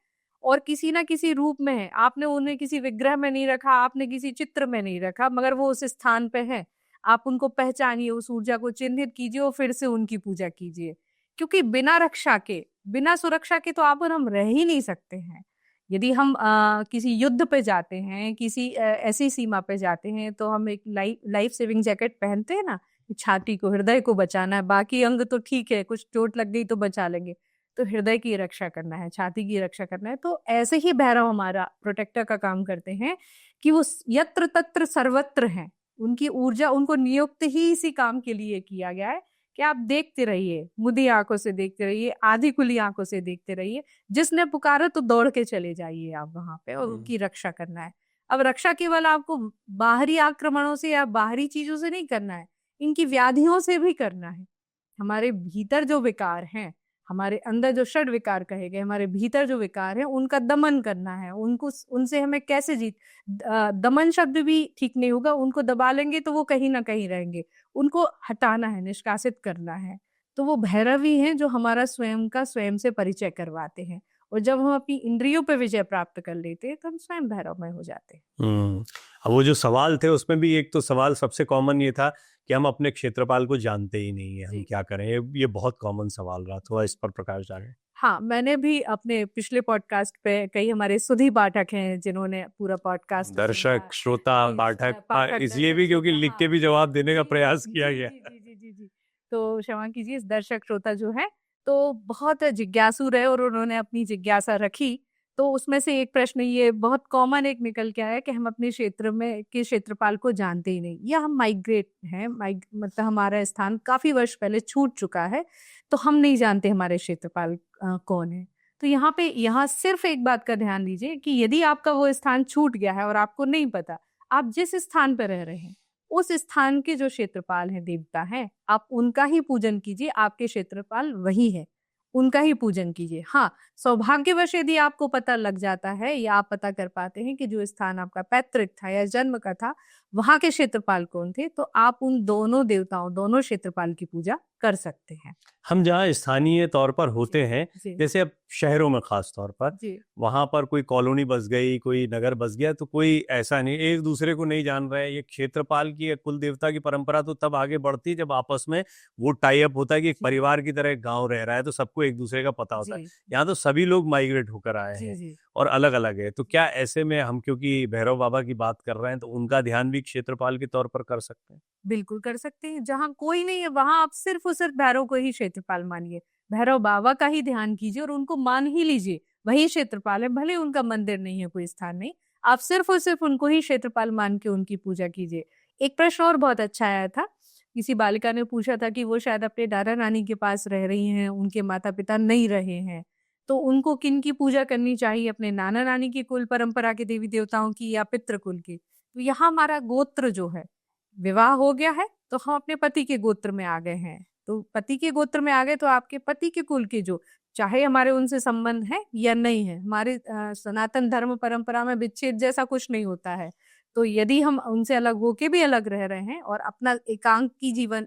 और किसी ना किसी रूप में है। आपने उन्हें किसी विग्रह में नहीं रखा, आपने किसी चित्र में नहीं रखा, मगर वो उस स्थान पे है। आप उनको पहचानिए, उस ऊर्जा को चिन्हित कीजिए और फिर से उनकी पूजा कीजिए। क्योंकि बिना रक्षा के, बिना सुरक्षा के तो आप और हम रह ही नहीं सकते हैं। यदि हम किसी युद्ध पे जाते हैं, किसी ऐसी सीमा पे जाते हैं, तो हम एक लाइफ सेविंग जैकेट पहनते हैं ना, छाती को, हृदय को बचाना है। बाकी अंग तो ठीक है, कुछ चोट लग गई तो बचा लेंगे, तो हृदय की रक्षा करना है, छाती की रक्षा करना है। तो ऐसे ही भैरव हमारा प्रोटेक्टर का काम करते हैं कि वो यत्र तत्र सर्वत्र हैं। उनकी ऊर्जा, उनको नियुक्त ही इसी काम के लिए किया गया है कि आप देखते रहिए, मुदी आंखों से देखते रहिए, आधी खुली आंखों से देखते रहिए। जिसने पुकारा तो दौड़ के चले जाइए आप वहां पे, और उनकी रक्षा करना है। अब रक्षा केवल आपको बाहरी आक्रमणों से या बाहरी चीजों से नहीं करना है, इनकी व्याधियों से भी करना है। हमारे भीतर जो विकार हैं, हमारे अंदर जो षड विकार कहे गए, हमारे भीतर जो विकार है, उनका दमन करना है। उनको, उनसे हमें कैसे दमन शब्द भी ठीक नहीं होगा, उनको दबा लेंगे तो वो कहीं ना कहीं रहेंगे। उनको हटाना है, निष्कासित करना है। तो वो भैरव ही हैं जो हमारा स्वयं का स्वयं से परिचय करवाते हैं। और जब हम अपनी इंद्रियों पर विजय प्राप्त कर लेते हैं तो हम स्वयं भैरवमय हो जाते हैं। अब वो जो सवाल थे उसमें भी एक तो सवाल सबसे कॉमन ये था कि हम अपने क्षेत्रपाल को जानते ही नहीं है, हम क्या करें। ये बहुत कॉमन सवाल रहा, थोड़ा इस पर प्रकाश डालें। हाँ, मैंने भी अपने पिछले पॉडकास्ट पे, कई हमारे सुधी पाठक हैं जिन्होंने पूरा पॉडकास्ट, दर्शक, श्रोता, पाठक, इसलिए भी क्योंकि लिख के भी जवाब देने का प्रयास किया गया। जी। तो क्षमा कीजिए, इस दर्शक श्रोता जो है तो बहुत जिज्ञासु रहे और उन्होंने अपनी जिज्ञासा रखी। तो उसमें से एक प्रश्न ये बहुत कॉमन एक निकल के आया कि हम अपने क्षेत्र में के क्षेत्रपाल को जानते ही नहीं, या हम माइग्रेट हैं, मतलब हमारा स्थान काफी वर्ष पहले छूट चुका है, तो हम नहीं जानते हमारे क्षेत्रपाल कौन है। तो यहाँ सिर्फ एक बात का ध्यान दीजिए कि यदि आपका वो स्थान छूट गया है और आपको नहीं पता, आप जिस स्थान पर रह रहे हैं उस स्थान के जो क्षेत्रपाल हैं, देवता हैं, आप उनका ही पूजन कीजिए। आपके क्षेत्रपाल वही है, उनका ही पूजन कीजिए। हाँ, सौभाग्यवश यदि आपको पता लग जाता है या आप पता कर पाते हैं कि जो स्थान आपका पैतृक था या जन्म का था, वहां के क्षेत्रपाल कौन थे, तो आप उन दोनों देवताओं, दोनों क्षेत्रपाल की पूजा कर सकते हैं। हम जहाँ स्थानीय तौर पर होते हैं, जैसे अब शहरों में खास तौर पर, वहां पर कोई कॉलोनी बस गई, कोई नगर बस गया, तो कोई ऐसा नहीं, एक दूसरे को नहीं जान रहे। ये क्षेत्रपाल की, कुल देवता की परंपरा तो तब आगे बढ़ती है जब आपस में वो टाई अप होता है कि एक परिवार की तरह एक गांव रह रहा है, तो सबको एक दूसरे का पता होता है। यहाँ तो सभी लोग माइग्रेट होकर आए हैं और अलग अलग है। तो क्या ऐसे में हम, क्योंकि भैरव बाबा की बात कर रहे हैं, तो उनका ध्यान भी क्षेत्रपाल के तौर पर कर सकते हैं? बिल्कुल कर सकते हैं। जहाँ कोई नहीं है वहां आप सिर्फ और सिर्फ भैरव को ही क्षेत्रपाल मानिए, भैरव बाबा का ही ध्यान कीजिए और उनको मान ही लीजिए, वही क्षेत्रपाल है। भले उनका मंदिर नहीं है, कोई स्थान नहीं, आप सिर्फ और सिर्फ उनको ही क्षेत्रपाल मान के उनकी पूजा कीजिए। एक प्रश्न और बहुत अच्छा आया था, किसी बालिका ने पूछा था कि वो शायद अपने दादा नानी के पास रह रही हैं, उनके माता पिता नहीं रहे हैं, तो उनको किन की पूजा करनी चाहिए, अपने नाना नानी की कुल परंपरा के देवी देवताओं की या पितृकुल की? तो यहाँ हमारा गोत्र जो है, विवाह हो गया है तो हम अपने पति के गोत्र में आ गए हैं, तो पति के गोत्र में आ गए तो आपके पति के कुल के जो, चाहे हमारे उनसे संबंध है या नहीं है, हमारे सनातन धर्म परंपरा में विच्छेद जैसा कुछ नहीं होता है। तो यदि हम उनसे अलग होके भी अलग रह रहे हैं और अपना एकांकी जीवन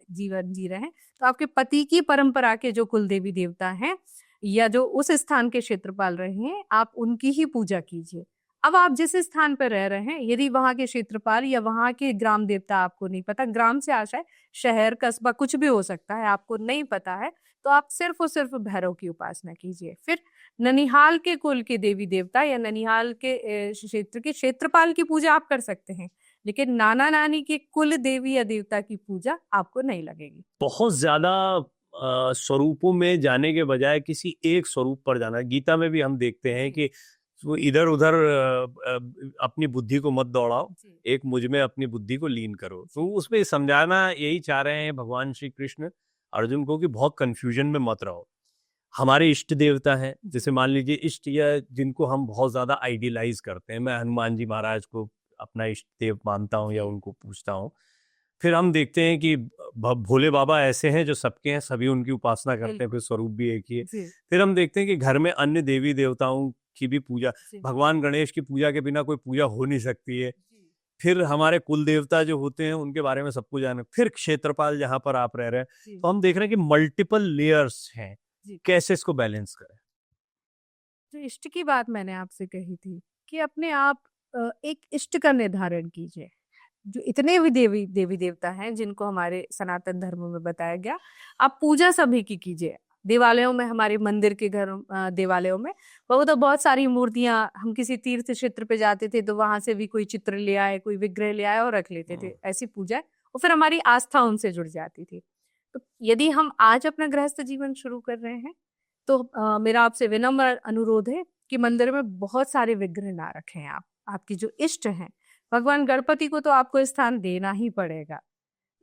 जी रहे हैं, तो आपके पति की परंपरा के जो कुल देवी देवता हैं या जो उस स्थान के क्षेत्रपाल रहे हैं, आप उनकी ही पूजा कीजिए। अब आप जिस स्थान पर रह रहे हैं, यदि वहां के क्षेत्रपाल या वहां के ग्राम देवता आपको नहीं पता, ग्राम से आशय शहर कस्बा कुछ भी हो सकता है, आपको नहीं पता है, तो आप सिर्फ और सिर्फ भैरव की उपासना कीजिए। फिर ननिहाल के कुल के देवी देवता या ननिहाल के क्षेत्र के क्षेत्रपाल की पूजा आप कर सकते हैं, लेकिन नाना नानी के कुल देवी या देवता की पूजा आपको नहीं लगेगी। बहुत ज्यादा स्वरूपों में जाने के बजाय किसी एक स्वरूप पर जाना। गीता में भी हम देखते हैं कि वो इधर उधर अपनी बुद्धि को मत दौड़ाओ, एक मुझ में अपनी बुद्धि को लीन करो। तो उसमें समझाना यही चाह रहे हैं भगवान श्री कृष्ण अर्जुन को कि बहुत कंफ्यूजन में मत रहो। हमारे इष्ट देवता हैं, जैसे मान लीजिए इष्ट, या जिनको हम बहुत ज्यादा आइडियलाइज करते हैं, मैं हनुमान जी महाराज को अपना इष्ट देव मानता हूँ या उनको पूछता हूँ। फिर हम देखते हैं कि भोले बाबा ऐसे हैं जो सबके हैं, सभी उनकी उपासना करते हैं, फिर स्वरूप भी एक ही है। फिर हम देखते हैं कि घर में अन्य देवी देवताओं की भी पूजा, भगवान गणेश की पूजा के बिना कोई पूजा हो नहीं सकती है। फिर हमारे कुल देवता जो होते हैं उनके बारे में सबको जाने। फिर क्षेत्रपाल जहां पर आप रह रहे हैं, तो हम देख रहे हैं कि मल्टीपल लेयर्स हैं। कैसे इसको बैलेंस करें? जो इष्ट की बात मैंने आपसे कही थी कि अपने आप एक इष्ट का निर्धारण कीजिए। जो इतने भी देवी देवता हैं जिनको हमारे सनातन धर्म में बताया गया, आप पूजा सभी की कीजिए। देवालयों में, हमारे मंदिर के घर देवालयों में बहुत सारी मूर्तियां, हम किसी तीर्थ क्षेत्र पे जाते थे तो वहां से भी कोई चित्र ले आए, कोई विग्रह ले आए और रख लेते थे, ऐसी पूजा, और फिर हमारी आस्था उनसे जुड़ जाती थी। तो यदि हम आज अपना गृहस्थ जीवन शुरू कर रहे हैं तो मेरा आपसे विनम्र अनुरोध है कि मंदिर में बहुत सारे विग्रह ना रखें। आपकी जो इष्ट हैं भगवान गणपति को तो आपको स्थान देना ही पड़ेगा।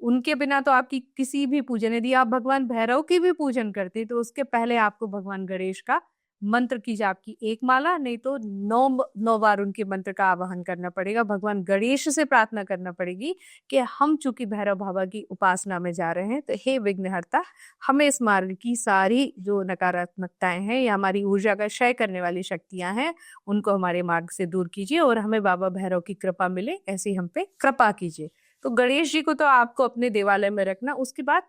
उनके बिना तो आपकी किसी भी पूजन, यदि आप भगवान भैरव की भी पूजन करते तो उसके पहले आपको भगवान गणेश का मंत्र कीजिए, आपकी एक माला नहीं तो 9 बार उनके मंत्र का आवाहन करना पड़ेगा। भगवान गणेश से प्रार्थना करना पड़ेगी कि हम चूंकि भैरव बाबा की उपासना में जा रहे हैं, तो हे विघ्नहर्ता, हमें इस मार्ग की सारी जो नकारात्मकताएं हैं या हमारी ऊर्जा का क्षय करने वाली शक्तियां हैं, उनको हमारे मार्ग से दूर कीजिए और हमें बाबा भैरव की कृपा मिले, ऐसी हम पे कृपा कीजिए। तो गणेश जी को तो आपको अपने देवालय में रखना, उसके बाद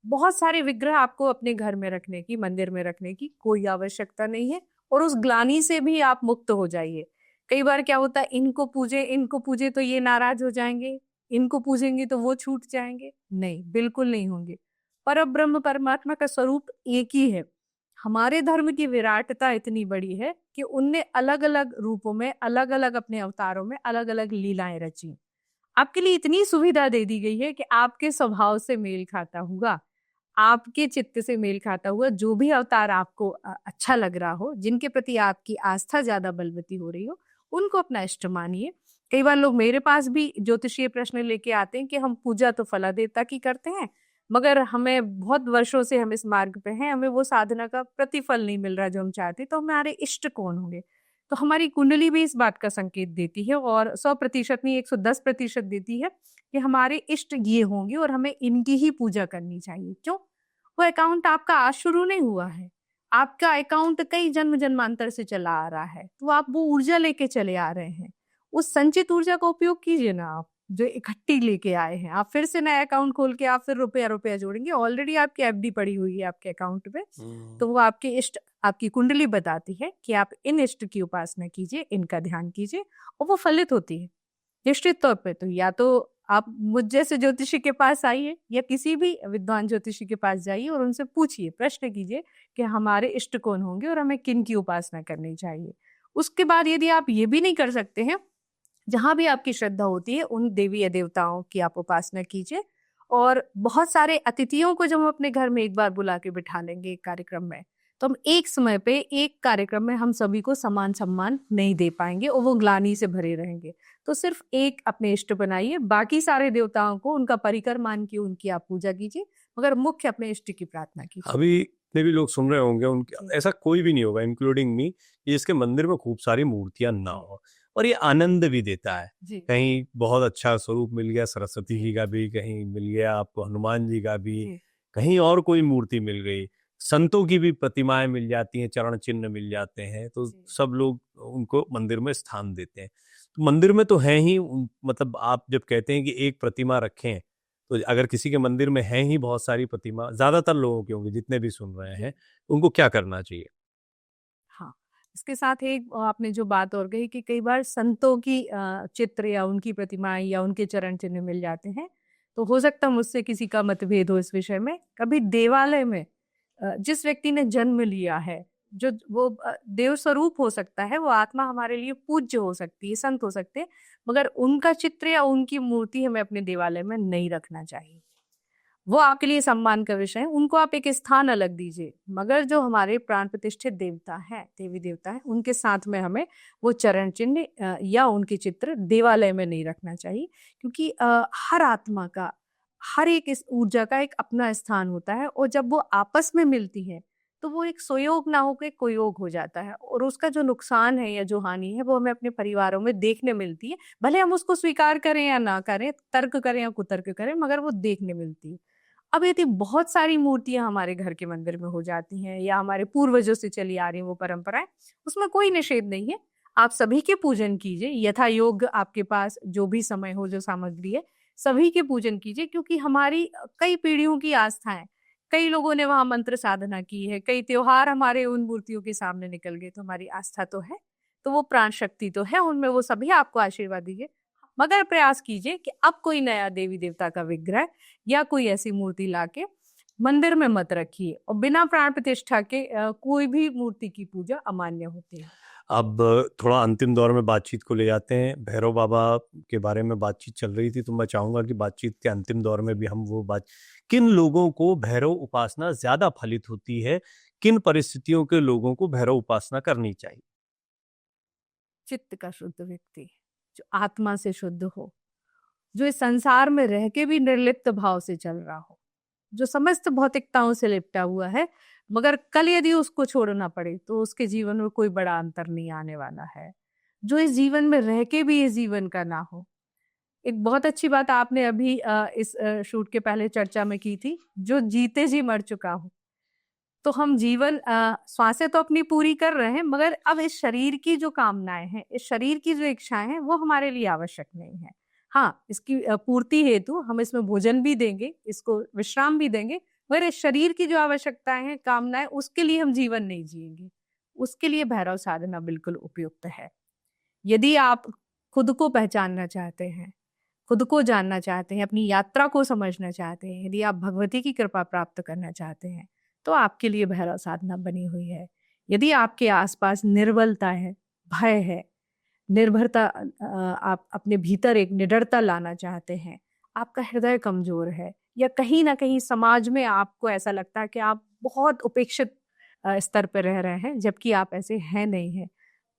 बहुत सारे विग्रह आपको अपने घर में रखने की, मंदिर में रखने की कोई आवश्यकता नहीं है। और उस ग्लानि से भी आप मुक्त हो जाइए। कई बार क्या होता है, इनको पूजे तो ये नाराज हो जाएंगे, इनको पूजेंगे तो वो छूट जाएंगे। नहीं, बिल्कुल नहीं होंगे। परब्रह्म परमात्मा का स्वरूप एक ही है। हमारे धर्म की विराटता इतनी बड़ी है कि उनने अलग अलग रूपों में, अलग अलग अपने अवतारों में अलग अलग लीलाएं रची। आपके लिए इतनी सुविधा दे दी गई है कि आपके स्वभाव से मेल खाता हुआ, आपके चित्त से मेल खाता हुआ जो भी अवतार आपको अच्छा लग रहा हो, जिनके प्रति आपकी आस्था ज्यादा बलवती हो रही हो, उनको अपना इष्ट मानिए। कई बार लोग मेरे पास भी ज्योतिषीय प्रश्न लेके आते हैं कि हम पूजा तो फला देवता की करते हैं, मगर हमें बहुत वर्षों से हम इस मार्ग पे हैं, हमें वो साधना का प्रतिफल नहीं मिल रहा जो हम चाहते, तो हमारे इष्ट कौन होंगे। तो हमारी कुंडली भी इस बात का संकेत देती है और 100% नहीं 110% देती है कि हमारे इष्ट ये होंगे और हमें इनकी ही पूजा करनी चाहिए। क्यों? वो अकाउंट आपका आज शुरू नहीं हुआ है, आपका अकाउंट कई जन्म जन्मांतर से चला आ रहा है, तो आप वो ऊर्जा लेके चले आ रहे हैं। उस संचित ऊर्जा का उपयोग कीजिए ना, आप जो इकट्ठी लेके आए हैं। आप फिर से नया अकाउंट खोल के आप फिर रुपया जोड़ेंगे, ऑलरेडी आपकी एफडी पड़ी हुई है आपके अकाउंट पे। तो वो आपके इष्ट, आपकी कुंडली बताती है कि आप इन इष्ट की उपासना कीजिए, इनका ध्यान कीजिए और वो फलित होती है निश्चित तौर पे। तो या तो आप मुझ जैसे ज्योतिषी के पास आइए या किसी भी विद्वान ज्योतिषी के पास जाइए और उनसे पूछिए, प्रश्न कीजिए कि हमारे इष्ट कौन होंगे और हमें किन की उपासना करनी चाहिए। उसके बाद यदि आप ये भी नहीं कर सकते हैं, जहां भी आपकी श्रद्धा होती है उन देवी या देवताओं की आप उपासना कीजिए। और बहुत सारे अतिथियों को जब हम अपने घर में एक बार बुला के बिठा लेंगे एक कार्यक्रम में, तो हम एक समय पे एक कार्यक्रम में हम सभी को समान सम्मान नहीं दे पाएंगे और वो ग्लानि से भरे रहेंगे। तो सिर्फ एक अपने इष्ट बनाइए, बाकी सारे देवताओं को उनका परिकर मान के उनकी आप पूजा कीजिए, मगर मुख्य अपने इष्ट की प्रार्थना कीजिए। अभी जितने भी लोग सुन रहे होंगे उनके, ऐसा कोई भी नहीं होगा इंक्लूडिंग मी, जिसके मंदिर में खूब सारी मूर्तियां ना हो, और ये आनंद भी देता है। जी। कहीं बहुत अच्छा स्वरूप मिल गया सरस्वती जी का भी, कहीं मिल गया आपको हनुमान जी का भी, जी। कहीं और कोई मूर्ति मिल गई, संतों की भी प्रतिमाएं मिल जाती हैं, चरण चिन्ह मिल जाते हैं, तो जी। सब लोग उनको मंदिर में स्थान देते हैं। तो मंदिर में तो है ही, मतलब आप जब कहते हैं कि एक प्रतिमा रखें, तो अगर किसी के मंदिर में है ही बहुत सारी प्रतिमा, ज्यादातर लोगों के होंगे जितने भी सुन रहे हैं, उनको क्या करना चाहिए? हाँ, इसके साथ एक आपने जो बात और कही कि कई बार संतों की चित्र या उनकी प्रतिमाएं या उनके चरण चिन्ह मिल जाते हैं, तो हो सकता है मुझसे किसी का मतभेद हो इस विषय में। कभी देवालय में जिस व्यक्ति ने जन्म लिया है, जो वो देव स्वरूप हो सकता है, वो आत्मा हमारे लिए पूज्य हो सकती है, संत हो सकते हैं, मगर उनका चित्र या उनकी मूर्ति हमें अपने देवालय में नहीं रखना चाहिए। वो आपके लिए सम्मान का विषय है, उनको आप एक स्थान अलग दीजिए, मगर जो हमारे प्राण प्रतिष्ठित देवता है, देवी देवता है, उनके साथ में हमें वो चरण चिन्ह या उनके चित्र देवालय में नहीं रखना चाहिए। क्योंकि हर आत्मा का, हर एक इस ऊर्जा का एक अपना स्थान होता है, और जब वो आपस में मिलती है तो वो एक सुयोग ना होकर कुयोग हो जाता है, और उसका जो नुकसान है या जो हानि है वो हमें अपने परिवारों में देखने मिलती है। भले हम उसको स्वीकार करें या ना करें, तर्क करें या कुतर्क करें, मगर वो देखने मिलती है। अब यदि बहुत सारी मूर्तियां हमारे घर के मंदिर में हो जाती हैं या हमारे पूर्वजों से चली आ रही वो परंपराएं, उसमें कोई निषेध नहीं है। आप सभी के पूजन कीजिए, यथा योग्य आपके पास जो भी समय हो, जो सामग्री है, सभी के पूजन कीजिए। क्योंकि हमारी कई पीढ़ियों की आस्था है, कई लोगों ने वहां मंत्र साधना की है, कई त्योहार हमारे उन मूर्तियों के सामने निकल गए, तो हमारी आस्था तो है, तो वो प्राण शक्ति तो है उनमें, वो सभी आपको आशीर्वाद दीजिए। मगर प्रयास कीजिए कि अब कोई नया देवी देवता का विग्रह या कोई ऐसी मूर्ति लाके मंदिर में मत रखिए, और बिना प्राण प्रतिष्ठा के कोई भी मूर्ति की पूजा अमान्य होती है। अब थोड़ा अंतिम दौर में बातचीत को ले जाते हैं। भैरव बाबा के बारे में बातचीत चल रही थी, तो मैं चाहूंगा कि बातचीत के अंतिम दौर में भी हम वो बात, किन लोगों को भैरव उपासना ज्यादा फलित होती है, किन परिस्थितियों के लोगों को भैरव उपासना करनी चाहिए? चित्त का शुद्ध व्यक्ति, जो आत्मा से शुद्ध हो, जो इस संसार में रह के भी निर्लिप्त भाव से चल रहा हो, जो समस्त भौतिकताओं से लिपटा हुआ है, मगर कल यदि उसको छोड़ना पड़े तो उसके जीवन में कोई बड़ा अंतर नहीं आने वाला है, जो इस जीवन में रह के भी इस जीवन का ना हो। एक बहुत अच्छी बात आपने अभी इस शूट के पहले चर्चा में की थी, जो जीते जी मर चुका हो। तो हम जीवन श्वासें तो अपनी पूरी कर रहे हैं, मगर अब इस शरीर की जो कामनाएं हैं, इस शरीर की जो इच्छाएं हैं, वो हमारे लिए आवश्यक नहीं है। हाँ, इसकी पूर्ति हेतु हम इसमें भोजन भी देंगे, इसको विश्राम भी देंगे, मगर इस शरीर की जो आवश्यकताएं हैं, कामनाएं, उसके लिए हम जीवन नहीं जिएंगे। उसके लिए भैरव साधना बिल्कुल उपयुक्त है। यदि आप खुद को पहचानना चाहते हैं, खुद को जानना चाहते हैं, अपनी यात्रा को समझना चाहते हैं, यदि आप भगवती की कृपा प्राप्त करना चाहते हैं, तो आपके लिए भैरव साधना बनी हुई है। यदि आपके आसपास निर्बलता है, भय है, निर्भरता, आप अपने भीतर एक निडरता लाना चाहते हैं, आपका हृदय कमजोर है, या कहीं ना कहीं समाज में आपको ऐसा लगता है कि आप बहुत उपेक्षित स्तर पर रह रहे हैं, जबकि आप ऐसे हैं नहीं हैं,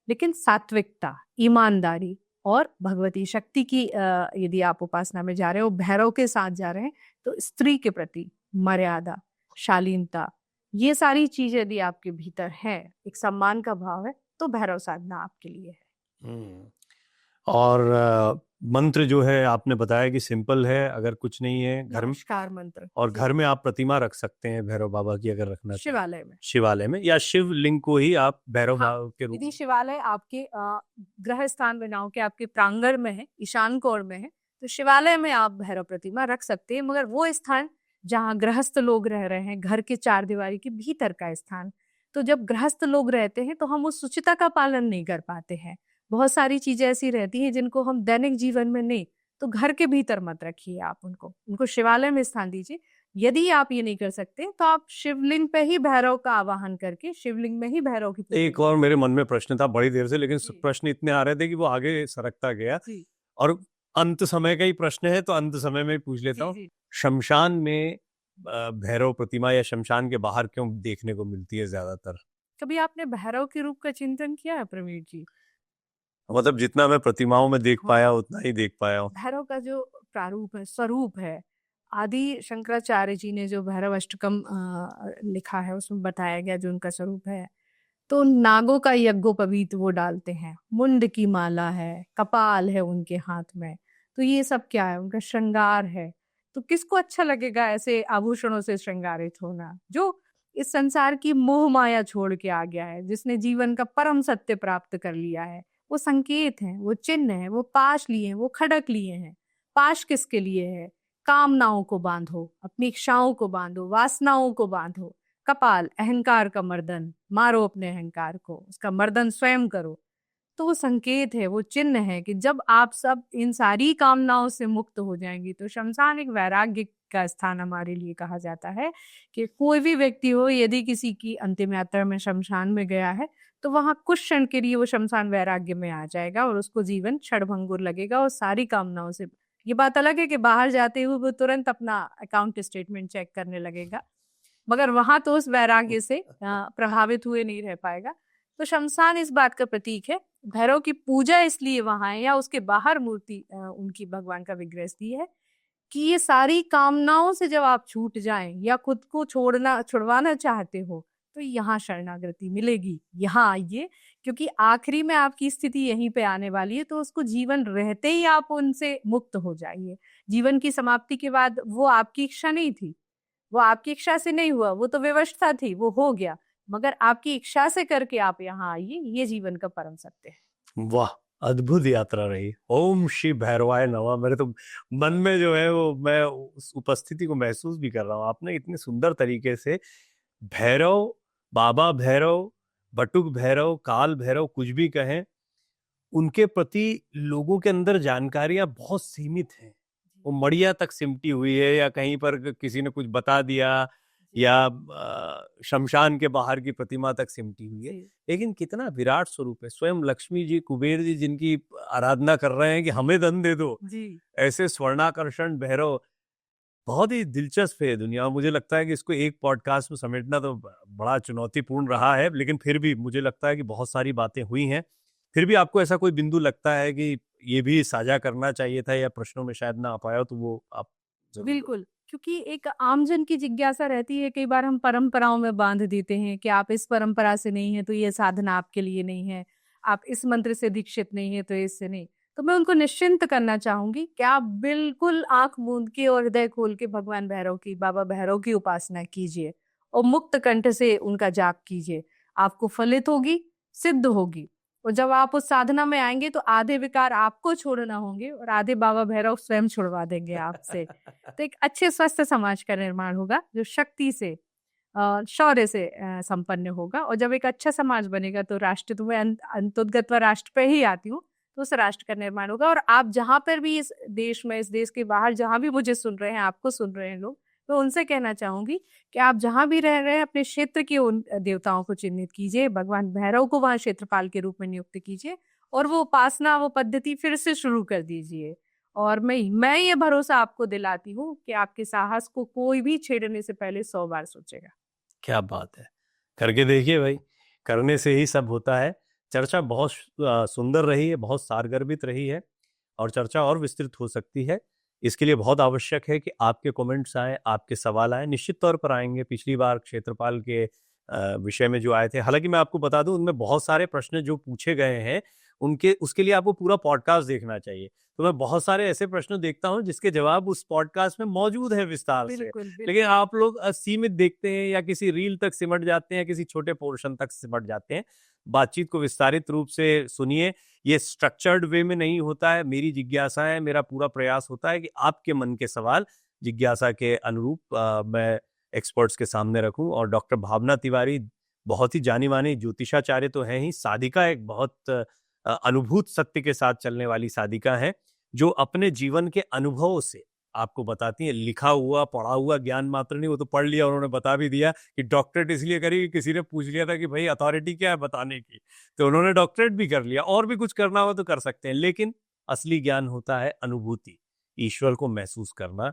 लेकिन सात्विकता, ईमानदारी और भगवती शक्ति की यदि आप उपासना में जा रहे हो, भैरव के साथ जा रहे हैं, तो स्त्री के प्रति मर्यादा, शालीनता, ये सारी चीजें यदि आपके भीतर है, एक सम्मान का भाव है, तो भैरव साधना आपके लिए है। और मंत्र जो है आपने बताया कि सिंपल है, अगर कुछ नहीं है घर में, नमस्कार मंत्र, और घर में आप प्रतिमा रख सकते हैं भैरव बाबा की अगर रखना चाहें। शिवालय में, शिवालय में, या शिवलिंग को ही आप भैरव बाबा के रूप यदि में, शिवालय आपके ग्रह स्थान बनाओ के आपके प्रांगण में है, ईशान कोण में है, तो शिवालय में आप भैरव प्रतिमा रख सकते हैं, मगर वो स्थान जहाँ गृहस्थ लोग रह रहे हैं, घर के चार दीवारी के भीतर का स्थान। तो जब गृहस्थ लोग रहते हैं तो हम उस शुचिता का पालन नहीं कर पाते हैं, बहुत सारी चीजें ऐसी रहती हैं जिनको हम दैनिक जीवन में नहीं, तो घर के भीतर मत रखिए, आप उनको शिवालय में स्थान दीजिए। यदि आप ये नहीं कर सकते तो आप शिवलिंग पे ही भैरव का आवाहन करके शिवलिंग में ही भैरव की पूजा एक और मेरे मन में प्रश्न था बड़ी देर से, लेकिन प्रश्न इतने आ रहे थे कि वो आगे सरकता गया, और अंत समय का ही प्रश्न है, तो अंत समय में पूछ लेता हूँ। शमशान में भैरव प्रतिमा या शमशान के बाहर क्यों देखने को मिलती है ज्यादातर? कभी आपने भैरव के रूप का चिंतन किया है प्रवीण जी? मतलब जितना मैं प्रतिमाओं में देख पाया उतना ही देख पाया हूँ। भैरव का जो प्रारूप है, स्वरूप है, आदि शंकराचार्य जी ने जो भैरव अष्टकम लिखा है, उसमें बताया गया जो उनका स्वरूप है। तो नागों का यज्ञोपवीत वो डालते हैं, मुंड की माला है, कपाल है उनके हाथ में, तो ये सब क्या है? उनका श्रृंगार है। तो किसको अच्छा लगेगा ऐसे आभूषणों से श्रृंगारित होना? जो इस संसार की मोह माया छोड़ के आ गया है, जिसने जीवन का परम सत्य प्राप्त कर लिया है, वो संकेत हैं, वो चिन्ह हैं, वो पाश लिए हैं, वो खड़क लिए हैं। पाश किसके लिए है? कामनाओं को बांधो, अपनी इच्छाओं को बांधो, वासनाओं को बांधो। कपाल, अहंकार का मर्दन, मारो अपने अहंकार को, उसका मर्दन स्वयं करो। तो वो संकेत है, वो चिन्ह है कि जब आप सब इन सारी कामनाओं से मुक्त हो जाएंगी, तो शमशान एक वैराग्य का स्थान हमारे लिए कहा जाता है कि कोई भी व्यक्ति हो, यदि किसी की अंतिम यात्रा में शमशान में गया है, तो वहां कुछ क्षण के लिए वो शमशान वैराग्य में आ जाएगा और उसको जीवन क्षणभंगुर लगेगा और सारी कामनाओं से। ये बात अलग है कि बाहर जाते हुए वो तुरंत अपना अकाउंट स्टेटमेंट चेक करने लगेगा, मगर वहां तो उस वैराग्य से प्रभावित हुए नहीं रह पाएगा। तो शमशान इस बात का प्रतीक है। भैरव की पूजा इसलिए वहां है, या उसके बाहर मूर्ति उनकी भगवान का विग्रह इसलिए है कि ये सारी कामनाओं से जब आप छूट जाएं या खुद को छुड़वाना चाहते हो, तो यहाँ शरणागति मिलेगी, यहाँ आइए, क्योंकि आखिरी में आपकी स्थिति यहीं पे आने वाली है। तो उसको जीवन रहते ही आप उनसे मुक्त हो जाइए। जीवन की समाप्ति के बाद वो आपकी इच्छा नहीं थी, वो आपकी इच्छा से नहीं हुआ, वो तो व्यवस्था थी, वो हो गया, मगर आपकी इच्छा से करके आप यहाँ आइए, ये जीवन का परम सत्य है। वाह, अद्भुत यात्रा रही। ओम श्री भैरवाय नमः। मेरे तो मन में जो है वो, मैं उस उपस्थिति को महसूस भी कर रहा हूँ। आपने इतने सुंदर तरीके से भैरव, बाबा भैरव, बटुक भैरव, काल भैरव, कुछ भी कहें, उनके प्रति लोगों के अंदर जानकारियां बहुत सीमित हैं। वो मड़िया तक सिमटी हुई है, या कहीं पर किसी ने कुछ बता दिया, या शमशान के बाहर की प्रतिमा तक सिमटी हुई है। लेकिन कितना विराट स्वरूप है। स्वयं लक्ष्मी जी, कुबेर जी जिनकी आराधना कर रहे हैं कि हमें धन दे दो, ऐसे स्वर्णाकर्षण भैरव बहुत ही दिलचस्प है दुनिया। मुझे लगता है कि इसको एक पॉडकास्ट में समेटना तो बड़ा चुनौतीपूर्ण रहा है, लेकिन फिर भी मुझे लगता है कि बहुत सारी बातें हुई हैं। फिर भी आपको ऐसा कोई बिंदु लगता है कि ये भी साझा करना चाहिए था या प्रश्नों में शायद ना आ पाया हो, तो वो आप जरूर बिल्कुल, क्योंकि एक आमजन की जिज्ञासा रहती है, कई बार हम परंपराओं में बांध देते हैं कि आप इस परंपरा से नहीं हैं तो ये साधना आपके लिए नहीं है, आप इस मंत्र से दीक्षित नहीं है तो इससे नहीं। तो मैं उनको निश्चिंत करना चाहूंगी कि आप बिल्कुल आंख मूंद के और हृदय खोल के भगवान भैरव की, बाबा भैरव की उपासना कीजिए और मुक्त कंठ से उनका जाप कीजिए। आपको फलित होगी, सिद्ध होगी। और जब आप उस साधना में आएंगे तो आधे विकार आपको छोड़ना होंगे और आधे बाबा भैरव स्वयं छुड़वा देंगे आपसे। तो एक अच्छे स्वस्थ समाज का निर्माण होगा जो शक्ति से, शौर्य से संपन्न होगा। और जब एक अच्छा समाज बनेगा तो राष्ट्र, तो मैं अंतोदगत राष्ट्र पे ही आती हूँ, तो उस राष्ट्र का निर्माण होगा। और आप जहाँ पर भी इस देश में, इस देश के बाहर जहाँ भी मुझे सुन रहे हैं, आपको सुन रहे हैं लोग, तो उनसे कहना चाहूंगी कि आप जहाँ भी रह रहे हैं अपने क्षेत्र के उन देवताओं को चिन्हित कीजिए, भगवान भैरव को वहां क्षेत्रपाल के रूप में नियुक्त कीजिए और वो उपासना, वो पद्धति फिर से शुरू कर दीजिए। और मैं ये भरोसा आपको दिलाती हूँ कि आपके साहस को कोई भी छेड़ने से पहले 100 बार सोचेगा। क्या बात है, करके देखिए भाई, करने से ही सब होता है। चर्चा बहुत सुंदर रही है, बहुत सारगर्भित रही है और चर्चा और विस्तृत हो सकती है। इसके लिए बहुत आवश्यक है कि आपके कमेंट्स आए, आपके सवाल आए, निश्चित तौर पर आएंगे। पिछली बार क्षेत्रपाल के विषय में जो आए थे, हालांकि मैं आपको बता दूं उनमें बहुत सारे प्रश्न जो पूछे गए हैं उनके, उसके लिए आपको पूरा पॉडकास्ट देखना चाहिए। तो मैं बहुत सारे ऐसे प्रश्न देखता हूं जिसके जवाब उस पॉडकास्ट में मौजूद है विस्तार से, लेकिन आप लोग सीमित देखते हैं या किसी रील तक सिमट जाते हैं, किसी छोटे पोर्शन तक सिमट जाते हैं। बातचीत को विस्तारित रूप से सुनिए। ये स्ट्रक्चर्ड वे में नहीं होता है। मेरी जिज्ञासा है, मेरा पूरा प्रयास होता है कि आपके मन के सवाल जिज्ञासा के अनुरूप मैं एक्सपर्ट्स के सामने रखूं। और डॉक्टर भावना तिवारी बहुत ही जानी मानी ज्योतिषाचार्य तो हैं ही, साधिका एक बहुत अनुभूत सत्य के साथ चलने वाली साधिका है, जो अपने जीवन के अनुभवों से आपको बताती है। लिखा हुआ, पढ़ा हुआ ज्ञान मात्र नहीं, वो तो पढ़ लिया, उन्होंने बता भी दिया कि डॉक्टरेट इसलिए करी कि किसी ने पूछ लिया था कि भाई अथॉरिटी क्या है बताने की, तो उन्होंने डॉक्टरेट भी कर लिया। और भी कुछ करना हो तो कर सकते हैं, लेकिन असली ज्ञान होता है अनुभूति, ईश्वर को महसूस करना।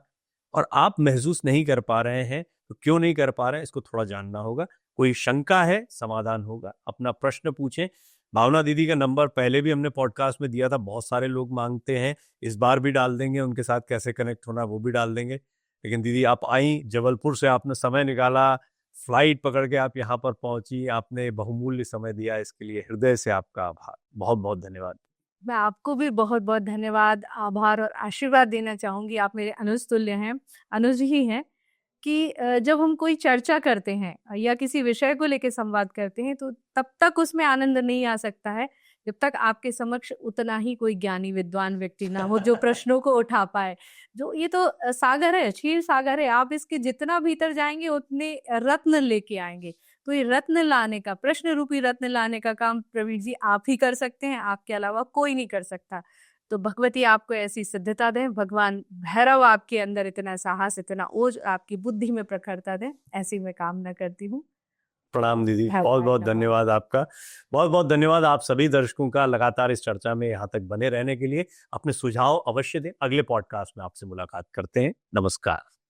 और आप महसूस नहीं कर पा रहे हैं तो क्यों नहीं कर पा रहे हैं, इसको थोड़ा जानना होगा। कोई शंका है, समाधान होगा, अपना प्रश्न पूछें। भावना दीदी का नंबर पहले भी हमने पॉडकास्ट में दिया था, बहुत सारे लोग मांगते हैं, इस बार भी डाल देंगे। उनके साथ कैसे कनेक्ट होना वो भी डाल देंगे। लेकिन दीदी आप आई, जबलपुर से आपने समय निकाला, फ्लाइट पकड़ के आप यहाँ पर पहुंची, आपने बहुमूल्य समय दिया, इसके लिए हृदय से आपका आभार, बहुत बहुत धन्यवाद। मैं आपको भी बहुत बहुत धन्यवाद, आभार और आशीर्वाद देना चाहूंगी। आप मेरे अनुज तुल्य हैं, अनुज ही हैं कि जब हम कोई चर्चा करते हैं या किसी विषय को लेकर संवाद करते हैं तो तब तक उसमें आनंद नहीं आ सकता है जब तक आपके समक्ष उतना ही कोई ज्ञानी विद्वान व्यक्ति ना हो जो प्रश्नों को उठा पाए। जो ये तो सागर है, क्षीर सागर है, आप इसके जितना भीतर जाएंगे उतने रत्न लेके आएंगे। तो ये रत्न लाने का, प्रश्न रूपी रत्न लाने का काम प्रवीण जी आप ही कर सकते हैं, आपके अलावा कोई नहीं कर सकता। तो भगवती आपको ऐसी सिद्धता दें, भगवान भैरव आपके अंदर इतना साहस, इतना ओज आपकी बुद्धि में प्रखरता दें, ऐसी मैं कामना करती हूँ। प्रणाम दीदी, बहुत बहुत धन्यवाद आपका। बहुत बहुत धन्यवाद आप सभी दर्शकों का लगातार इस चर्चा में यहाँ तक बने रहने के लिए। अपने सुझाव अवश्य दें। अगले पॉडकास्ट में आपसे मुलाकात करते हैं। नमस्कार।